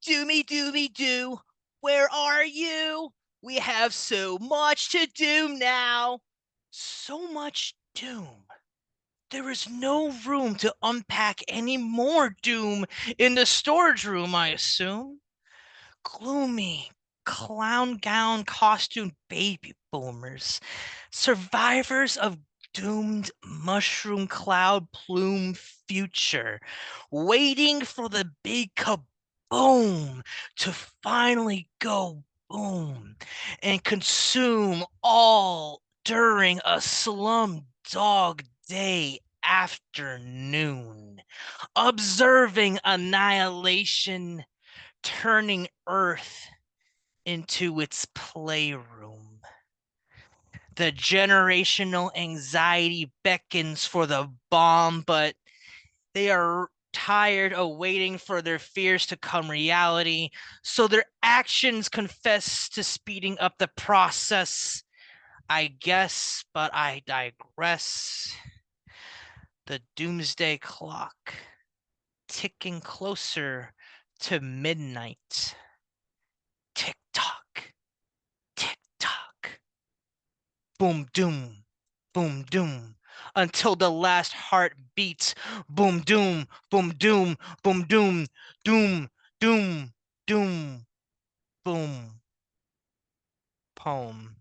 Doomy doo, where are you? We have so much to doom now. So much doom. There is no room to unpack any more doom in the storage room, I assume. Gloomy, clown gown costumed baby boomers, survivors of doomed mushroom cloud plume future, waiting for the big kaboom to finally go boom and consume all during a slum dog day afternoon, observing annihilation turning Earth into its playroom. The generational anxiety beckons for the bomb, but they are tired of waiting for their fears to come reality, so their actions confess to speeding up the process. I guess, but I digress. The doomsday clock ticking closer to midnight. Tick tock, tick tock. Boom doom, until the last heart beats. Boom doom, boom doom, boom doom, doom, doom, doom, boom. Poem.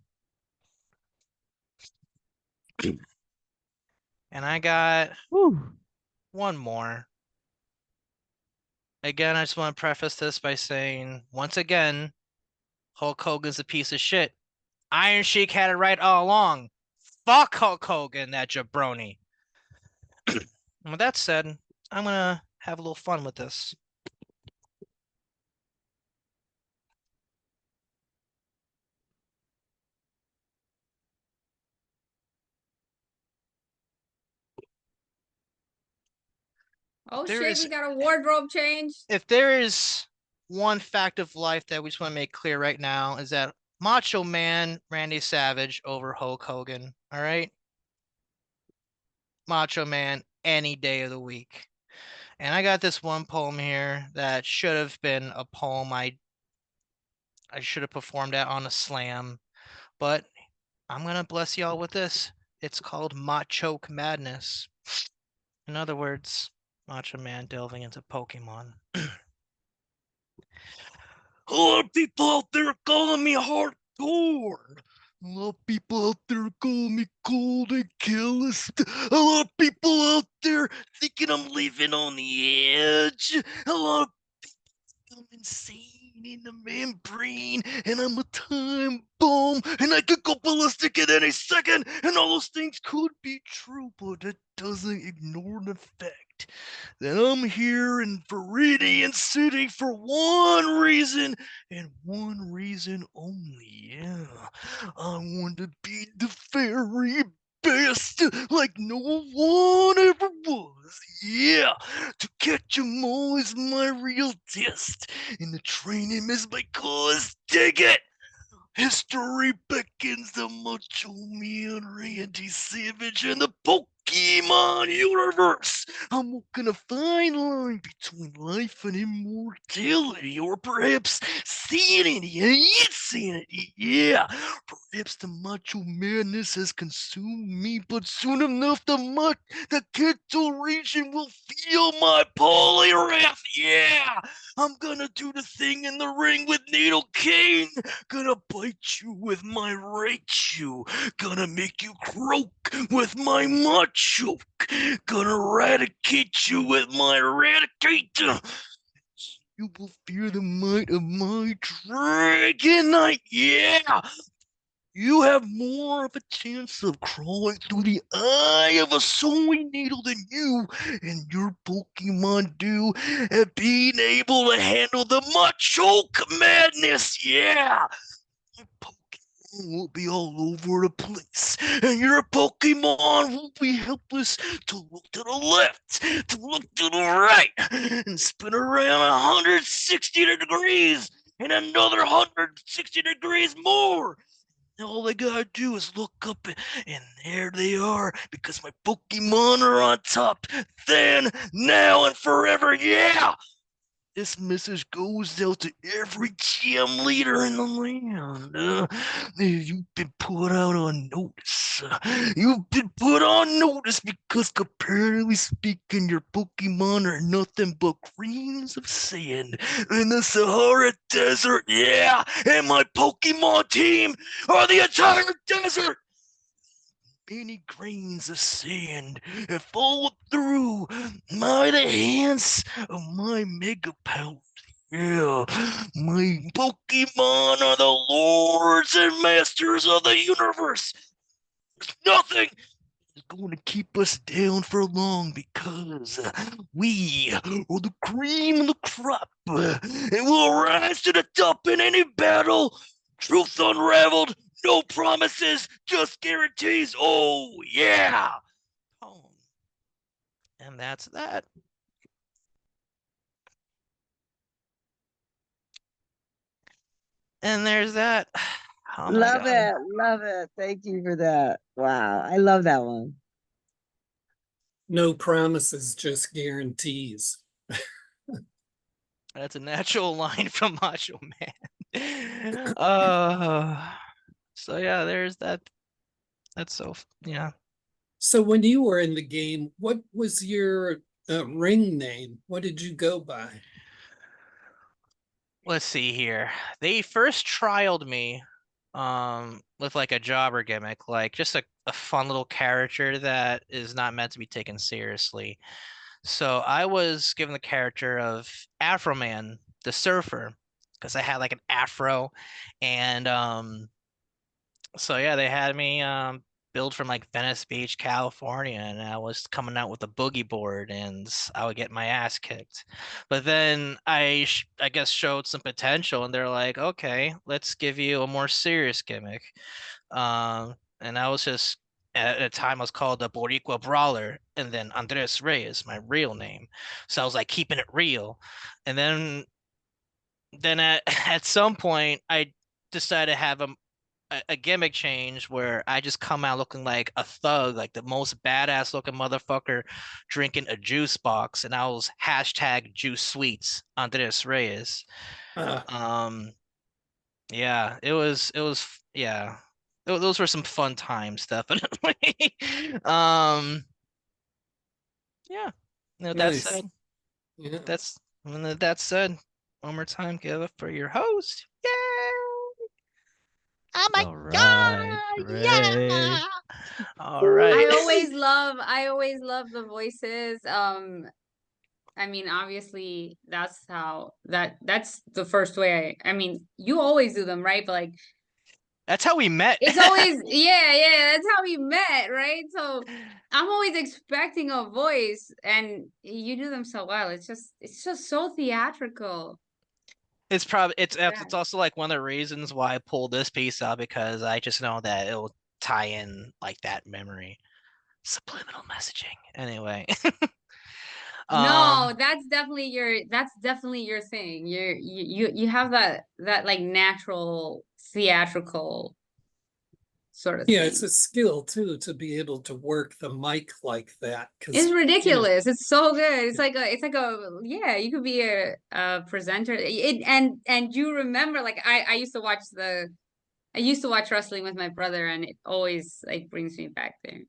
And I got Woo! one more. Again, I just want to preface this by saying, once again, Hulk Hogan's a piece of shit. Iron Sheik had it right all along. Fuck Hulk Hogan, that jabroni. And with that said, I'm gonna have a little fun with this. Oh There shit, is we got a wardrobe change. If there is one fact of life that we just want to make clear right now is that Macho Man Randy Savage over Hulk Hogan. All right, Macho Man any day of the week. And I got this one poem here that should have been a poem I should have performed at on a slam, but I'm gonna bless y'all with this. It's called Macho Madness. In other words, Macho Man delving into Pokemon. A lot of people out there are calling me hardcore. A lot of people out there calling me cold and killist. A lot of people out there thinking I'm living on the edge. A lot of people I'm insane in the membrane, and I'm a time bomb, and I could go ballistic at any second, and all those things could be true, but it doesn't ignore the fact that I'm here in Viridian City for one reason and one reason only. Yeah, I want to be the very best, like no one ever was. Yeah, to catch 'em all is my real test, and the training is my cause. Dig it! History beckons the Macho Man Randy Savage and the Poke Pokemon universe. I'm walking a fine line between life and immortality, or perhaps sanity and insanity. Yeah, perhaps the macho madness has consumed me, but soon enough the Kanto region will feel my polyrath. Yeah, I'm gonna do the thing in the ring with Needle King. Gonna bite you with my Raichu. Gonna make you croak with my Machoke. Gonna eradicate you with my Eradicator. You will fear the might of my Dragonite. Yeah! You have more of a chance of crawling through the eye of a sewing needle than you and your Pokemon do at being able to handle the Machoke madness. Yeah! Will be all over the place, and your Pokemon will be helpless to look to the left, to look to the right, and spin around 160 degrees and another 160 degrees more. All they gotta do is look up, and there they are, because my Pokemon are on top, then, now, and forever. Yeah! This message goes out to every GM leader in the land. You've been put out on notice. You've been put on notice because, comparatively speaking, your Pokemon are nothing but grains of sand in the Sahara Desert. Yeah, and my Pokemon team are the entire desert. Many grains of sand have fallen through the hands of my mega powers. Yeah, my Pokemon are the lords and masters of the universe. Nothing is going to keep us down for long because we are the cream of the crop, and we'll rise to the top in any battle. Truth unraveled, no promises, just guarantees. Oh, yeah. Oh. And that's that. And there's that. Oh my Love God. it. Love it. Thank you for that. Wow. I love that one. No promises, just guarantees. That's a natural line from Macho Man. So yeah, there's that. That's so, yeah. So when you were in the game, what was your ring name? What did you go by? Let's see here. They first trialed me with like a jobber gimmick, like just a fun little character that is not meant to be taken seriously. So I was given the character of Afro Man, the surfer, because I had like an afro, and so yeah, they had me build from like Venice Beach, California, and I was coming out with a boogie board, and I would get my ass kicked. But then I guess showed some potential, and they're like, okay, let's give you a more serious gimmick. And I was just at a time I was called the Boricua Brawler, and then Andres Reyes, my real name. So I was like keeping it real, and then at some point I decided to have a gimmick change where I just come out looking like a thug, like the most badass looking motherfucker drinking a juice box, and I was hashtag juice sweets Andres Reyes. Yeah, yeah. Those were some fun times, definitely. Yeah. No, that Nice. said, Yeah. that said, one more time, give it for your host. Yay! Oh my All right, God! Ray. Yeah! All right. I always love the voices. I mean, obviously that's how that's the first way I mean, you always do them, right? But like That's how we met. it's always yeah, that's how we met, right? So I'm always expecting a voice and you do them so well. It's just so theatrical. It's probably Yeah. it's also like one of the reasons why I pulled this piece out, because I just know that it'll tie in like that memory. Subliminal messaging. Anyway. No, that's definitely your thing. You have that like natural theatrical sort of Yeah, thing. it's a skill too to be able to work the mic like that. It's ridiculous. It's so good. It's Yeah. like a yeah, you could be a presenter. And you remember, like, I used to watch wrestling with my brother, and it always like brings me back there.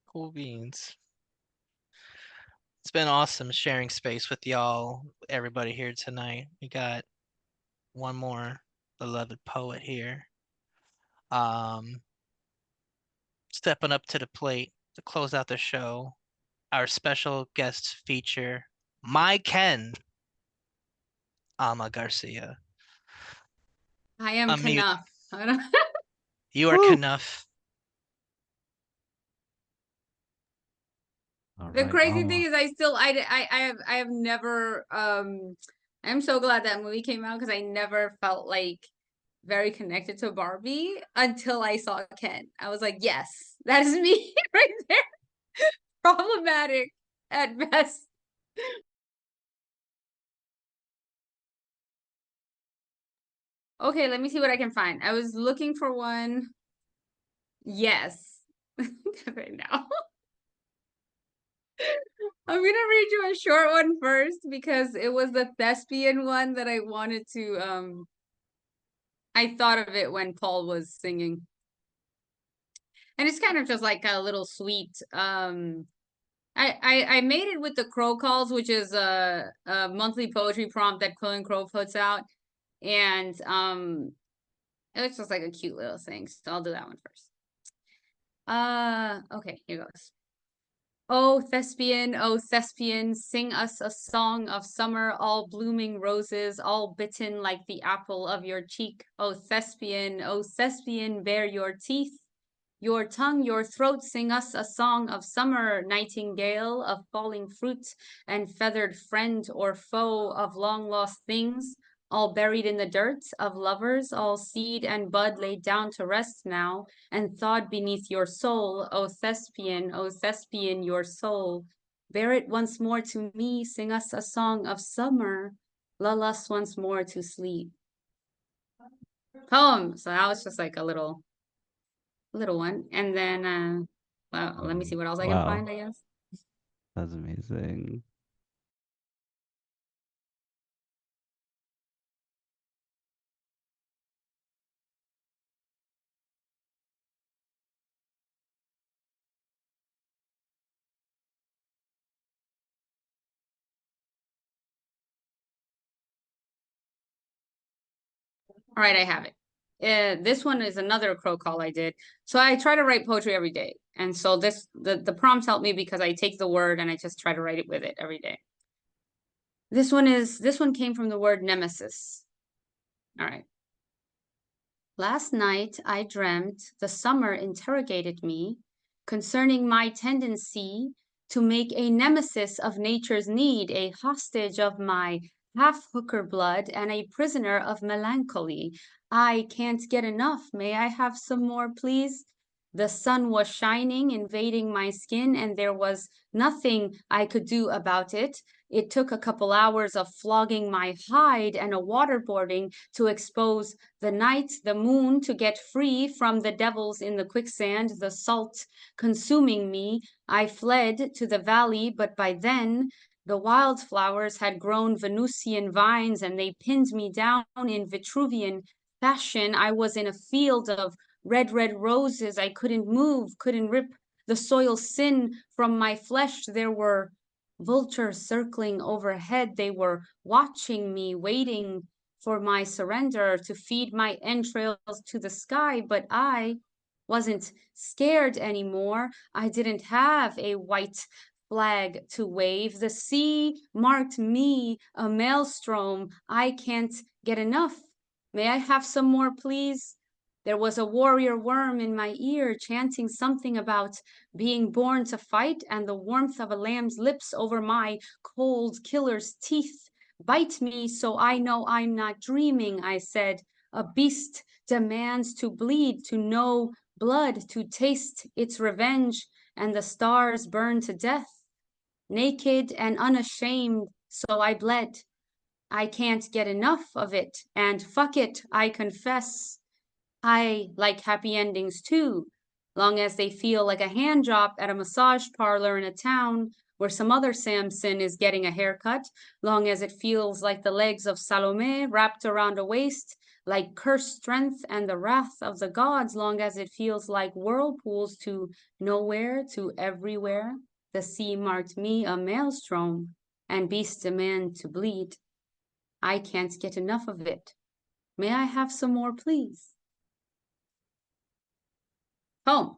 Cool beans. It's been awesome sharing space with y'all, everybody here tonight. We got one more beloved poet here. Stepping up to the plate to close out the show, our special guest feature, my Ken, Alma Garcia. I am Unmute. Knuff. I don't You are Woo. Knuff. All The right, crazy thing Alma. is I have never I'm so glad that movie came out because I never felt like very connected to Barbie until I saw Ken. I was like, yes, that is me right there. Problematic at best. Okay, let me see what I can find. I was looking for one. Yes. Right now. I'm gonna read you a short one first because it was the thespian one that I wanted to I thought of it when Paul was singing. And it's kind of just like a little sweet. I made it with the Crow Calls, which is a monthly poetry prompt that Quill and Crow puts out. And it looks just like a cute little thing. So I'll do that one first. Okay, here goes. Oh thespian, sing us a song of summer, all blooming roses, all bitten like the apple of your cheek. Oh thespian, bare your teeth, your tongue, your throat, sing us a song of summer, nightingale, of falling fruit, and feathered friend or foe of long lost things, all buried in the dirt, of lovers, all seed and bud laid down to rest now, and thawed beneath your soul, O thespian, your soul. Bear it once more to me, sing us a song of summer, lull us once more to sleep. Poem. So that was just like a little one. And then well, let me see what else I can find, I guess. That's amazing. All right, I have it. This one is another crow call I did. So I try to write poetry every day. And so the prompts help me because I take the word and I just try to write it with it every day. This one came from the word nemesis. All right. Last night I dreamt the summer interrogated me concerning my tendency to make a nemesis of nature's need, a hostage of my half-hooker blood, and a prisoner of melancholy. I can't get enough. May I have some more, please? The sun was shining, invading my skin, and there was nothing I could do about it. It took a couple hours of flogging my hide and a waterboarding to expose the night, the moon, to get free from the devils in the quicksand, the salt consuming me. I fled to the valley, but by then the wildflowers had grown Venusian vines and they pinned me down in Vitruvian fashion. I was in a field of red roses. I couldn't move, couldn't rip the soil sin from my flesh. There were vultures circling overhead. They were watching me, waiting for my surrender to feed my entrails to the sky, but I wasn't scared anymore. I didn't have a white flag to wave. The sea marked me a maelstrom. I can't get enough. May I have some more, please? There was a warrior worm in my ear chanting something about being born to fight and the warmth of a lamb's lips over my cold killer's teeth. Bite me so I know I'm not dreaming, I said. A beast demands to bleed, to know blood, to taste its revenge, and the stars burn to death. Naked and unashamed, so I bled. I can't get enough of it, and fuck it, I confess. I like happy endings too, long as they feel like a hand job at a massage parlor in a town where some other Samson is getting a haircut, long as it feels like the legs of Salome wrapped around a waist, like cursed strength and the wrath of the gods, long as it feels like whirlpools to nowhere to everywhere. The sea marked me a maelstrom, and beasts demand to bleed. I can't get enough of it. May I have some more, please? Home.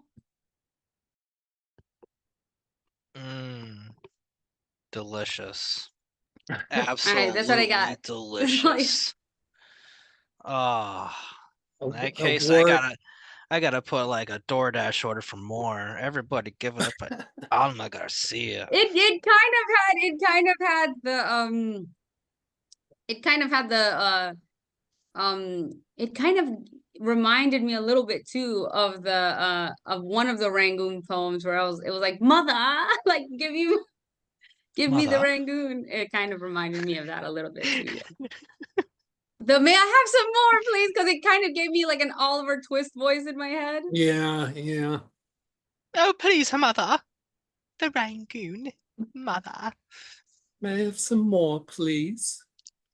Delicious. All right, that's what I Absolutely got. delicious. Oh, in that A case, war. I gotta put like a DoorDash order for more. Everybody give it up at Alma Garcia. It kind of had the it kind of reminded me a little bit too of the of one of the Rangoon poems where it was like mother, like give me the Mother. Rangoon. It kind of reminded me of that a little bit too. Yeah. The may I have some more, please? Because it kind of gave me like an Oliver Twist voice in my head. Yeah. Oh, please, mother. The Rangoon. Mother. May I have some more, please?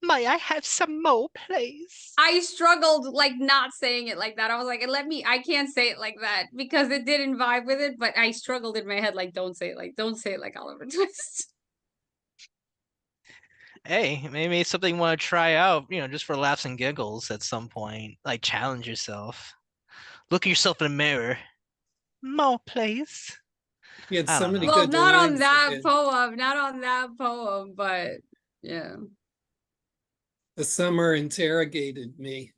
May I have some more, please? I struggled like not saying it like that. I was like, I can't say it like that because it didn't vibe with it, but I struggled in my head like, don't say it like Oliver Twist. Hey, maybe it's something you want to try out, just for laughs and giggles at some point. Like, challenge yourself. Look at yourself in the mirror. More, please. You had I so don't many know. Well, good not on lines that again. poem, but yeah. The summer interrogated me.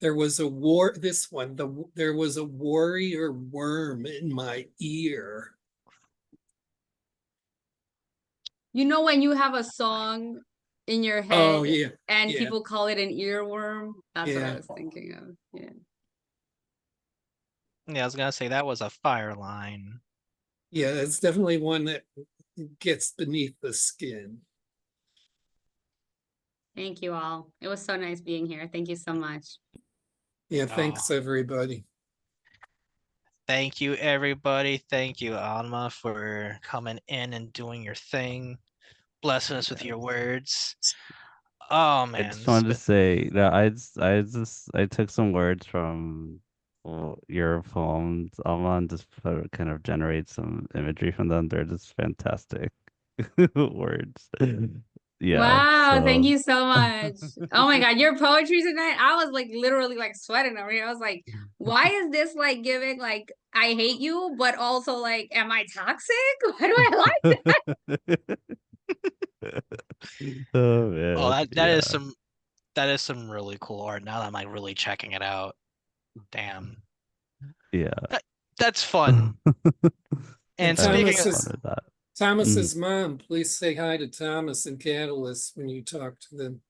There was a war. This one, there was a warrior worm in my ear. You know when you have a song in your Oh head yeah, and yeah, people call it an earworm? That's what I yeah, was thinking of. Yeah. Yeah, I was gonna say that was a fire line. yeah. It's definitely one that gets beneath the skin. Thank you all. It was so nice being here. Thank you so much. Yeah, Oh, thanks everybody. thank you, everybody. Thank you, Alma, for coming in and doing your thing, blessing us with your words. Oh I man, just this has wanted to been say that I took some words from your poems, Alma, and just kind of generate some imagery from them. They're just fantastic words. Yeah, Wow, thank so you so much. Oh my God, your poetry tonight. I was like literally like sweating over here. I was like, why is this like giving like I hate you, but also like, am I toxic? Why do I like that? Oh oh man, that yeah. is some really cool art. Now that I'm like really checking it out. Damn. Yeah. That's fun. And And I had speaking of, fun with that. Thomas's mom. Please say hi to Thomas and Catalyst when you talk to them.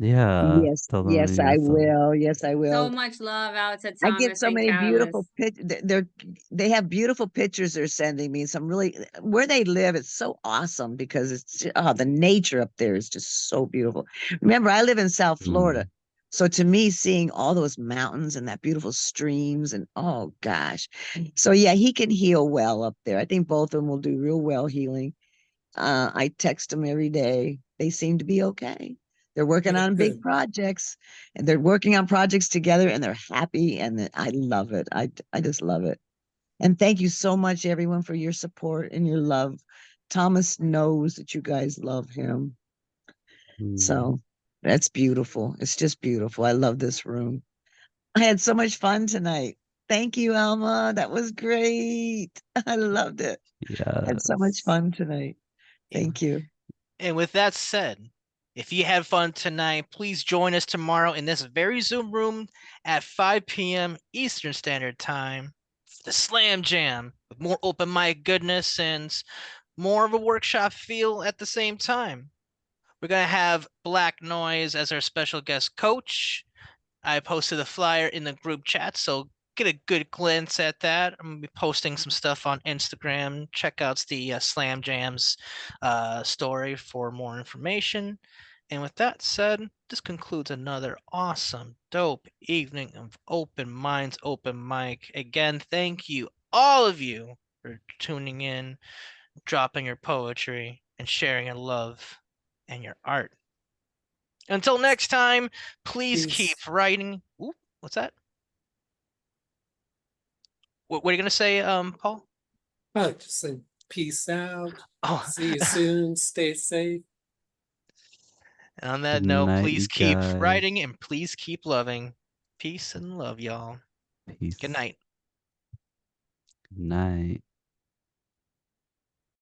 Yeah, Yes, tell them yes, you I miss them. will. Yes, I So will. much love out to I get Thomas so and many beautiful Catalyst. they have beautiful pictures they're sending me. Some really where they live, it's so awesome because the nature up there is just so beautiful. Remember, I live in South Florida. Mm. So to me, seeing all those mountains and that beautiful streams and oh gosh. So yeah, he can heal well up there. I think both of them will do real well healing. I text them every day. They seem to be okay. They're working Yeah, on big good. projects and they're working on projects together and they're happy and I love it. I just love it. And thank you so much everyone for your support and your love. Thomas knows that you guys love him. Mm. So that's beautiful. It's just beautiful. I love this room. I had so much fun tonight. Thank you, Alma. That was great. I loved it. I had so much Yes. fun tonight. Thank you. and with that said, if you had fun tonight, please join us tomorrow in this very Zoom room at 5 p.m. Eastern Standard Time for the Slam Jam with more open mic goodness and more of a workshop feel at the same time. We're going to have Black Noise as our special guest coach. I posted a flyer in the group chat, so get a good glance at that. I'm gonna be posting some stuff on Instagram. Check out the Slam Jams story for more information. And with that said, this concludes another awesome, dope evening of Open Minds, Open Mic. Again, thank you, all of you, for tuning in, dropping your poetry, and sharing your love and your art. Until next time, please keep Peace. writing. Ooh, what's that? What are you gonna say, Paul? Oh, just say peace out. Oh, See you soon. Stay safe. and on that Good note, night, please you keep guys. writing and please keep loving. Peace and love, y'all. Peace. Good night. Good night.